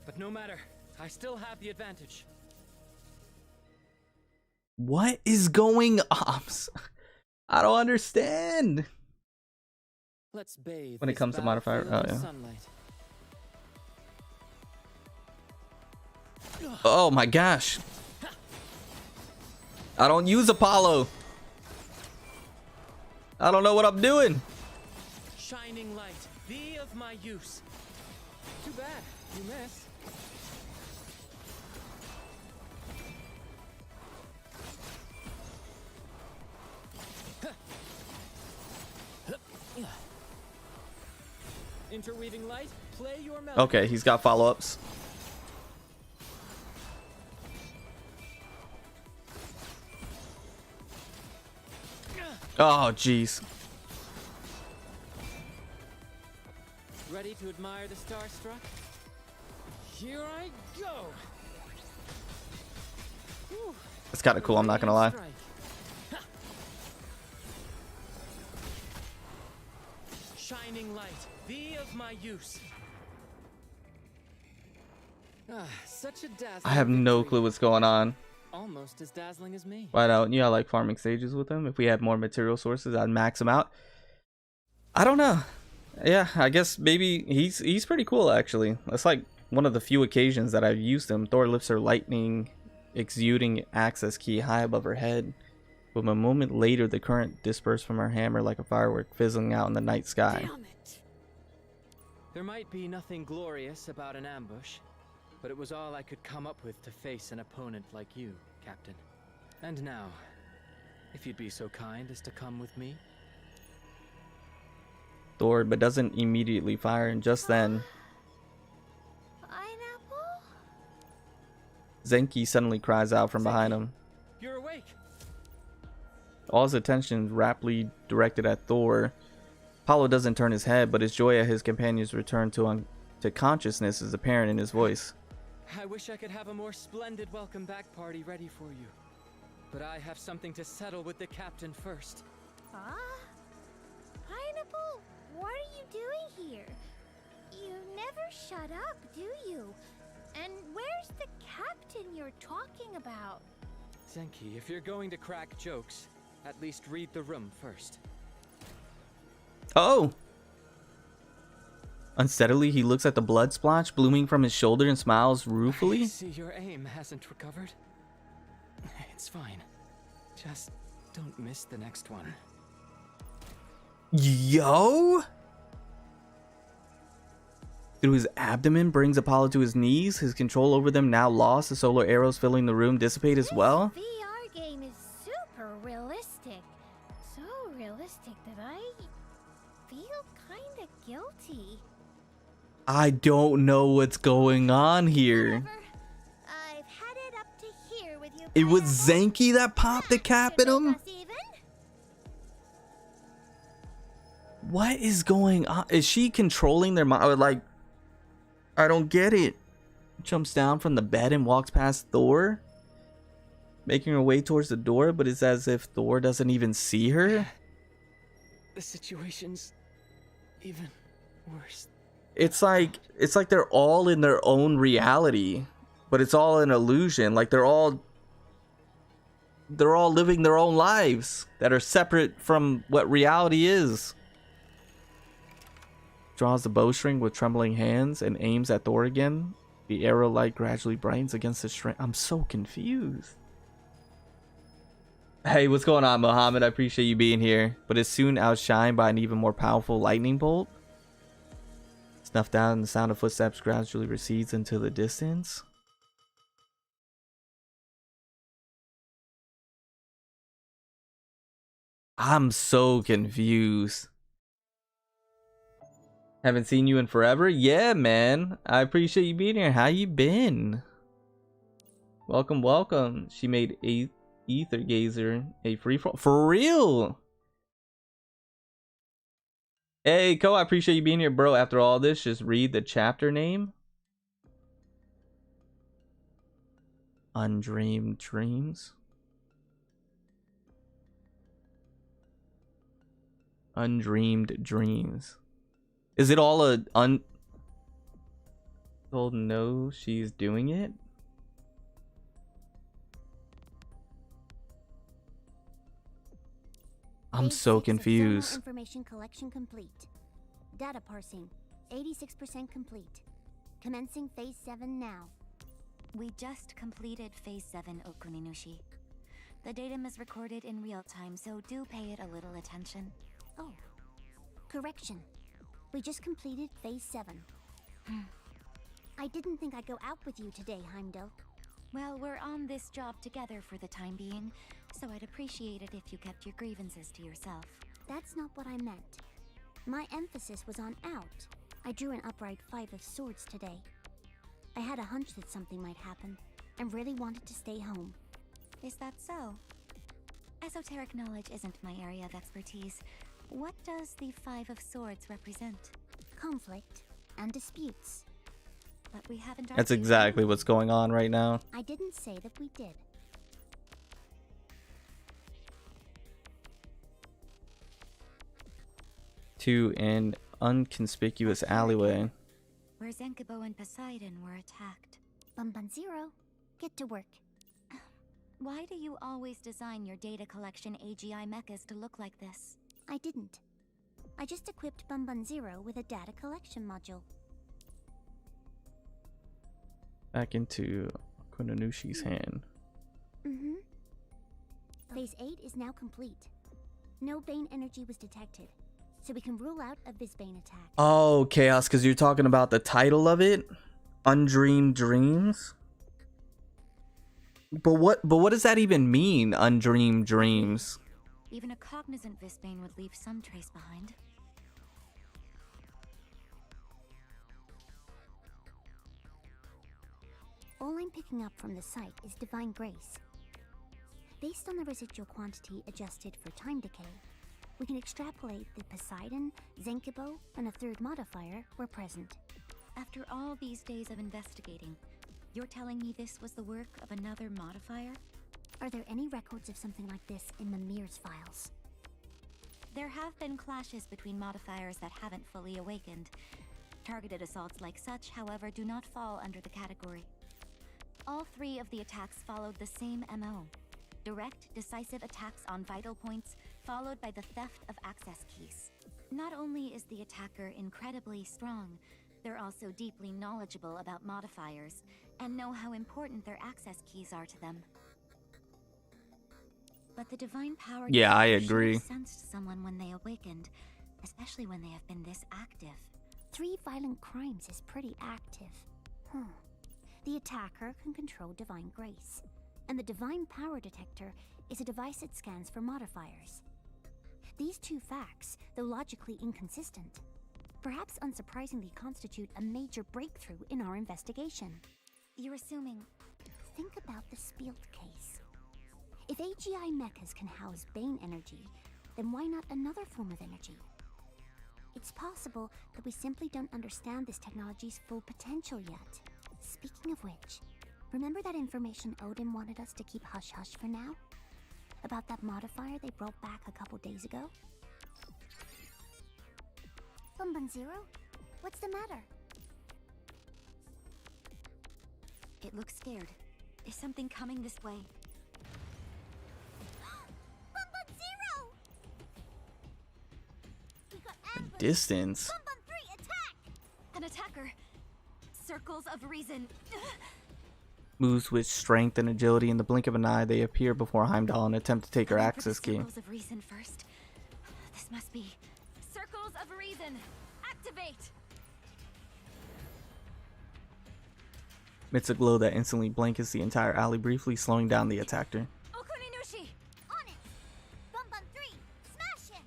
But no matter, I still have the advantage. What is going on? I don't understand. Let's bathe when it comes to modifier. Oh, yeah. Sunlight. Oh my gosh. I don't use Apollo. I don't know what I'm doing. Shining light, Be of my use. Too bad, you missed. Interweaving light, play your melody. Okay, he's got follow-ups. Oh, jeez. Ready to admire the starstruck? Here I go. Whew. It's kind of cool, I'm not gonna lie. Shining light, be of my use. Such a dazzling I have no clue what's going on. Almost as dazzling as me. Why don't you? I like farming stages with him. If we had more material sources, I'd max him out. I don't know. Yeah, I guess maybe he's pretty cool actually. That's like one of the few occasions that I've used him. Thor lifts her lightning exuding access key high above her head. But a moment later, the current dispersed from her hammer like a firework, fizzling out in the night sky. Damn it. There might be nothing glorious about an ambush, but it was all I could come up with to face an opponent like you, Captain. And now, if you'd be so kind as to come with me. Thor, but doesn't immediately fire, and just then Pineapple? Zenki suddenly cries out from behind him. You're awake. All his attention is rapidly directed at Thor. Apollo doesn't turn his head, but his joy at his companion's return to consciousness is apparent in his voice. I wish I could have a more splendid welcome back party ready for you. But I have something to settle with the captain first. Huh? Pineapple, what are you doing here? You never shut up, do you? And where's the captain you're talking about? Zenki, if you're going to crack jokes, at least read the room first. Oh! Unsteadily, he looks at the blood splotch blooming from his shoulder and smiles ruefully. I see your aim hasn't recovered. It's fine. Just don't miss the next one. Yo! Through his abdomen brings Apollo to his knees. His control over them now lost. The solar arrows filling the room dissipate as well. This VR game is super realistic. So realistic that I feel kinda guilty. I don't know what's going on here. Whatever. I've had it up to here with you. It was Pineapple. Zenki that popped the cap at Should him? make us even. What is going on? Is she controlling their mind? Like, I don't get it. Jumps down from the bed and walks past Thor, making her way towards the door, but it's as if Thor doesn't even see her. The situation's even worse. It's like they're all in their own reality, but it's all an illusion. Like they're all living their own lives that are separate from what reality is. Draws the bowstring with trembling hands and aims at Thor again. The arrow light gradually brightens against the string. I'm so confused. Hey, what's going on, Mohammed? I appreciate you being here, but is soon outshined by an even more powerful lightning bolt. Snuffed out and the sound of footsteps gradually recedes into the distance. I'm so confused. Haven't seen you in forever? Yeah, man. I appreciate you being here. How you been? Welcome, welcome. She made Aether Gazer a free for real. Hey, Ko, I appreciate you being here, bro. After all this, just read the chapter name. Undreamed Dreams. Undreamed Dreams. Is it all a told no she's doing it? I'm so confused. Information collection complete. Data parsing 86% complete. Commencing phase 7 now. We just completed phase 7, Okuninushi. The datum is recorded in real time, so do pay it a little attention. Oh. Correction. We just completed Phase 7. I didn't think I'd go out with you today, Heimdall. Well, we're on this job together for the time being, so I'd appreciate it if you kept your grievances to yourself. That's not what I meant. My emphasis was on out. I drew an upright 5 of swords today. I had a hunch that something might happen, and really wanted to stay home. Is that so? Esoteric knowledge isn't my area of expertise. What does the 5 of swords represent? Conflict and disputes. But we haven't. That's exactly what's going on right now. I didn't say that we did. To an unconspicuous alleyway. Where Zenkibo and Poseidon were attacked. Zero, get to work. Why do you always design your data collection AGI mechas to look like this? I didn't. I just equipped Zero with a data collection module. Back into Kunanushi's hand. Phase 8 is now complete. No Bane energy was detected, so we can rule out a Visbane attack. Oh, Chaos, because you're talking about the title of it? Undreamed Dreams? But what does that even mean, Undreamed Dreams? Even a cognizant Visbane would leave some trace behind. All I'm picking up from the site is Divine Grace. Based on the residual quantity adjusted for time decay, we can extrapolate that Poseidon, Zenkibo, and a third modifier were present. After all these days of investigating, you're telling me this was the work of another modifier? Are there any records of something like this in Mimir's files? There have been clashes between modifiers that haven't fully awakened. Targeted assaults like such, however, do not fall under the category. All 3 of the attacks followed the same MO. Direct, decisive attacks on vital points, followed by the theft of access keys. Not only is the attacker incredibly strong, they're also deeply knowledgeable about modifiers, and know how important their access keys are to them. But the divine power... Yeah, I agree. ...sensed someone when they awakened, especially when they have been this active. 3 violent crimes is pretty active. The attacker can control Divine Grace, and the Divine Power Detector is a device that scans for modifiers. These 2 facts, though logically inconsistent, perhaps unsurprisingly constitute a major breakthrough in our investigation. You're assuming... Think about the Spielt case. If AGI mechas can house Bane energy, then why not another form of energy? It's possible that we simply don't understand this technology's full potential yet. Speaking of which, remember that information Odin wanted us to keep hush-hush for now? About that modifier they brought back a couple days ago? Zero, what's the matter? It looks scared. Is something coming this way? Zero! We got ambushed! Distance. 3, attack! An attacker! Circles of reason. Moves with strength and agility. In the blink of an eye, they appear before Heimdall and attempt to take her access key. Circles of reason first. This must be... Circles of reason! Activate! Amidst a glow that instantly blankets the entire alley, briefly slowing down the attacker. Okuninushi! On it! 3, smash him!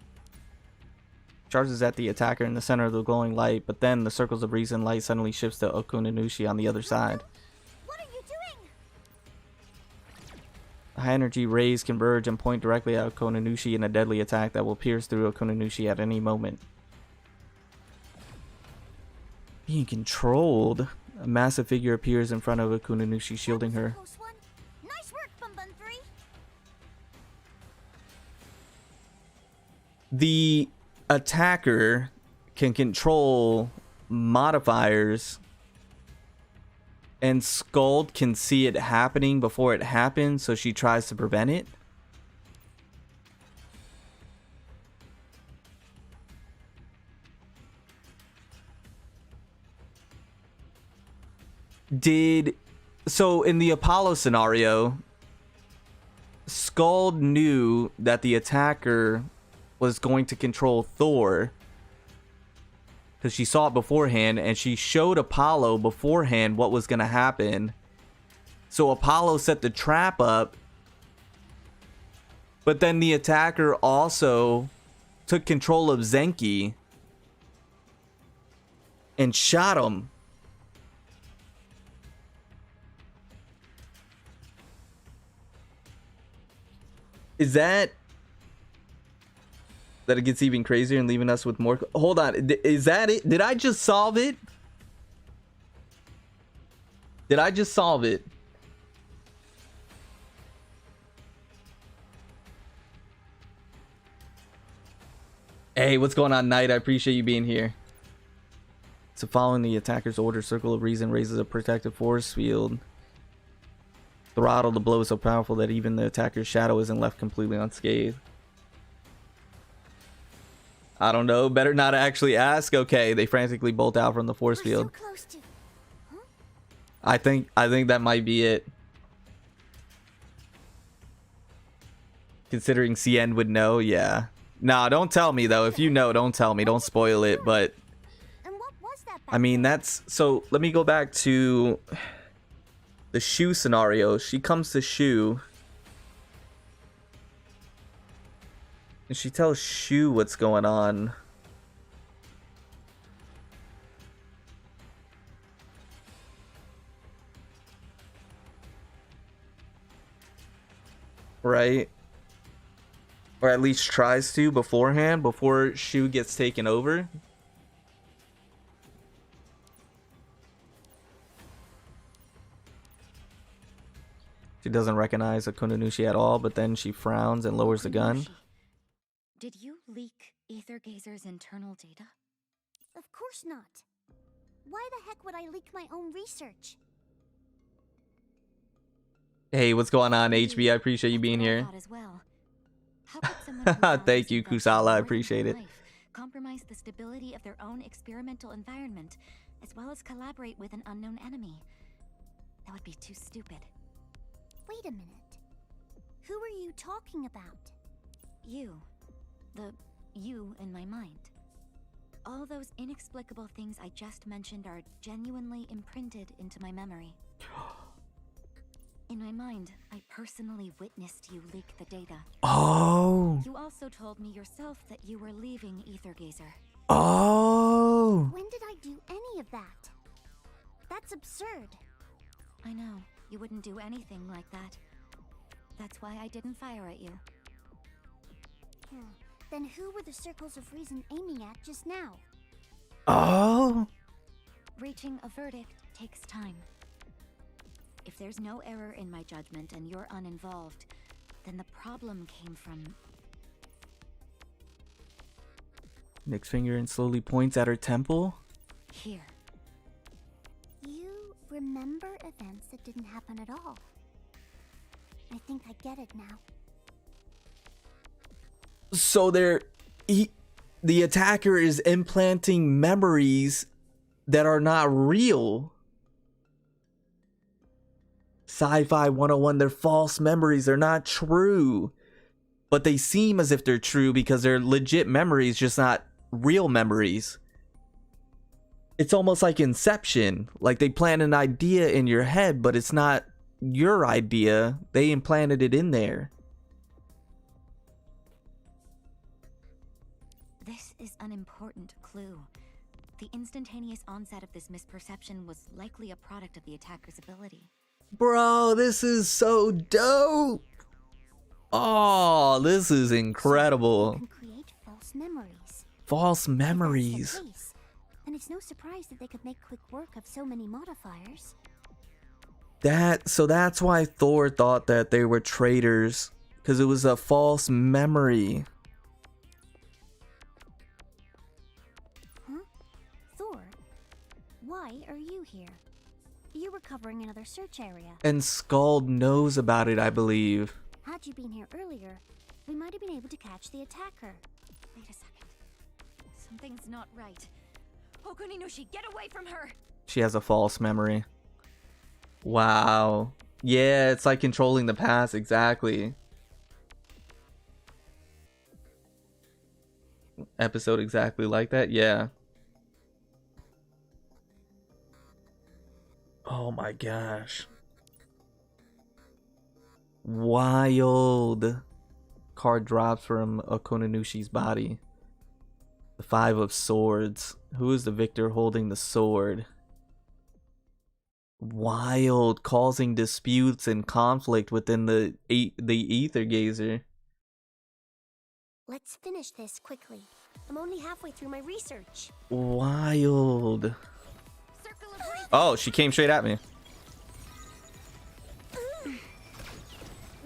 Charges at the attacker in the center of the glowing light, but then the circles of reason light suddenly shifts to Okuninushi on the other side. What are you doing? High energy rays converge and point directly at Okuninushi in a deadly attack that will pierce through Okuninushi at any moment. Being controlled, a massive figure appears in front of Okuninushi, shielding her. Nice work, 3. The attacker can control modifiers, and Scold can see it happening before it happens, so she tries to prevent it. So in the Apollo scenario, Scold knew that the attacker was going to control Thor, because she saw it beforehand, and she showed Apollo beforehand what was going to happen. So Apollo set the trap up, but then the attacker also took control of Zenki and shot him. Is that it gets even crazier and leaving us with more? Hold on, is that it? Did I just solve it? Did I just solve it? Hey, what's going on, Knight? I appreciate you being here. So following the attacker's order, Circle of Reason raises a protective force field. Throttle, the blow is so powerful that even the attacker's shadow isn't left completely unscathed. I don't know. Better not actually ask. Okay, they frantically bolt out from the force field. So close to... Huh? I think that might be it. Considering CN would know, yeah. Nah, don't tell me though. If you know, don't tell me. Don't spoil it. But And what was that I mean, that's so. Let me go back to the Shu scenario. She comes to Shu, and she tells Shu what's going on. Right? Or at least tries to beforehand, before Shu gets taken over. She doesn't recognize Akunanushi at all, but then she frowns and lowers the gun. Did you leak Aether Gazer's internal data? Of course not. Why the heck would I leak my own research? Hey, what's going on, HB? I appreciate you being here. Thank you, Kusala. I appreciate it. Compromise the stability of their own experimental environment, as well as collaborate with an unknown enemy. That would be too stupid. Wait a minute. Who are you talking about? You. The you in my mind. All those inexplicable things I just mentioned are genuinely imprinted into my memory. In my mind, I personally witnessed you leak the data. Oh. You also told me yourself that you were leaving Aether Gazer. Oh. When did I do any of that? That's absurd. I know. You wouldn't do anything like that. That's why I didn't fire at you. Then who were the circles of reason aiming at just now? Oh. Reaching a verdict takes time. If there's no error in my judgment and you're uninvolved, then the problem came from... Nick's finger and slowly points at her temple. Here. You remember events that didn't happen at all. I think I get it now. So the attacker is implanting memories that are not real. Sci-fi 101, they're false memories, they're not true. But they seem as if they're true because they're legit memories, just not real memories. It's almost like Inception. Like they plant an idea in your head, but it's not your idea. They implanted it in there. This is an important clue. The instantaneous onset of this misperception was likely a product of the attacker's ability. Bro, this is so dope. Oh, this is incredible. So you can create false memories. False memories. If that's the case, then it's no surprise that they could make quick work of so many modifiers. So that's why Thor thought that they were traitors, because it was a false memory. Huh? Thor? Why are you here? You were covering another search area. And Scold knows about it, I believe. Had you been here earlier, we might have been able to catch the attacker. Wait a second. Something's not right. Okuninushi, get away from her! She has a false memory. Wow. Yeah, it's like controlling the past, exactly. Episode exactly like that, yeah. Oh my gosh. Wild. Card drops from Okononushi's body. The 5 of Swords. Who is the victor holding the sword? Wild. Causing disputes and conflict within the Aether Gazer. Let's finish this quickly. I'm only halfway through my research. Wild. Oh, she came straight at me.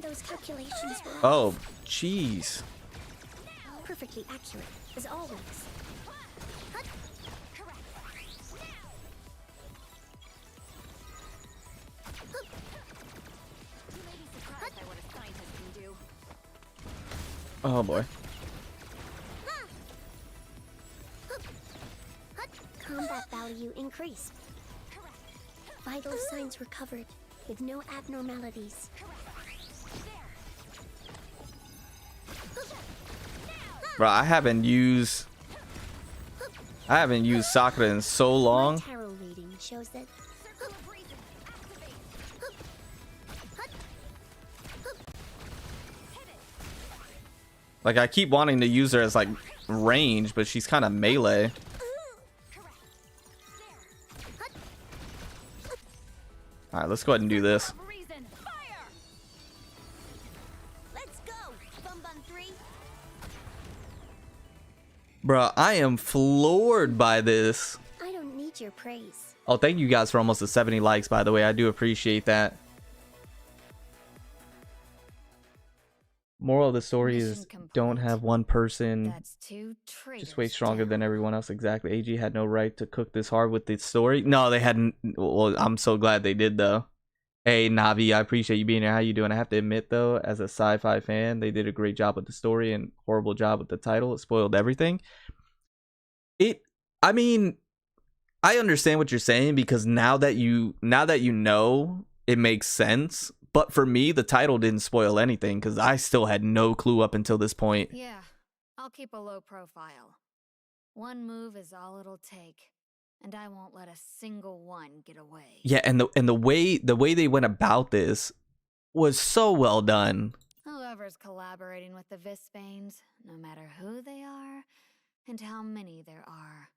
Those calculations were Oh, jeez. perfectly accurate, as always. Oh boy. Combat value increased. Vital signs recovered, with no abnormalities. Bro, I haven't used Sakura in so long. My tarot reading shows that Like, I keep wanting to use her as like range, but she's kind of melee. All right, let's go ahead and do this. let's go, Bum Bum 3. Bro, I am floored by this. I don't need your praise. Oh, thank you guys for almost the 70 likes, by the way. I do appreciate that. Moral of the story is don't have one person just way stronger than everyone else. Exactly. AG had no right to cook this hard with this story. No, they hadn't. Well, I'm so glad they did, though. Hey, Navi, I appreciate you being here. How you doing? I have to admit, though, as a sci-fi fan, they did a great job with the story and horrible job with the title. It spoiled everything. I mean, I understand what you're saying because now that you know, it makes sense. But for me, the title didn't spoil anything because I still had no clue up until this point. Yeah, I'll keep a low profile. One move is all it'll take, and I won't let a single one get away. Yeah, and the way they went about this was so well done. Whoever's collaborating with the Vispanes, no matter who they are and how many there are,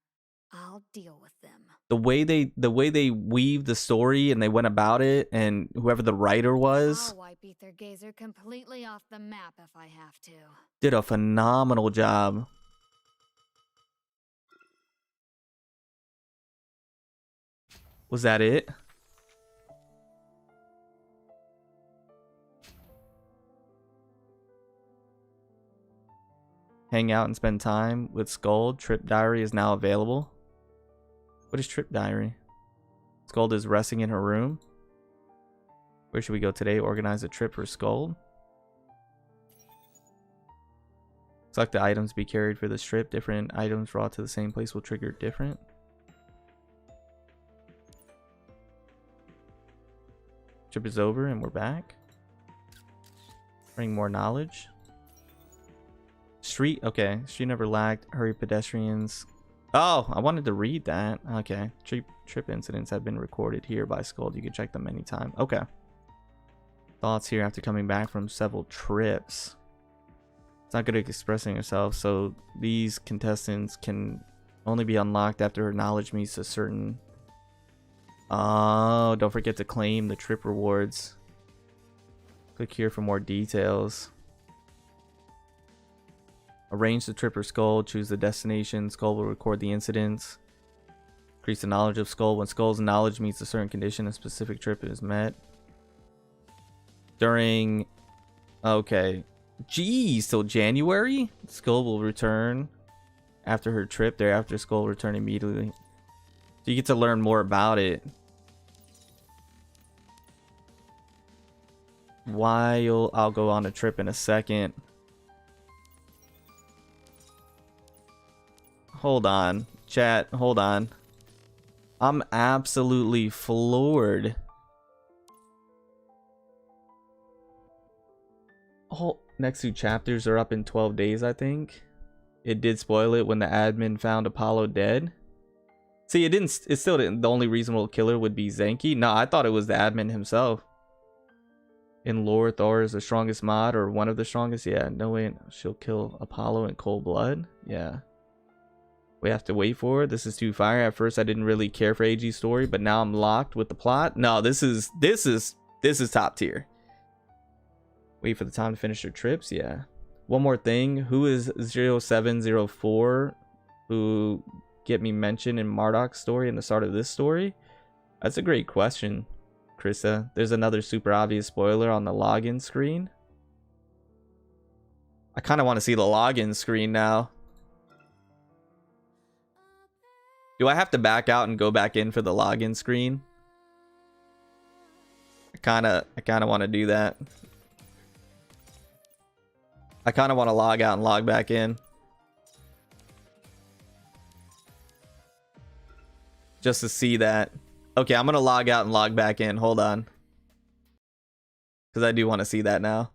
I'll deal with them. The way they weaved the story and they went about it, and whoever the writer was, I'll wipe Aether Gazer completely off the map if I have to. did a phenomenal job. Was that it? Hang out and spend time with Scold. Trip diary is now available. What is trip diary? Scold is resting in her room. Where should we go today? Organize a trip for Scold. Select the items to be carried for this trip. Different items brought to the same place will trigger different. Trip is over and we're back. Bring more knowledge. Street, okay. Street never lacked. Hurry pedestrians. Oh, I wanted to read that. Okay. Trip incidents have been recorded here by Scold. You can check them anytime. Okay. Thoughts here after coming back from several trips. It's not good at expressing herself, so these contestants can only be unlocked after her knowledge meets a certain... Oh, don't forget to claim the trip rewards. Click here for more details. Arrange the trip for Scold. Choose the destination. Scold will record the incidents. Increase the knowledge of Scold. When Scold's knowledge meets a certain condition, a specific trip is met. During... Okay. Geez, till January? Scold will return after her trip. Thereafter, Scold will return immediately. So you get to learn more about it. While I'll go on a trip in a second. Hold on, chat, hold on. I'm absolutely floored. Oh, next 2 chapters are up in 12 days, I think. It did spoil it when the admin found Apollo dead. See, it didn't. It still didn't. The only reasonable killer would be Zenki. No, I thought it was the admin himself. In lore, Thor is the strongest mod or one of the strongest. Yeah, no way she'll kill Apollo in cold blood. Yeah. We have to wait for it. This is too fire. At first, I didn't really care for AG's story, but now I'm locked with the plot. No, this is top tier. Wait for the time to finish your trips. Yeah. One more thing. Who is 0704 who get me mentioned in Marduk's story in the start of this story? That's a great question, Krista. There's another super obvious spoiler on the login screen. I kind of want to see the login screen now. Do I have to back out and go back in for the login screen? I kind of want to do that. I kind of want to log out and log back in. Just to see that. Okay, I'm going to log out and log back in. Hold on. Because I do want to see that now.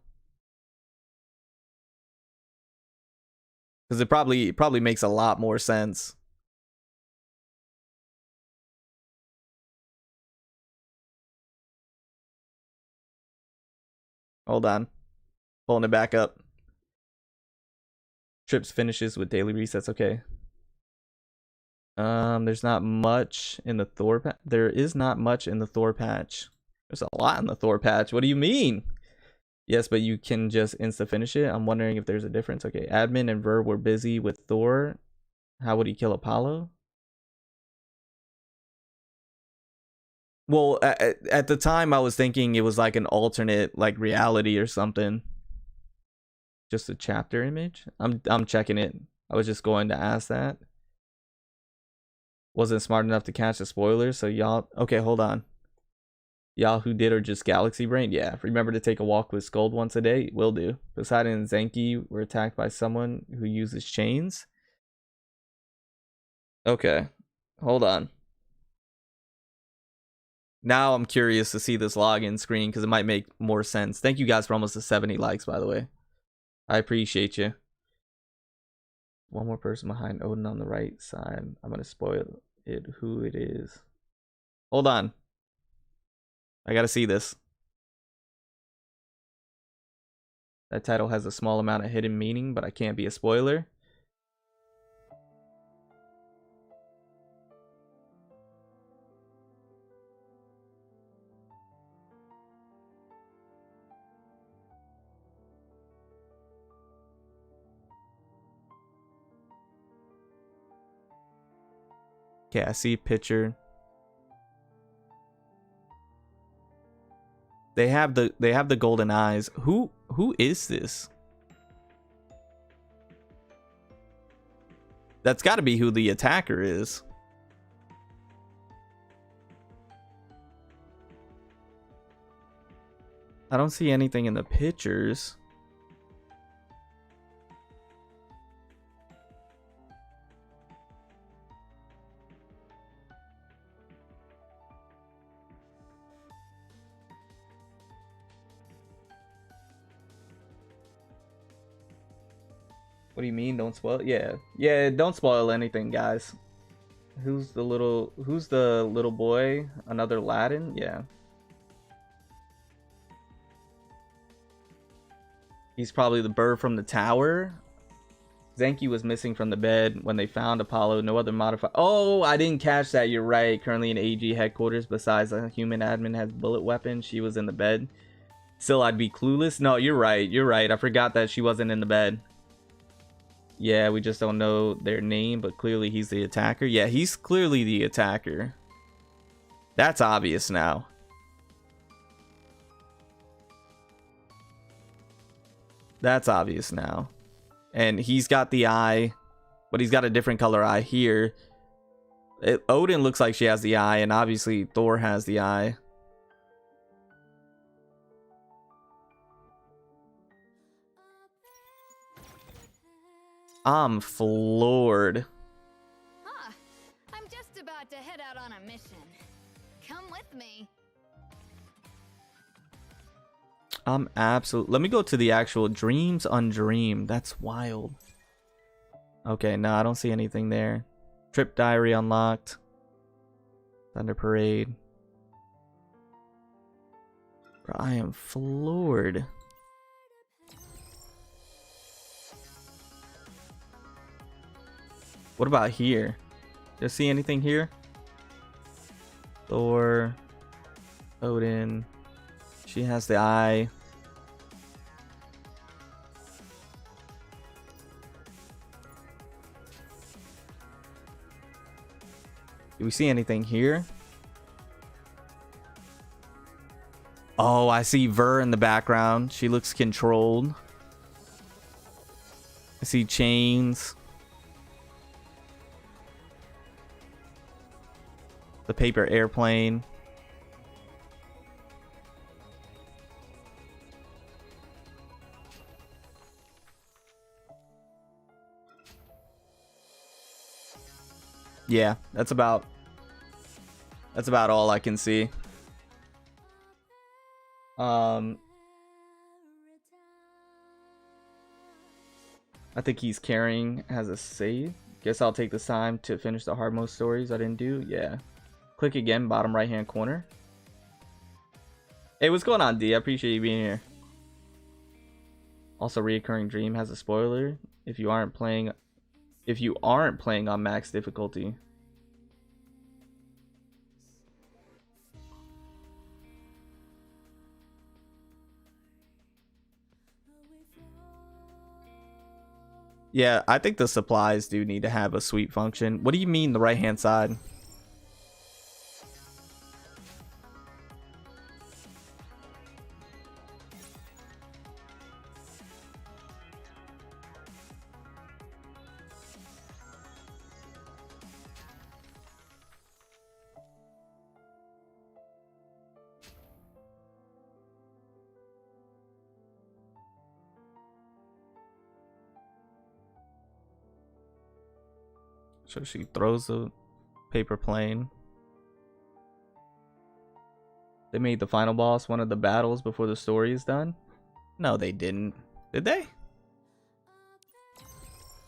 Because it probably makes a lot more sense. Hold on. Pulling it back up. Trips finishes with daily resets. Okay. There's not much in the Thor patch. There is not much in the Thor patch. There's a lot in the Thor patch. What do you mean? Yes, but you can just insta finish it. I'm wondering if there's a difference. Okay, admin and Ver were busy with Thor. How would he kill Apollo? Well, at the time I was thinking it was like an alternate like reality or something. Just a chapter image. I'm checking it. I was just going to ask that. Wasn't smart enough to catch the spoilers, so y'all. Okay, hold on. Y'all who did are just galaxy brain. Yeah, remember to take a walk with Scold once a day. Will do. Poseidon and Zenki were attacked by someone who uses chains. Okay, hold on. Now I'm curious to see this login screen because it might make more sense. Thank you guys for almost 70 likes, by the way. I appreciate you. One more person behind Odin on the right side. I'm going to spoil it who it is. Hold on. I got to see this. That title has a small amount of hidden meaning, but I can't be a spoiler. Okay, I see picture. They have the golden eyes. Who is this? That's got to be who the attacker is. I don't see anything in the pictures. What do you mean? Don't spoil it? Yeah, don't spoil anything, guys. Who's the little boy? Another Latin? Yeah. He's probably the bird from the tower. Zenki was missing from the bed when they found Apollo. No other modifier. Oh, I didn't catch that. You're right. Currently in AG headquarters, besides a human admin has bullet weapon. She was in the bed. Still, I'd be clueless. No, you're right. You're right. I forgot that she wasn't in the bed. Yeah, we just don't know their name, but clearly he's the attacker. Yeah, he's clearly the attacker. That's obvious now. That's obvious now. And he's got the eye, but he's got a different color eye here. Odin looks like she has the eye, and obviously Thor has the eye. I'm floored. Huh. I'm just about to head out on a mission. Come with me. I'm absolutely... Let me go to the actual Dreams Undreamed. That's wild. Okay, no, I don't see anything there. Trip diary unlocked. Thunder Parade. Bro, I am floored. What about here? Do you see anything here? Thor, Odin. She has the eye. Do we see anything here? Oh, I see Ver in the background. She looks controlled. I see chains. The paper airplane. Yeah, that's about all I can see. I think he's carrying has a save. Guess I'll take this time to finish the hard mode stories I didn't do. Yeah. Click again, bottom right hand corner. Hey, what's going on, D? I appreciate you being here. Also, Reoccurring Dream has a spoiler if you aren't playing on max difficulty. Yeah, I think the supplies do need to have a sweep function. What do you mean the right hand side? So she throws the paper plane. They made the final boss one of the battles before the story is done? No, they didn't. Did they?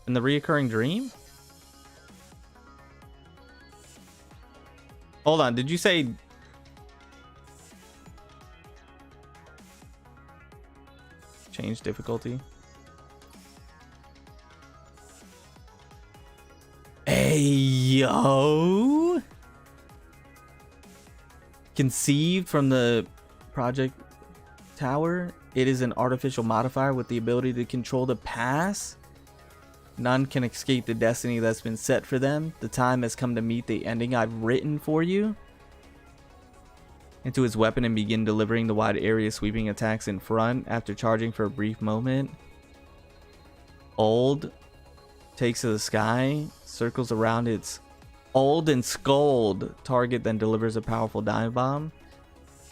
In the Reoccurring Dream? Hold on, did you say... Change difficulty? Hey, yo! Conceived from the Project Tower, it is an artificial modifier with the ability to control the past. None can escape the destiny that's been set for them. The time has come to meet the ending I've written for you. Into his weapon and begin delivering the wide area sweeping attacks in front after charging for a brief moment. Old takes to the sky, circles around its Old and Scold target, then delivers a powerful dive bomb.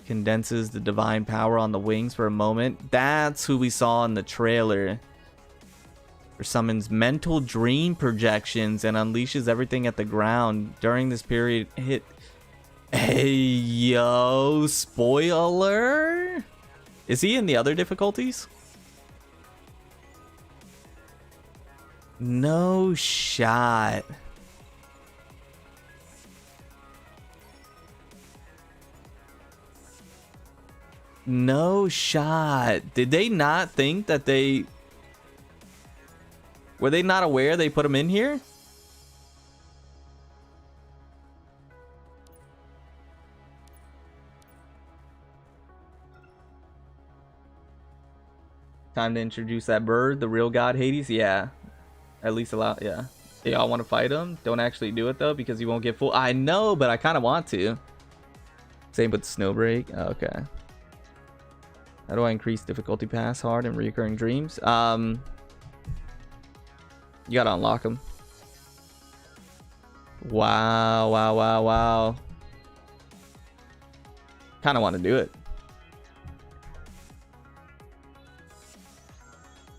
Condenses the divine power on the wings for a moment. That's who we saw in the trailer. Or summons mental dream projections and unleashes everything at the ground. During this period, hit... Hey, yo, spoiler? Is he in the other difficulties? No shot. No shot. Did they not think that they... Were they not aware they put him in here? Time to introduce that bird, the real god Hades. Yeah. At least allow, yeah. They all want to fight him. Don't actually do it though because you won't get full. I know, but I kind of want to. Same with Snowbreak. Oh, okay. How do I increase difficulty pass hard and Reoccurring Dreams? You gotta unlock them. Wow, wow, wow, wow. Kind of want to do it.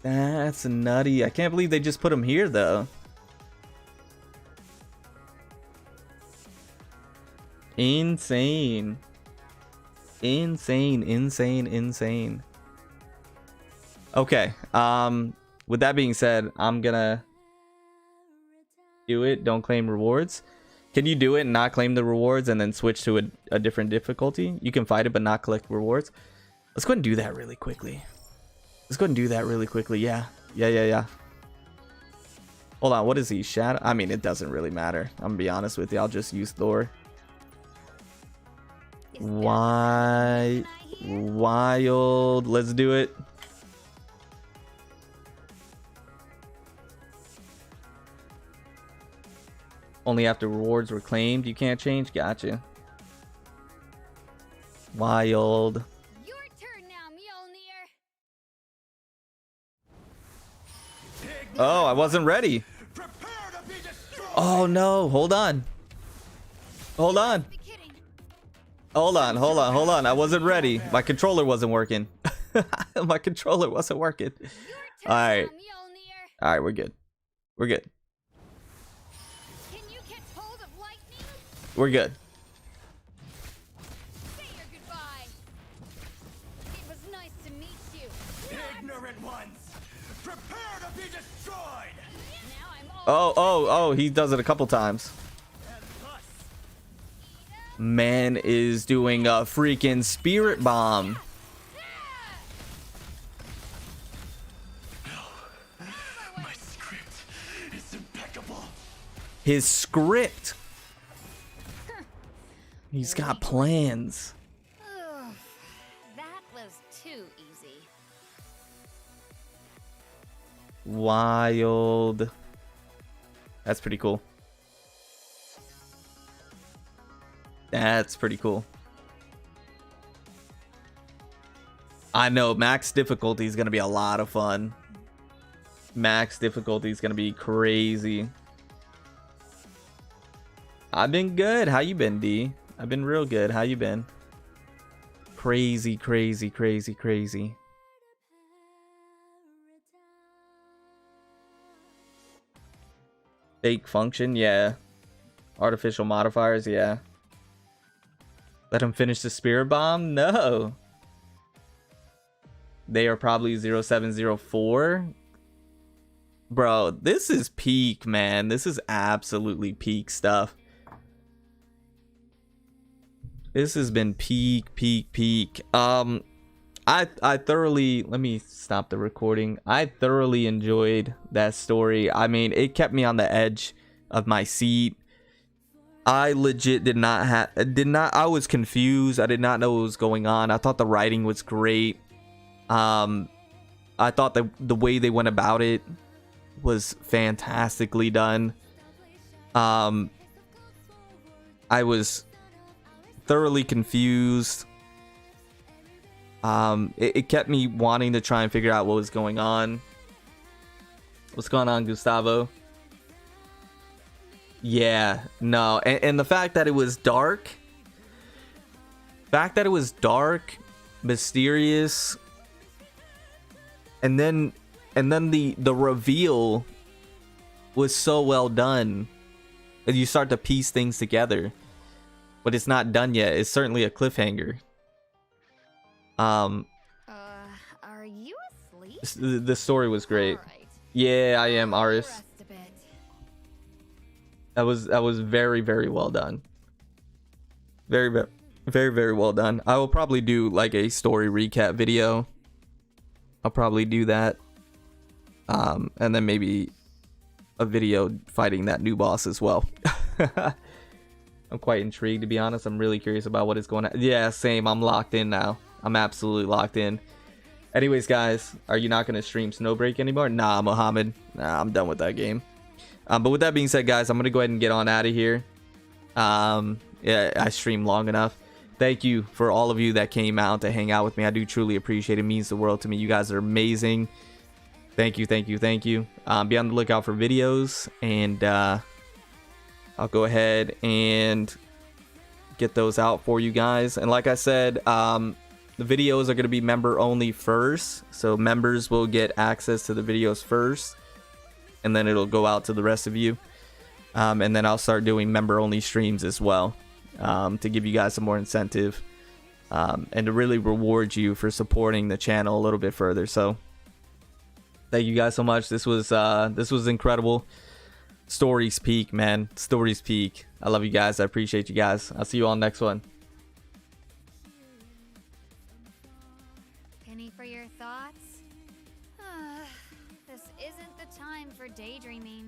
That's nutty. I can't believe they just put him here though. Insane. Insane, insane, insane. Okay. With that being said, I'm gonna do it. Don't claim rewards. Can you do it and not claim the rewards and then switch to a different difficulty? You can fight it but not collect rewards. Let's go ahead and do that really quickly. Let's go ahead and do that really quickly. Yeah. Hold on, what is he? Shadow? I mean, it doesn't really matter. I'm gonna be honest with you. I'll just use Thor. Wild. Let's do it. Only after rewards were claimed, you can't change. Gotcha. Wild. Your turn now, Mjolnir. Oh, I wasn't ready. Oh no, hold on. Hold on. I wasn't ready. My controller wasn't working. My controller wasn't working. Alright. Alright, we're good. We're good. We're good. Say your goodbye. It was nice to meet you. Ignorant ones, prepare to be destroyed. Oh, he does it a couple times. Man is doing a freaking spirit bomb. My script is impeccable. His script. He's got plans. That was too easy. Wild. That's pretty cool. That's pretty cool. I know max difficulty is going to be a lot of fun. Max difficulty is going to be crazy. I've been good. How you been, D? I've been real good. How you been? Crazy. Fake function, yeah. Artificial modifiers, yeah. Let him finish the spirit bomb? No. They are probably 0704. Bro, this is peak, man. This is absolutely peak stuff. This has been peak. I thoroughly, let me stop the recording. I thoroughly enjoyed that story. I mean, it kept me on the edge of my seat. I legit I was confused. I did not know what was going on. I thought the writing was great. I thought the way they went about it was fantastically done. I was thoroughly confused. It kept me wanting to try and figure out what was going on. What's going on, Gustavo? Yeah, no, and the fact that it was dark, mysterious, and then the reveal was so well done, and you start to piece things together, but it's not done yet. It's certainly a cliffhanger. Are you asleep? The story was great. Right. Yeah, I am, Aris. That was very well done. Very well done. I will probably do like a story recap video. I'll probably do that. And then maybe a video fighting that new boss as well. I'm quite intrigued, to be honest. I'm really curious about what is going on. Yeah, same. I'm locked in now. I'm absolutely locked in. Anyways, guys, are you not going to stream Snowbreak anymore? Nah, Mohammed. Nah, I'm done with that game. But with that being said, guys, I'm going to go ahead and get on out of here. Yeah, I streamed long enough. Thank you for all of you that came out to hang out with me. I do truly appreciate it. It means the world to me. You guys are amazing. Thank you. Be on the lookout for videos, and I'll go ahead and get those out for you guys. And like I said, the videos are going to be member only first, so members will get access to the videos first, and then it'll go out to the rest of you. And then I'll start doing member only streams as well, to give you guys some more incentive, and to really reward you for supporting the channel a little bit further. So thank you guys so much. This was incredible. Stories peak, man. Stories peak. I love you guys. I appreciate you guys. I'll see you on next one. Penny for your thoughts? This isn't the time for daydreaming.